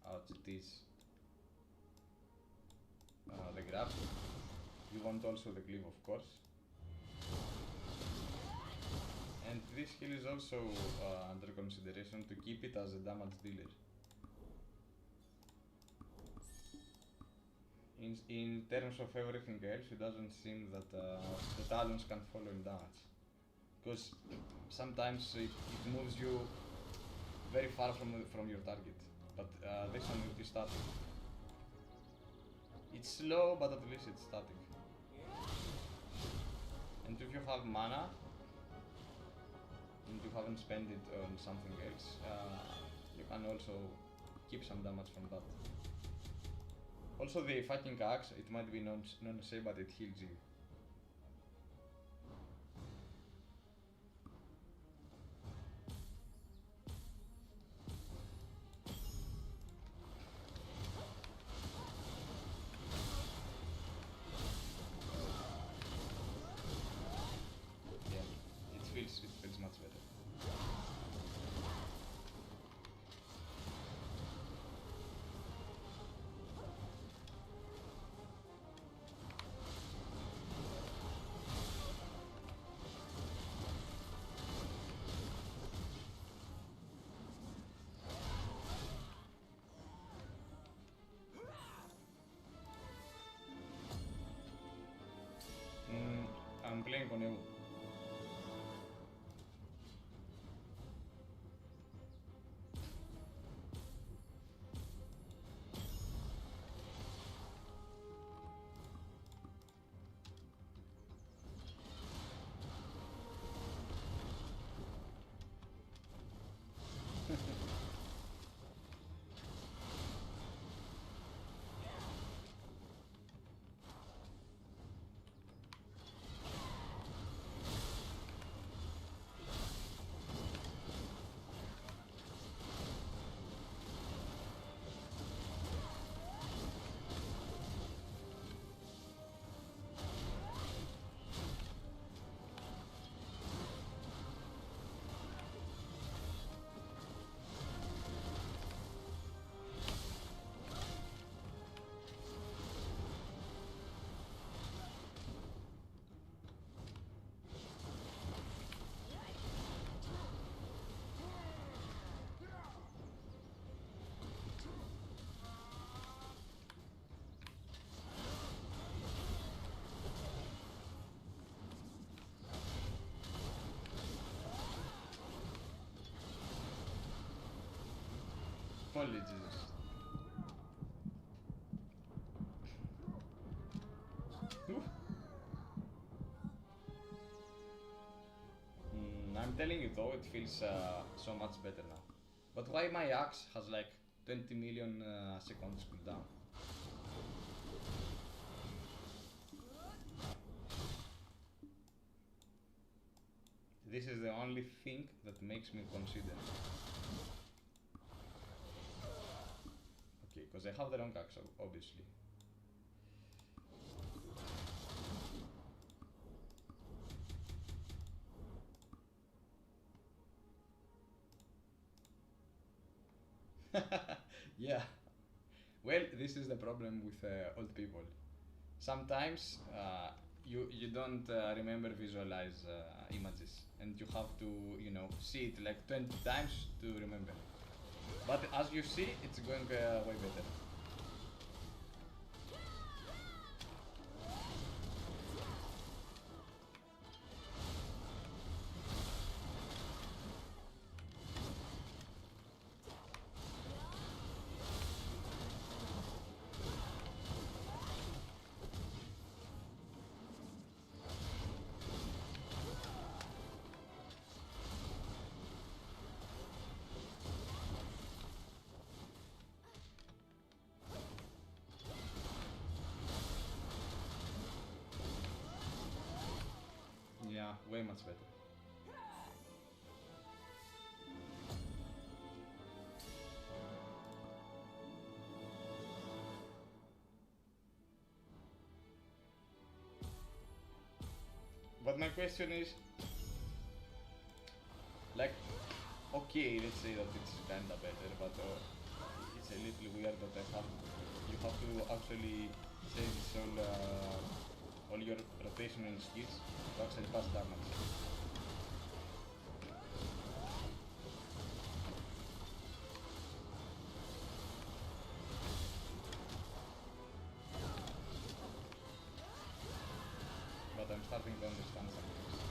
out this the grab. You want also the cleave, of course. And this skill is also under consideration to keep it as a damage dealer. In terms of everything else, it doesn't seem that the talons can follow in damage. Because sometimes it moves you very far from your target. But this one will be static. It's slow, but at least it's static. And if you have mana, and you haven't spent it on something else, you can also keep some damage from that. Also the fucking axe, it might be non-say, but it heals you. Yeah, it feels much better. I'm playing on Evo. Holy Jesus. Oof. I'm telling you though, it feels so much better now. But why my axe has like 20 million seconds cooldown? This is the only thing that makes me consider. Okay, because I have the wrong axe, obviously. Yeah. Well, this is the problem with old people. Sometimes you don't remember visualize images, and you have to see it like 20 times to remember. But as you see, it's going way better. way much better. But my question is, like, okay, let's say that it's kinda better, but it's a little weird that you have to actually change all your rotational skills to actually pass damage. But I'm starting to understand some things.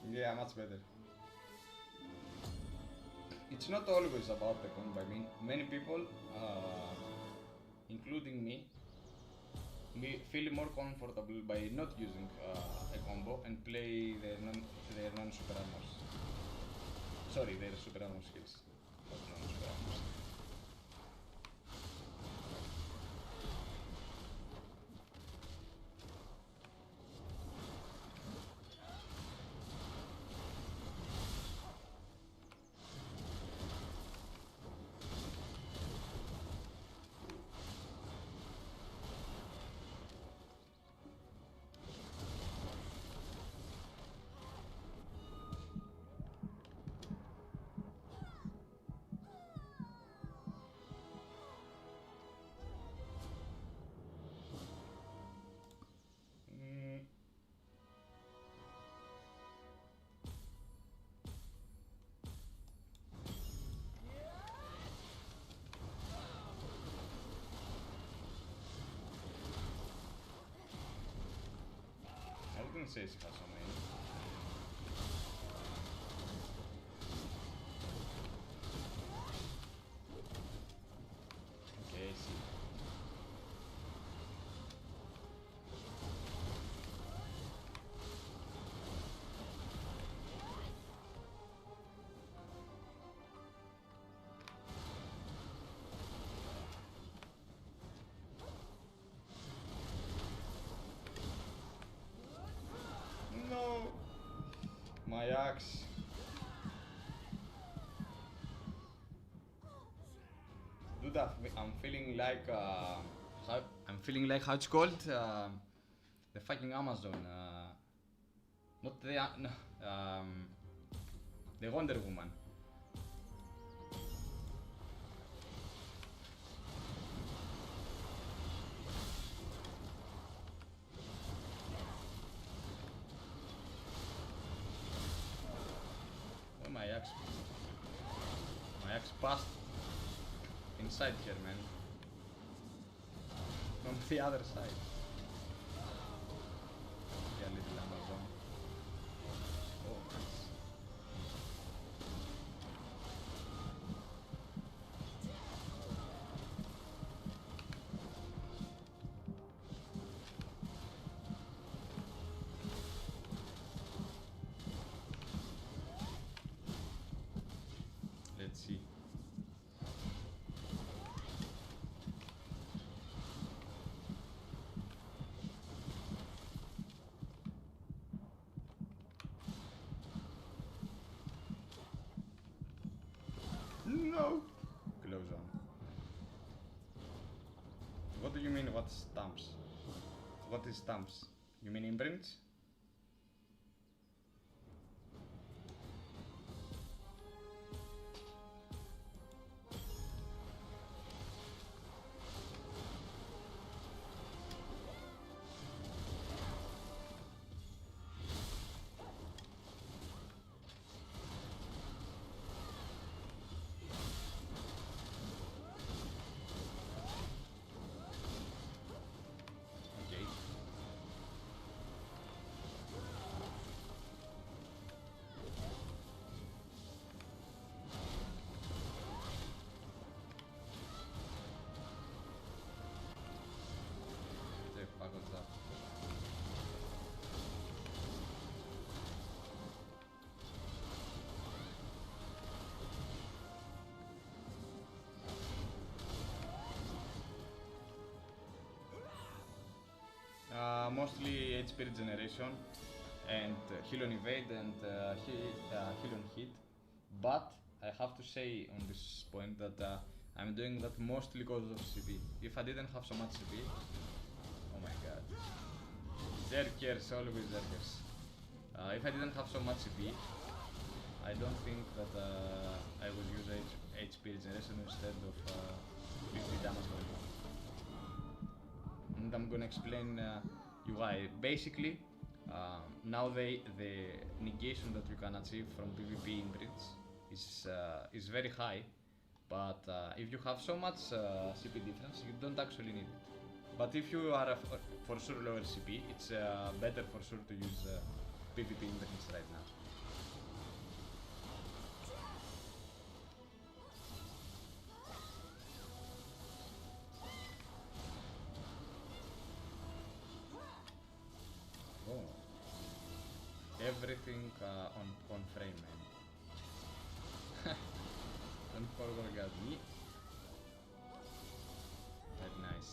Yeah, much better. It's not always about the combo. I mean, many people, including me, feel more comfortable by not using a combo and play their non-super armors. Sorry, their super armor skills, not non-super armors. I wouldn't say it's has so many. Okay, I see. No! My axe. Dude, I'm feeling like how it's called, the fucking Amazon, not the no, the Wonder Woman. Oh, my axe passed inside here, man. From the other side. Yeah, little Amazon. Oh, nice. Let's see. No! Close on. What do you mean, what stamps? What is stamps? You mean imprints? Okay. HP regeneration and heal on evade and heal on hit. But I have to say on this point that I'm doing that mostly because of CP. If I didn't have so much CP, oh my god. Zerkers, always Zerkers. If I didn't have so much CP, I don't think that I would use HP regeneration instead of PvP damage for it. And I'm gonna explain you why. Basically, now the negation that you can achieve from PvP imprints is very high, but if you have so much CP difference, you don't actually need it. But if you are for sure lower CP, it's better for sure to use PvP imprints right now. Everything on frame, man. Don't forget me. Very nice.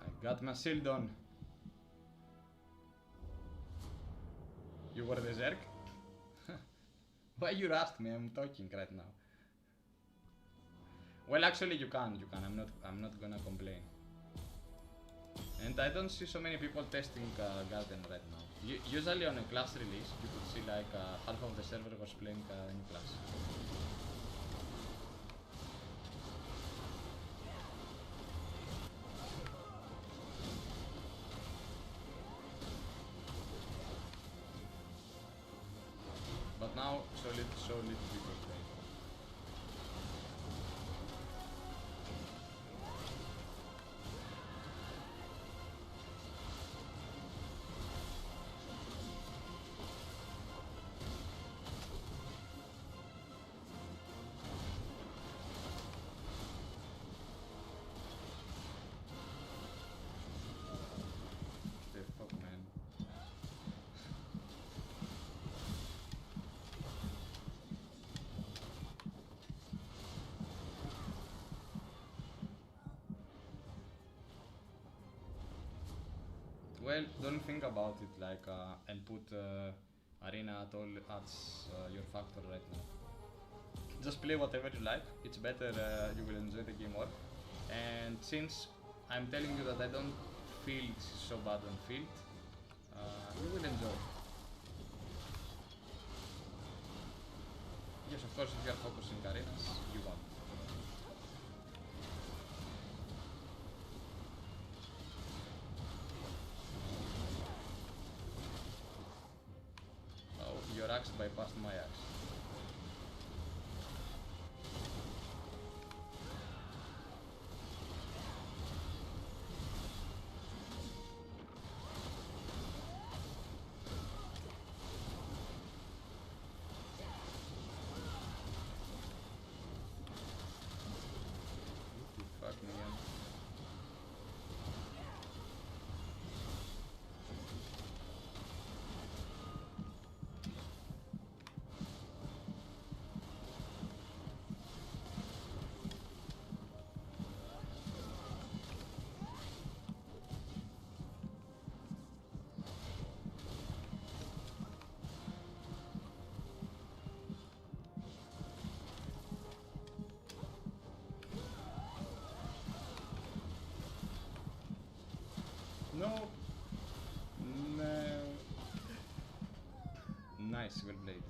I got my shield on. You were the Zerk? Why you asked me? I'm talking right now. Well, actually, you can. I'm not gonna complain. And I don't see so many people testing Garden right now. Usually on a class release, you could see like half of the server was playing a new class. But now, so little people play. The fuck, man. Well, don't think about it like and put arena at all at your factor right now. Just play whatever you like. It's better. You will enjoy the game more. And since I'm telling you that I don't feel so bad on field, you will enjoy. Yes, of course, if you are focusing arenas, you won't. Oh, your axe bypassed my axe. Fuck me again. No. No. Nice, well played.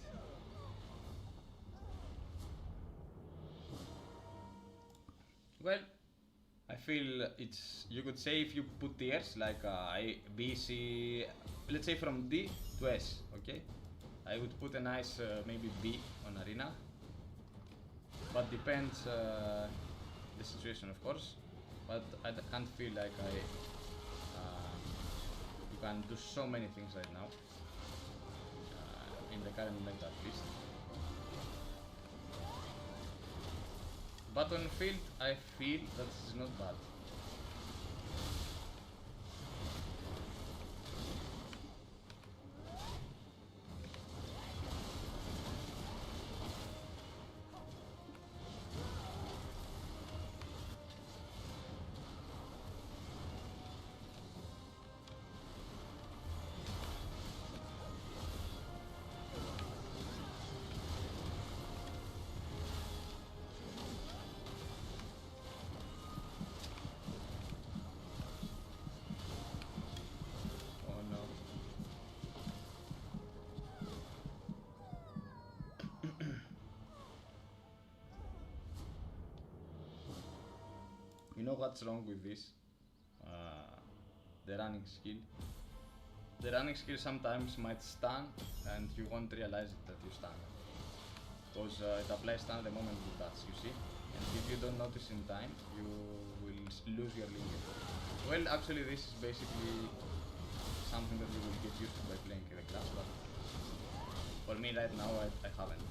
Well, I feel it's, you could say if you put tiers like A, B, C, let's say from D to S, okay? I would put a nice maybe B on arena, but depends the situation, of course. But I can't feel like you can do so many things right now in the current meta at least. But on field, I feel that this is not bad. You know what's wrong with this? The running skill. The running skill sometimes might stun and you won't realize that you stun. Because it applies stun the moment you touch, you see? And if you don't notice in time, you will lose your linger. Well, actually this is basically something that you will get used to by playing the class, but for me right now I haven't.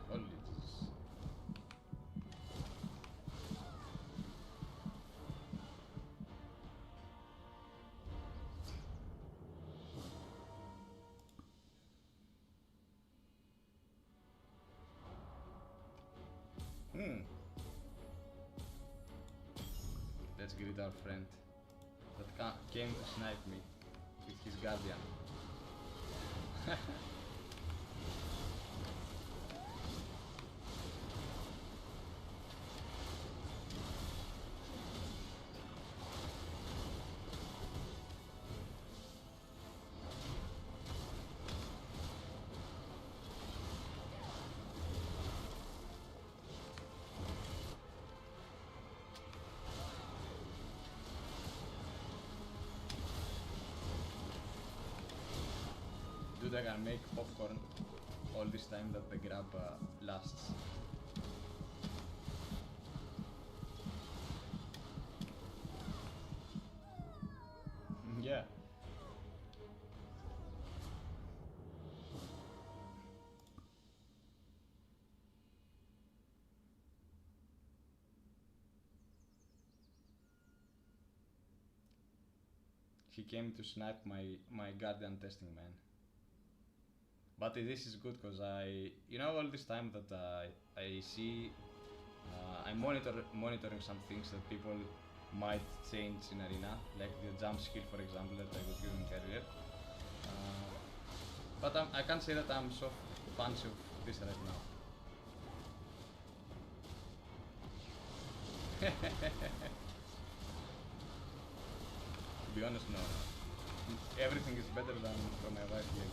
Holy Jesus. Let's greet our friend that came to snipe me with his guardian. Dude, I can make popcorn all this time that the grab lasts. Yeah. He came to snipe my guardian testing man. But this is good because you know, all this time that I see, I'm monitoring some things that people might change in arena, like the jump skill, for example, that I was using earlier. But I can't say that I'm so fancy of this right now. To be honest, no. Everything is better than from my wife here.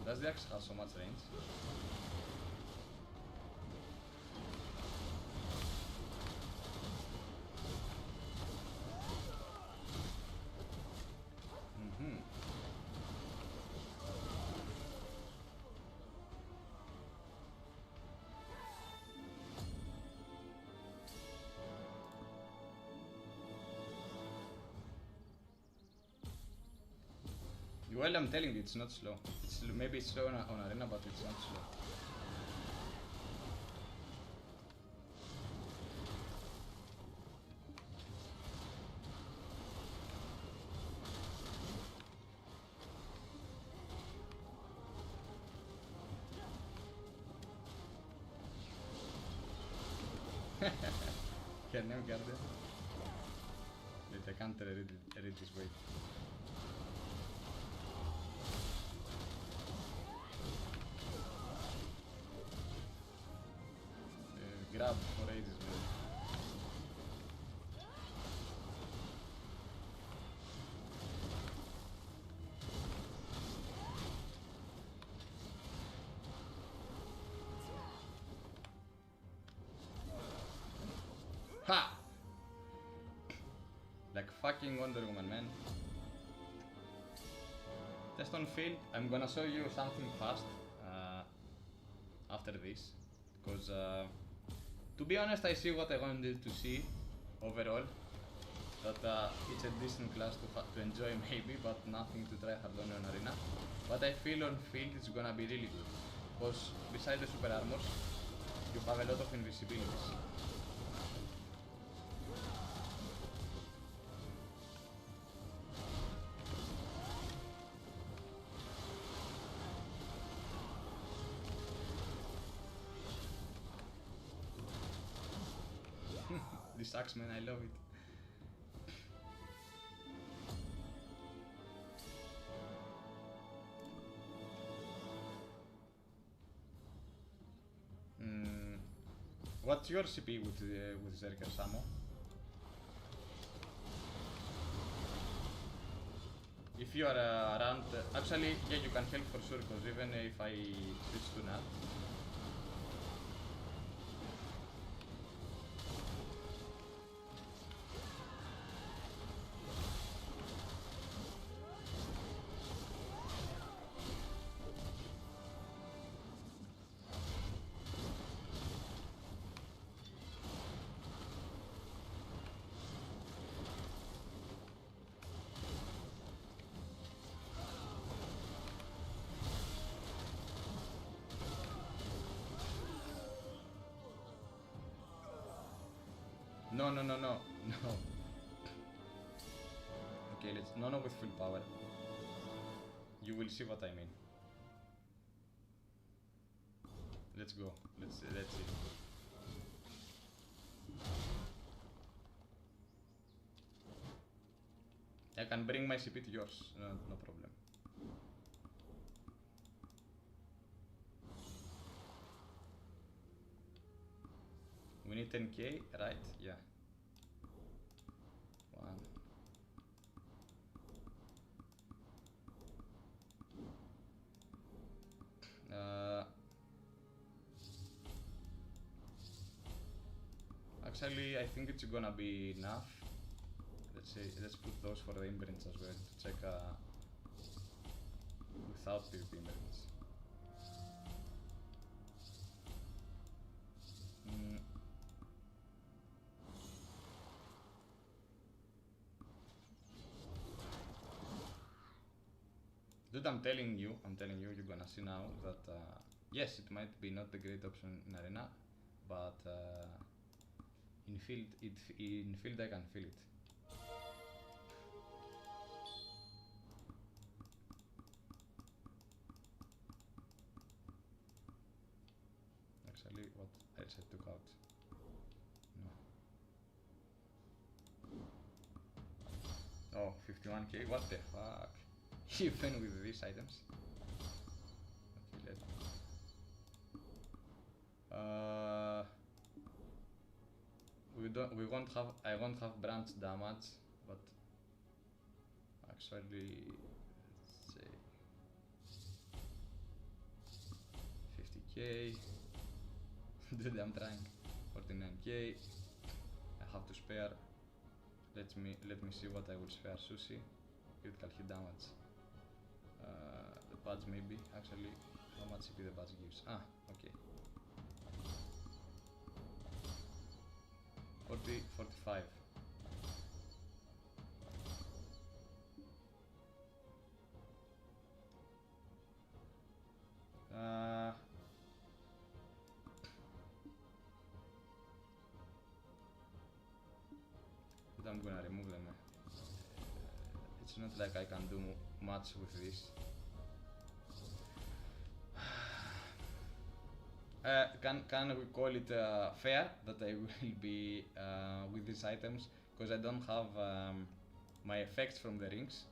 Does the axe have so much range? Well, I'm telling you, it's not slow. Maybe it's slow on arena, but it's not slow. Her name Guardian. Wait, I can't read this way. Grab for ages, man. Ha! Like fucking Wonder Woman, man. Test on field. I'm gonna show you something fast after this, because to be honest, I see what I wanted to see overall. That it's a decent class to enjoy maybe, but nothing to try hard on arena. But I feel on field it's gonna be really good, because besides the super armors, you have a lot of invisibilities. sucks, man. I love it. What's your CP with Zerker's ammo? If you are around, actually, yeah, you can help for sure, because even if I switch to NAT. No. Okay, let's no with full power. You will see what I mean. Let's go. Let's see. I can bring my CP to yours. No problem. We need 10k, right? Yeah. One. Actually, I think it's gonna be enough. Let's put those for the imprints as well to check without PvP imprints. Dude, I'm telling you, you're gonna see now that yes, it might be not the great option in arena, but in field, I can feel it. Actually, what else I took out? No. Oh, 51k. What the fuck? Even with these items. Okay, I won't have branch damage, but actually, let's say 50k. Dude, I'm trying. 49k. I have to spare. Let me see what I will spare. Sushi, critical hit damage. The badge maybe. Actually, how much CP the badge gives? Ah, okay. 45. But I'm gonna remove them. It's not like I can do much with this. Can we call it fair that I will be with these items, because I don't have my effects from the rings.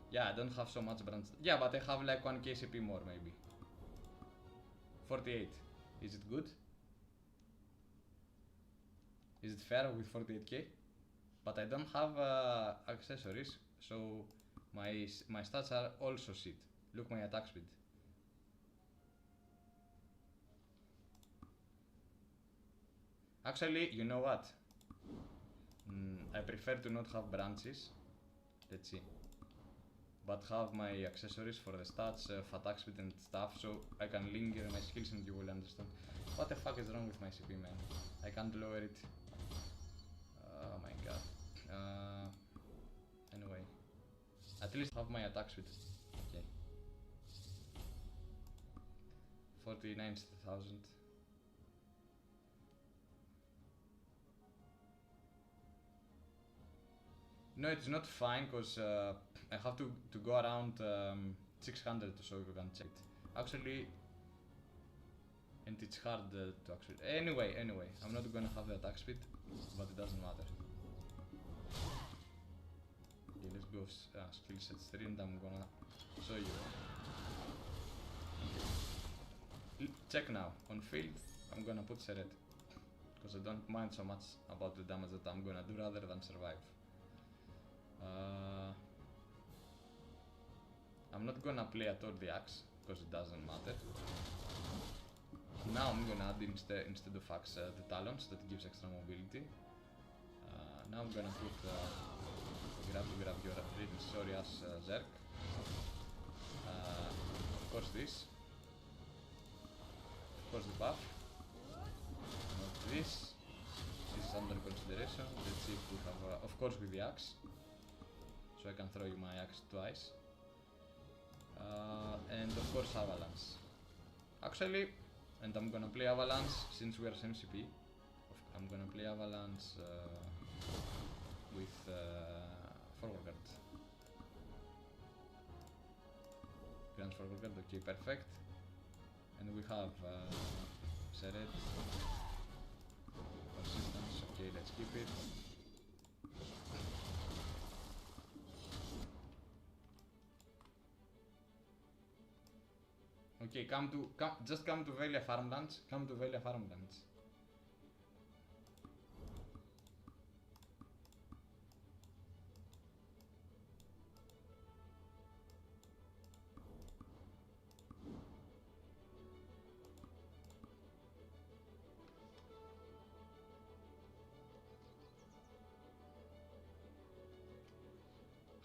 Yeah, I don't have so much branch. Yeah, but I have like 1k CP more maybe. 48. Is it good? Is it fair with 48k? But I don't have accessories, so my stats are also shit. Look my attack speed. Actually, you know what? I prefer to not have branches. Let's see. But have my accessories for the stats, attack speed and stuff, so I can linger my skills and you will understand. What the fuck is wrong with my CP, man? I can't lower it. Oh my god. Anyway. At least have my attack speed. Okay. 49,000. No, it's not fine, because I have to go around 600 so you can check it. Actually, And it's hard to actually... Anyway, I'm not gonna have the attack speed, but it doesn't matter. Okay, let's go skill set 3 and I'm gonna show you. Okay. Check now, on field I'm gonna put Seret, because I don't mind so much about the damage that I'm gonna do rather than survive. I'm not gonna play at all the axe, because it doesn't matter. Now I'm gonna add instead of axe the talons, that gives extra mobility. Now I'm gonna put grab your really sorry ass Zerk. Of course this. Of course the buff. Not this. This is under consideration. Let's see if we have, of course with the axe. So I can throw you my axe twice. And of course avalanche. Actually, and I'm gonna play avalanche since we are same CP. I'm gonna play avalanche with forward guard. Grand forward guard, okay, perfect. And we have Seret. Persistence, okay, let's keep it. Okay, just come to Velia Farmlands. Come to Velia Farmlands.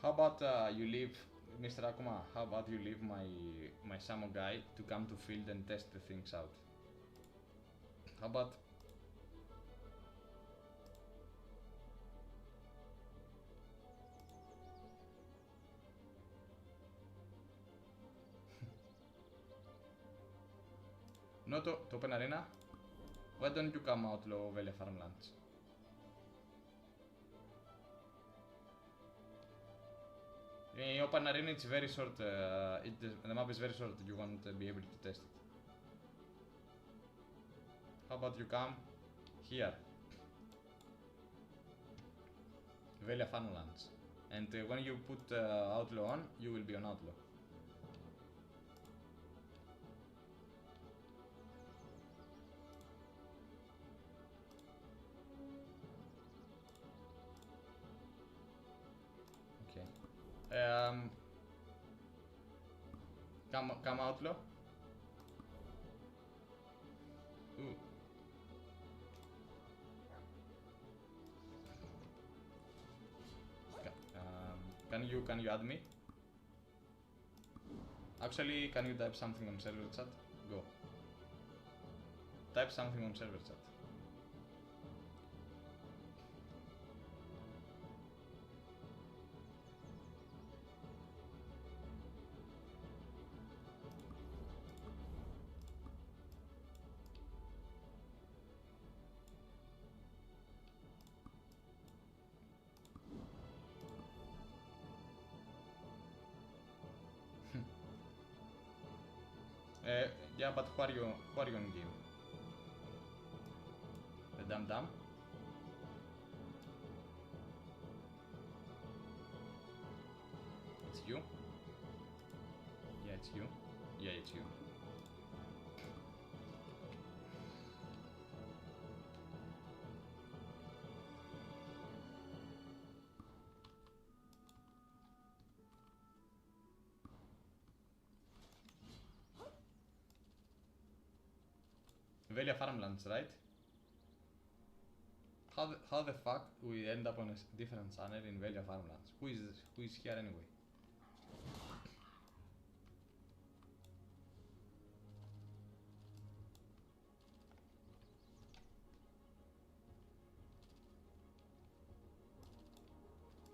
How about you leave, Mr. Akuma, how about you leave my Samo guy to come to field and test the things out? How about... No to open arena? Why don't you come outlaw Velia Farmlands? In open arena it's very short, the map is very short, you won't be able to test it. How about you come here? Velia Farmlands. And when you put outlaw on, you will be on outlaw. Come outlaw. Ooh. Can you add me? Actually, can you type something on server chat? Go. Type something on server chat. Yeah, but who are you in game? The Dam? It's you? Yeah, it's you. Yeah, it's you. Velia Farmlands, right? How the fuck we end up on a different channel in Velia Farmlands? Who is here anyway?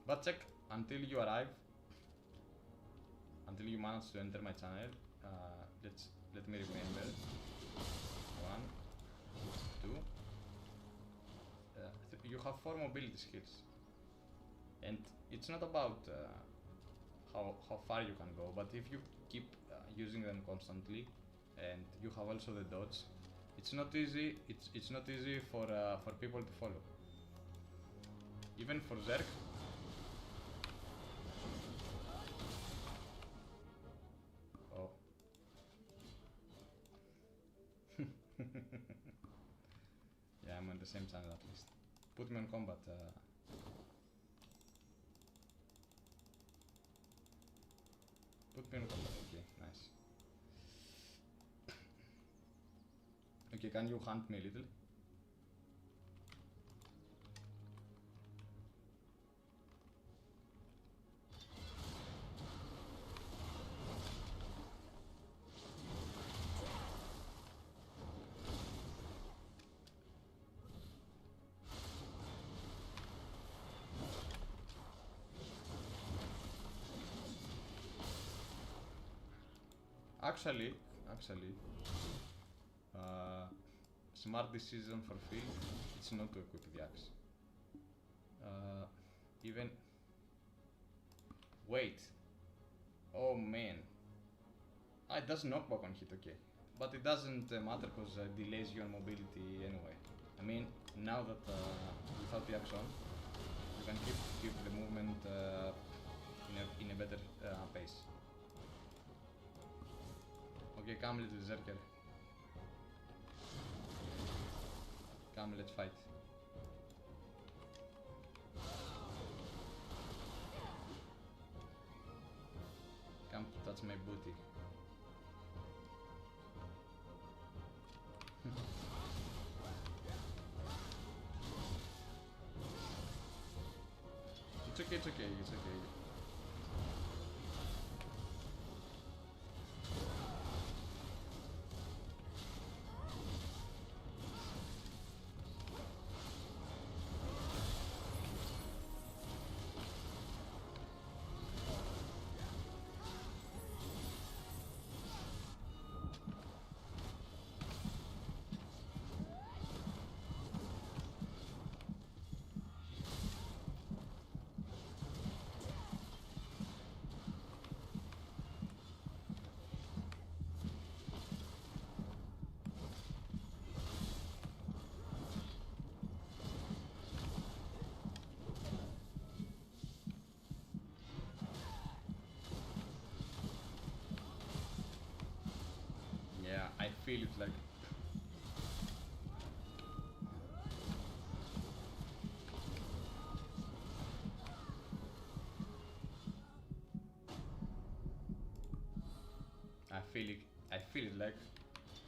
But check until you arrive, until you manage to enter my channel. Let me remember. 1, 2. You have 4 mobility skills, and it's not about how far you can go, but if you keep using them constantly, and you have also the dodge, It's not easy. It's not easy for people to follow. Even for Zerg. Oh. Yeah, I'm on the same channel at least. Put me on combat. Put me on combat. Okay, nice. Okay, can you hunt me a little? Actually, smart decision for Phil, it's not to equip the axe. Even... Wait. Oh man. It does knockback on hit, okay. But it doesn't matter because it delays your mobility anyway. I mean, now that without the axe on, you can keep the movement in a better pace. Okay, come little Zerker. Come, let's fight. Come touch my booty. It's okay, it's okay, it's okay. Yeah, I feel it like... I feel it like...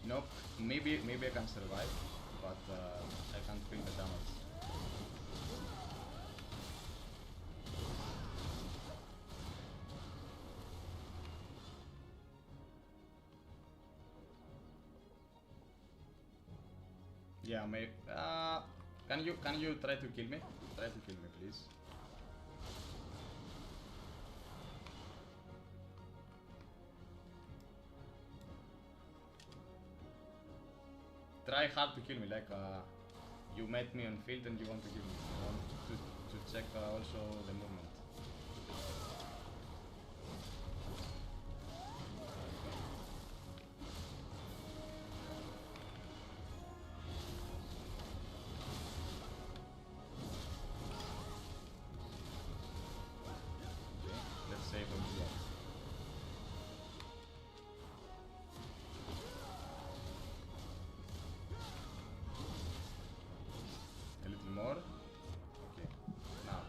Nope, maybe I can survive, but I can't feel the damage. Yeah, maybe. Can you try to kill me? Try to kill me, please. Try hard to kill me, like you met me on field and you want to kill me. You want to check also the movement. Save him here. A little more. Okay. Now.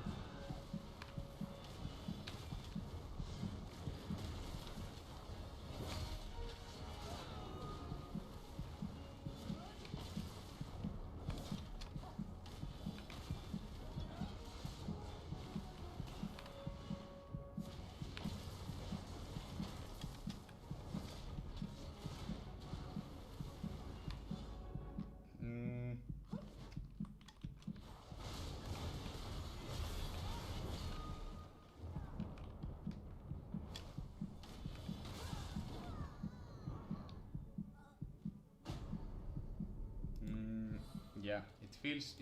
Yeah, it feels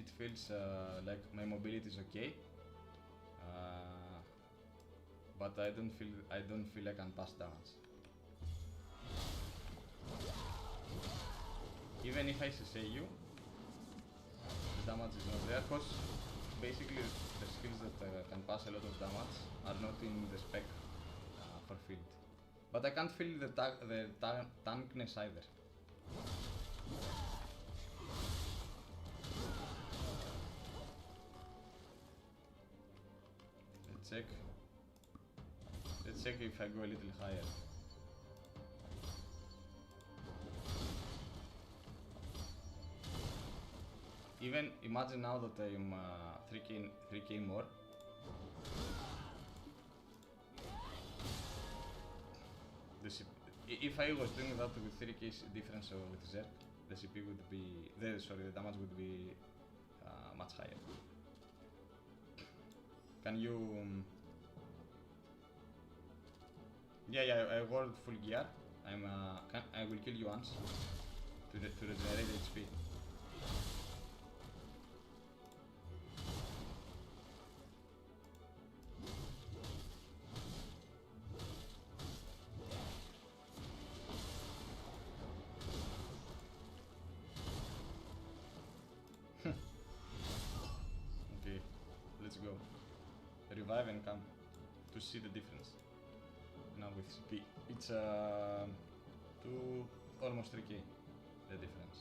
like my mobility is okay, but I don't feel I can pass damage. even if I say you, the damage is not there, because basically the skills that can pass a lot of damage are not in the spec for field. But I can't feel the tankness either. Let's check. Let's check if I go a little higher. Even imagine now that I'm 3k more. If I was doing that with 3k difference with Z, the CP would be the damage would be much higher. Can you? Yeah, I wore full gear. I will kill you once to regenerate HP. Okay, let's go. Revive and come to see the difference. Now with CP, it's almost 3k the difference.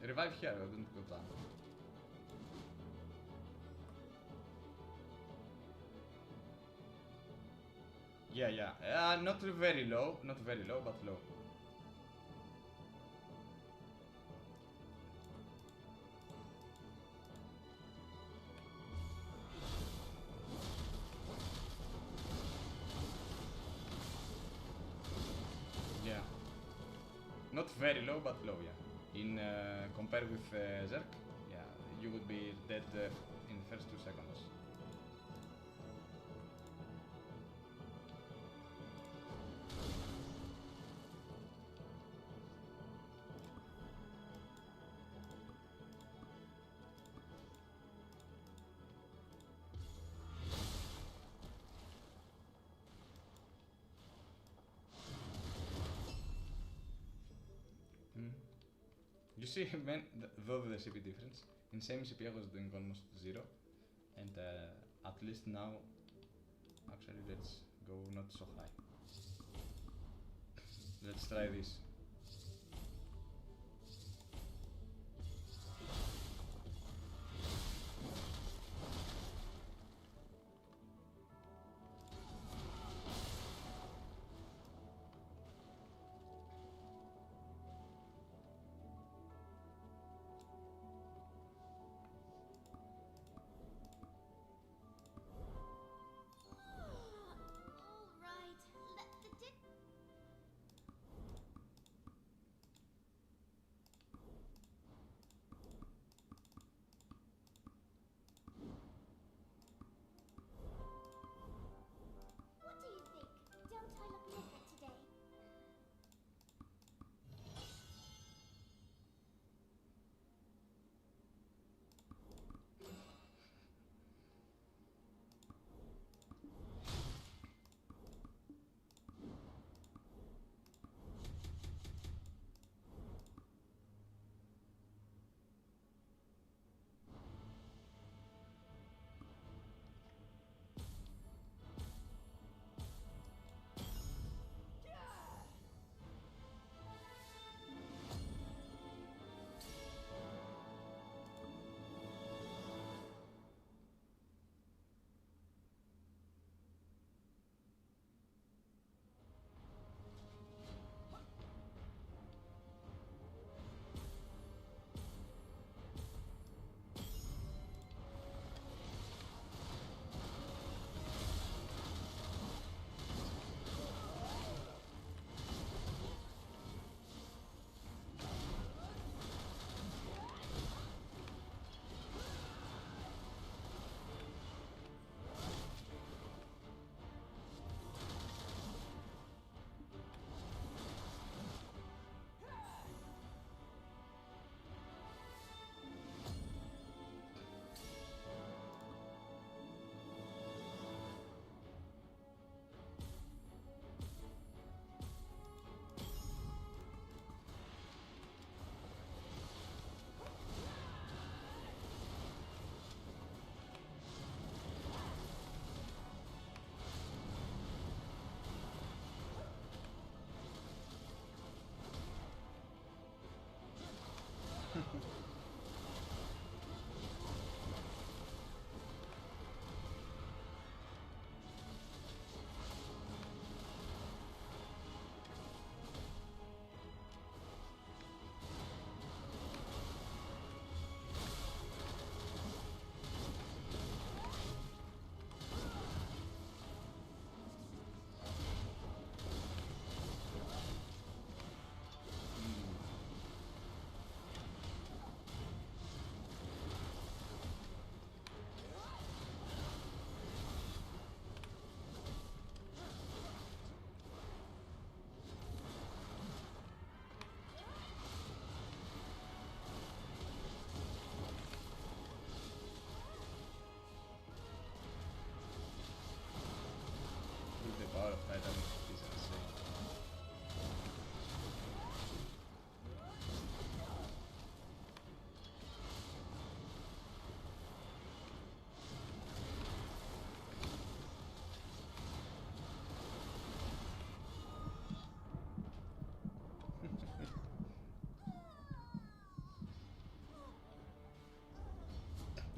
Revive here, I didn't go down. Yeah. Not very low, but low. Yeah. Not very low, but low, yeah. In compared with Zerk, yeah, you would be dead in the first 2 seconds. You see, man, though the CP difference, in same CP I was doing almost 0, and at least now, actually let's go not so high. Let's try this.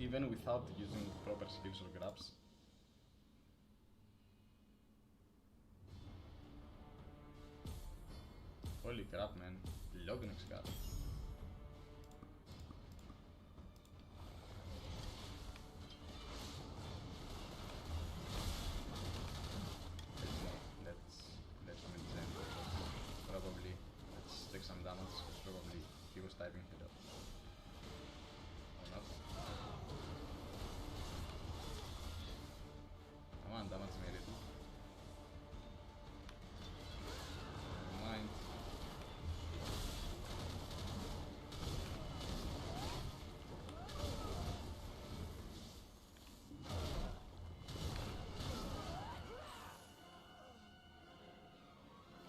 even without using proper skills or grabs. Holy crap, man. Lognex guard. Let's win Zen. Probably let's take some damage because probably he was typing hello. Or not. Come on, damage me a little. Never mind.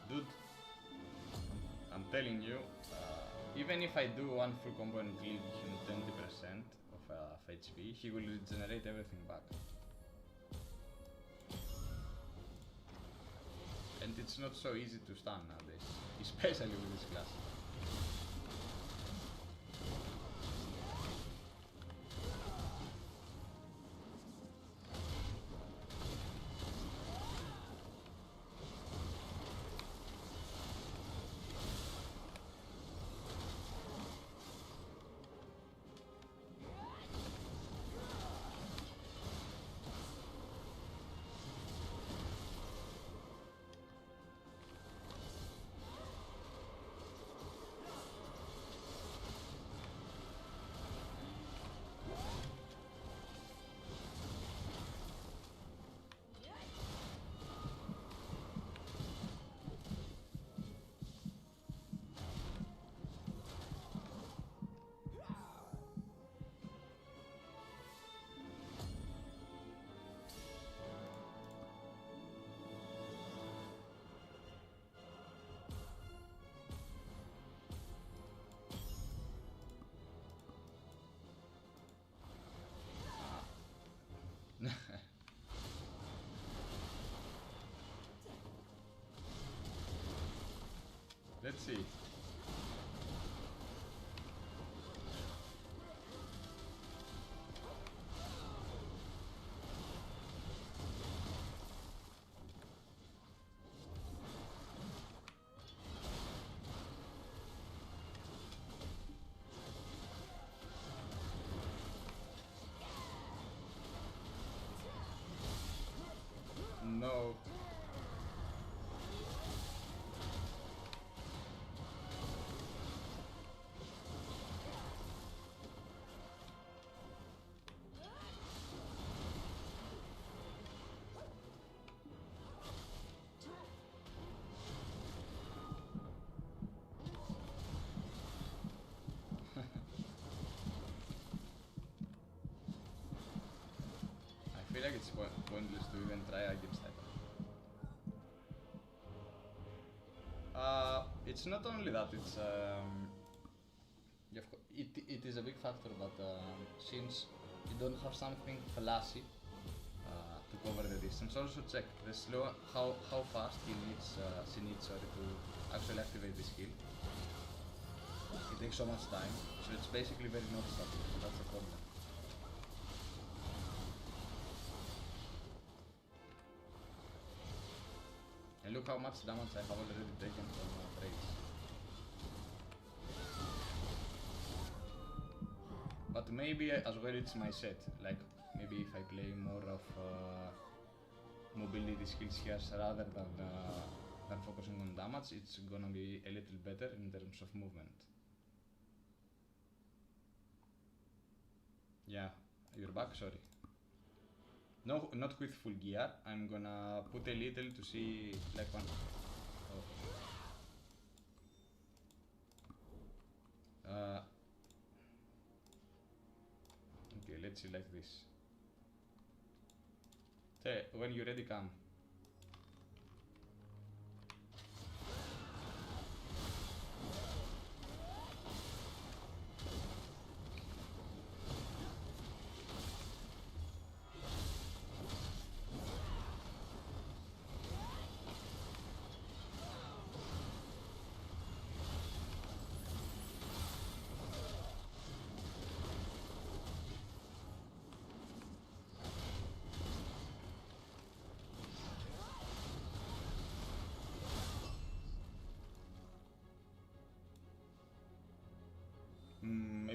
Dude, I'm telling you, even if I do one full combo and leave him 20% of HP, he will regenerate everything back. And it's not so easy to stun nowadays, especially with this class. Let's see. No. I feel like it's pointless to even try against that. It's not only that, it's it is a big factor, but since you don't have something flashy to cover the distance, also check the slow how fast she needs to actually activate the skill. It takes so much time, so it's basically very noticeable. That's the problem. And look how much damage I have already taken from trades. But maybe as well it's my set, like maybe if I play more of mobility skills here rather than focusing on damage, it's gonna be a little better in terms of movement. Yeah, you're back, sorry. No, not with full gear. I'm gonna put a little to see like one. Oh. Okay, let's see like this. When you're ready, come.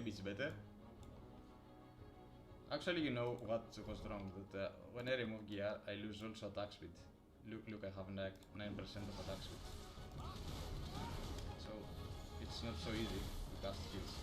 maybe it's better. Actually, you know what was wrong, that when I remove gear, I lose also attack speed. Look, I have like 9% of attack speed. So, it's not so easy to cast skills.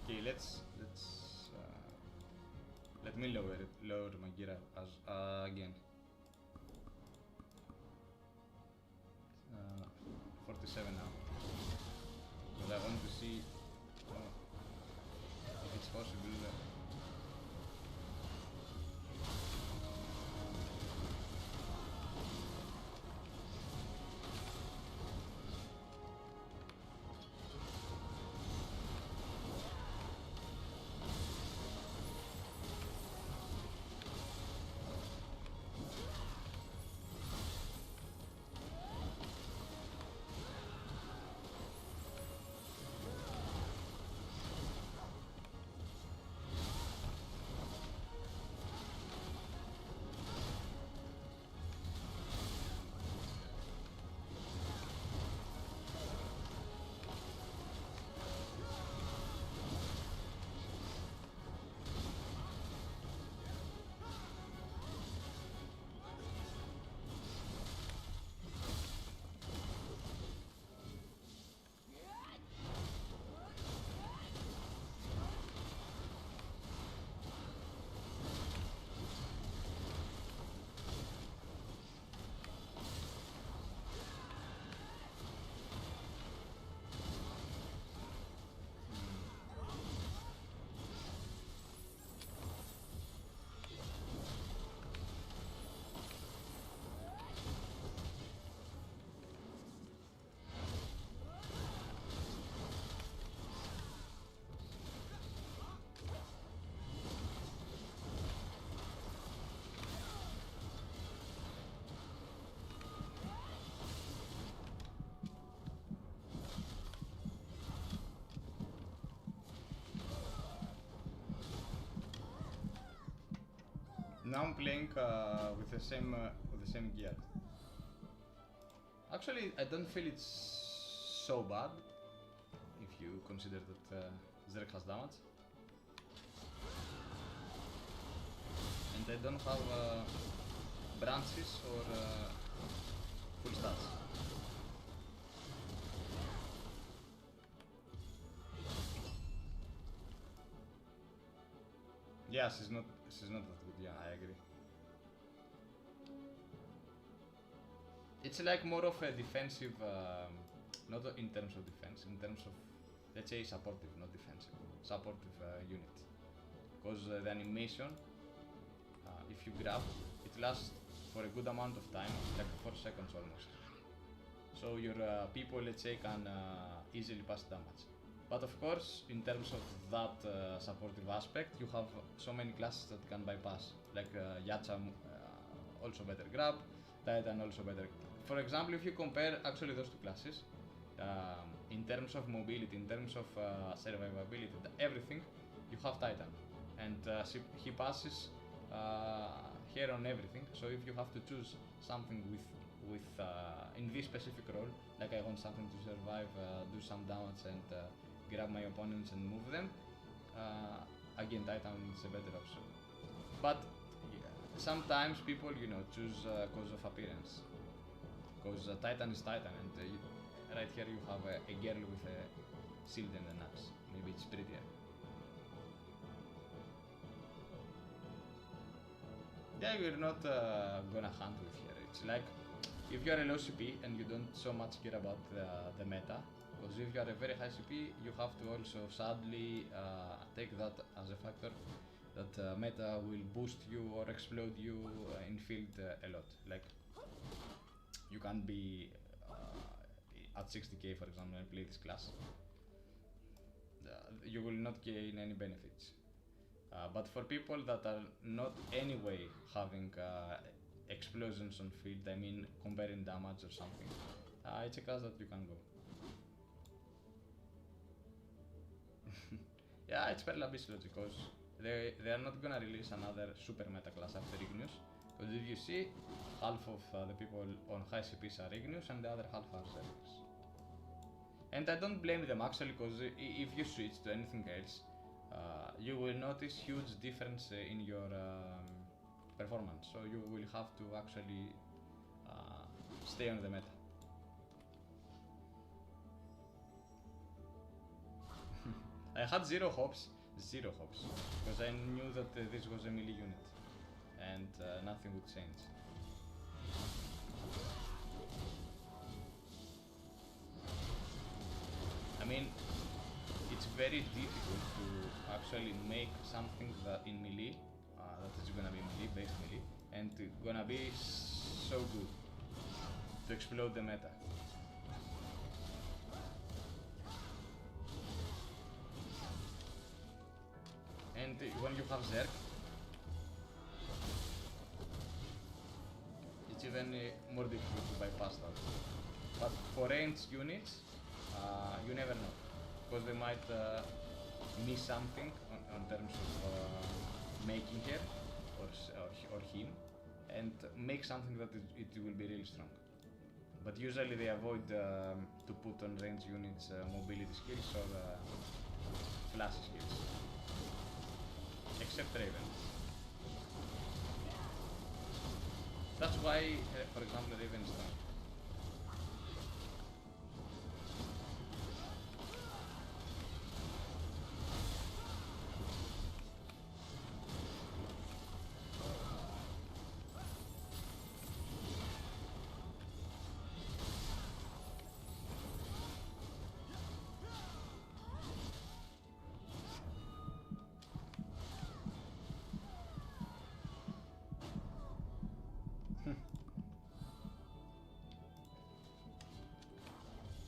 Okay, let me lower my gear as again. 47 now, because I want to see if it's possible. Now I'm playing with the same gear. Actually, I don't feel it's so bad if you consider that Zerg has damage, and I don't have branches or full stats. Yeah, she's not that good. Yeah, I agree. It's like more of a defensive, not in terms of defense, in terms of, let's say, supportive, not defensive, supportive unit. because the animation, if you grab, it lasts for a good amount of time, like 4 seconds almost. So your people, let's say, can easily pass damage. But of course, in terms of that supportive aspect, you have so many classes that can bypass, like Yacha also better grab, Titan also better. For example, if you compare actually those two classes, in terms of mobility, in terms of survivability, everything, you have Titan, and he passes here on everything. So if you have to choose something with in this specific role, like I want something to survive, do some damage, and grab my opponents and move them, again Titan is a better option. But sometimes people, choose cause of appearance, because Titan is Titan, and right here you have a girl with a shield and an axe. Maybe it's prettier. Yeah, you're not gonna hunt with here. It's like if you're a low CP and you don't so much care about the meta, because if you're a very high CP, you have to also sadly take that as a factor that meta will boost you or explode you in field a lot. Like you can't be at 60k, for example, and play this class. You will not gain any benefits. But for people that are not anyway having explosions on field, I mean comparing damage or something, it's a class that you can go. Yeah, it's fairly logical because they are not gonna release another super meta class after Igneous, because if you see, half of the people on high CPs are Igneous and the other half are Zerglings. And I don't blame them actually, because if you switch to anything else, you will notice huge difference in your performance. So you will have to actually stay on the meta. I had zero hopes, because I knew that this was a melee unit and nothing would change. I mean, it's very difficult to actually make something that in melee, that is gonna be melee, based melee, and gonna be so good to explode the meta. And when you have Zerg, it's even more difficult to bypass that. But for ranged units, you never know, because they might miss something on terms of making her or him, and make something that it will be really strong. But usually they avoid to put on ranged units mobility skills or flash skills. Except Raven. That's why, for example, Raven is strong.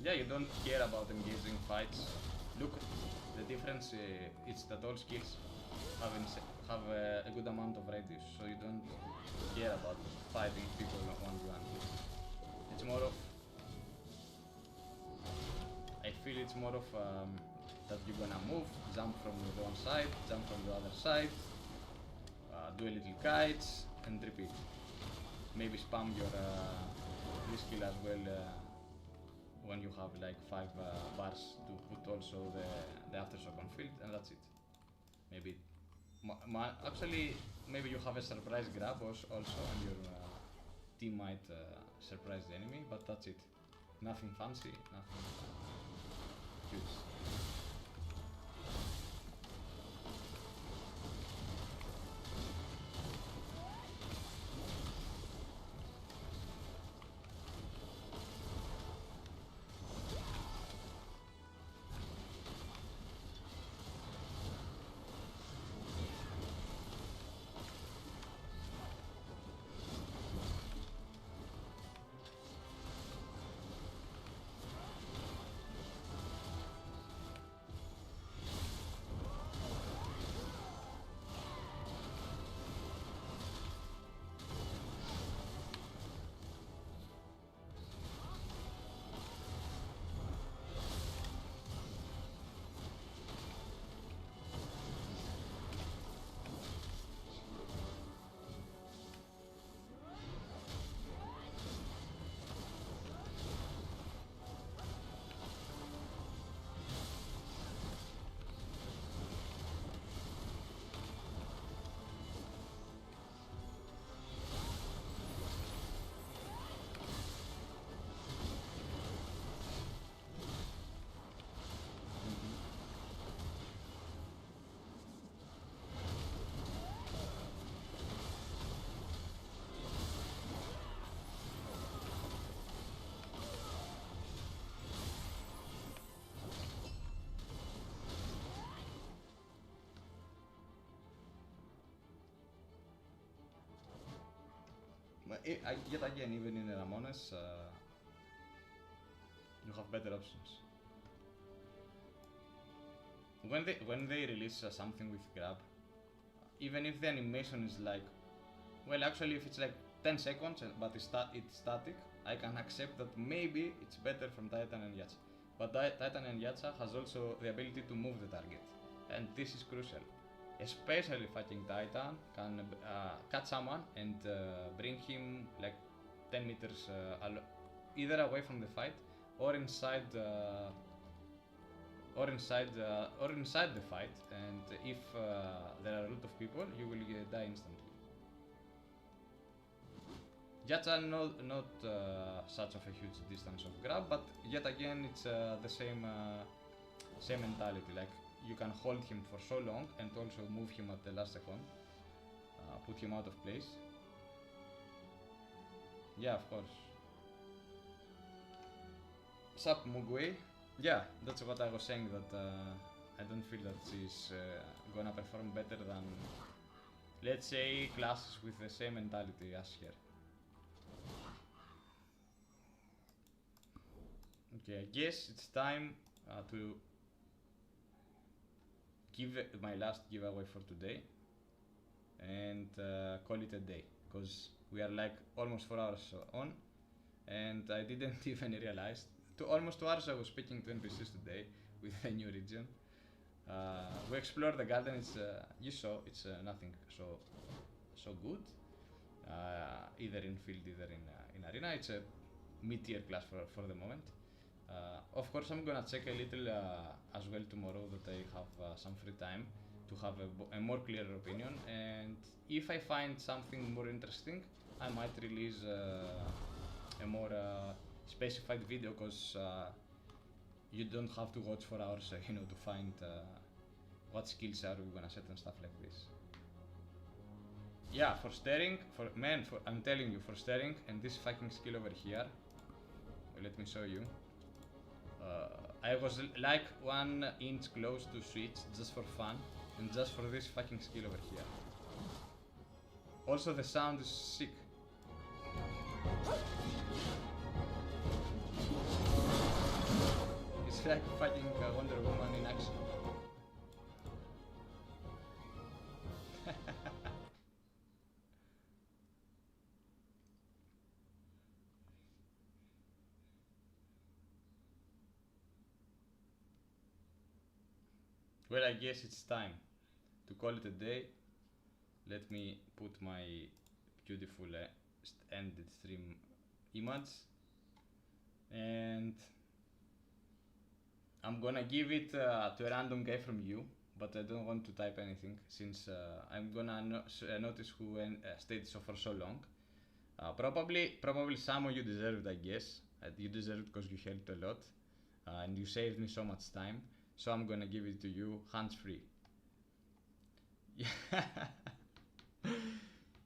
Yeah, you don't care about engaging fights. Look, the difference is that all skills have a good amount of radius, so you don't care about fighting people one-to-one. It's more of, I feel it's more of that you're gonna move, jump from the one side, jump from the other side, do a little kites, and repeat. Maybe spam your skill as well when you have like 5 bars to put also the aftershock on field, and that's it. Maybe, actually, maybe you have a surprise grab also, and your team might surprise the enemy, but that's it. Nothing fancy, nothing huge. yet again, even in Ramones, you have better options. When they release something with grab, even if the animation is like, well, actually, if it's like 10 seconds but it's static, I can accept that maybe it's better from Titan and Yatsa. But Titan and Yatsa has also the ability to move the target, and this is crucial. Especially fucking Titan can catch someone and bring him like 10 meters either away from the fight or inside the fight, and if there are a lot of people, you will die instantly. Yatsa not such of a huge distance of grab, but yet again it's the same mentality. Like you can hold him for so long and also move him at the last second, put him out of place. Yeah, of course. Sup Mugway? Yeah, that's what I was saying, that I don't feel that she's gonna perform better than, let's say, classes with the same mentality as her. Okay, I guess it's time to give my last giveaway for today and call it a day, because we are like almost 4 hours on and I didn't even realize. Almost 2 hours I was speaking to NPCs today with a new region. We explored the garden. It's you saw it's nothing so good. Either in field, either in arena. It's a mid-tier class for the moment. Of course, I'm gonna check a little as well tomorrow that I have some free time to have a more clear opinion, and if I find something more interesting, I might release a more specified video, because you don't have to watch 4 hours, to find what skills are we gonna set and stuff like this. Yeah, for staring, I'm telling you, for staring and this fucking skill over here, let me show you. I was like 1 inch close to switch just for fun and just for this fucking skill over here. Also the sound is sick. It's like fucking Wonder Woman in action. Well, I guess it's time to call it a day. Let me put my beautiful ended stream image, and I'm gonna give it to a random guy from you, but I don't want to type anything since I'm gonna notice who stayed for so long. Probably some of you deserve it, I guess. You deserve it because you helped a lot and you saved me so much time. So I'm gonna give it to you, hands free.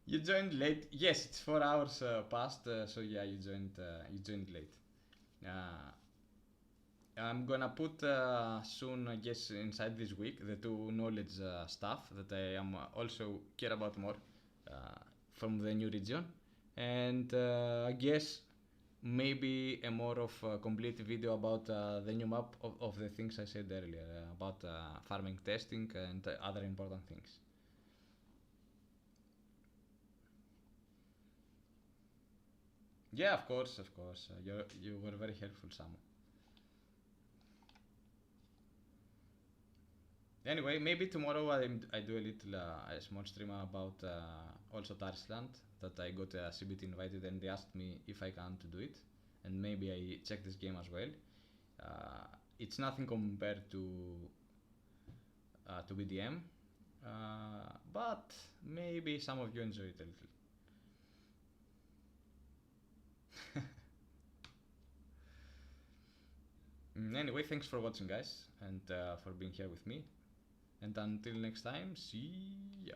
You joined late. Yes, it's 4 hours past. So yeah, you joined late. I'm gonna put soon, I guess, inside this week, the 2 knowledge stuff that I am also care about more from the new region, and I guess maybe a more of a complete video about the new map of the things I said earlier about farming testing and other important things. Yeah, of course. You were very helpful, Samu. Anyway, maybe tomorrow I do a little a small stream about also Tarsland, that I got a CBT invited and they asked me if I can to do it, and maybe I check this game as well. It's nothing compared to BDM, but maybe some of you enjoy it a little. Anyway, thanks for watching, guys, and for being here with me. And until next time, see ya.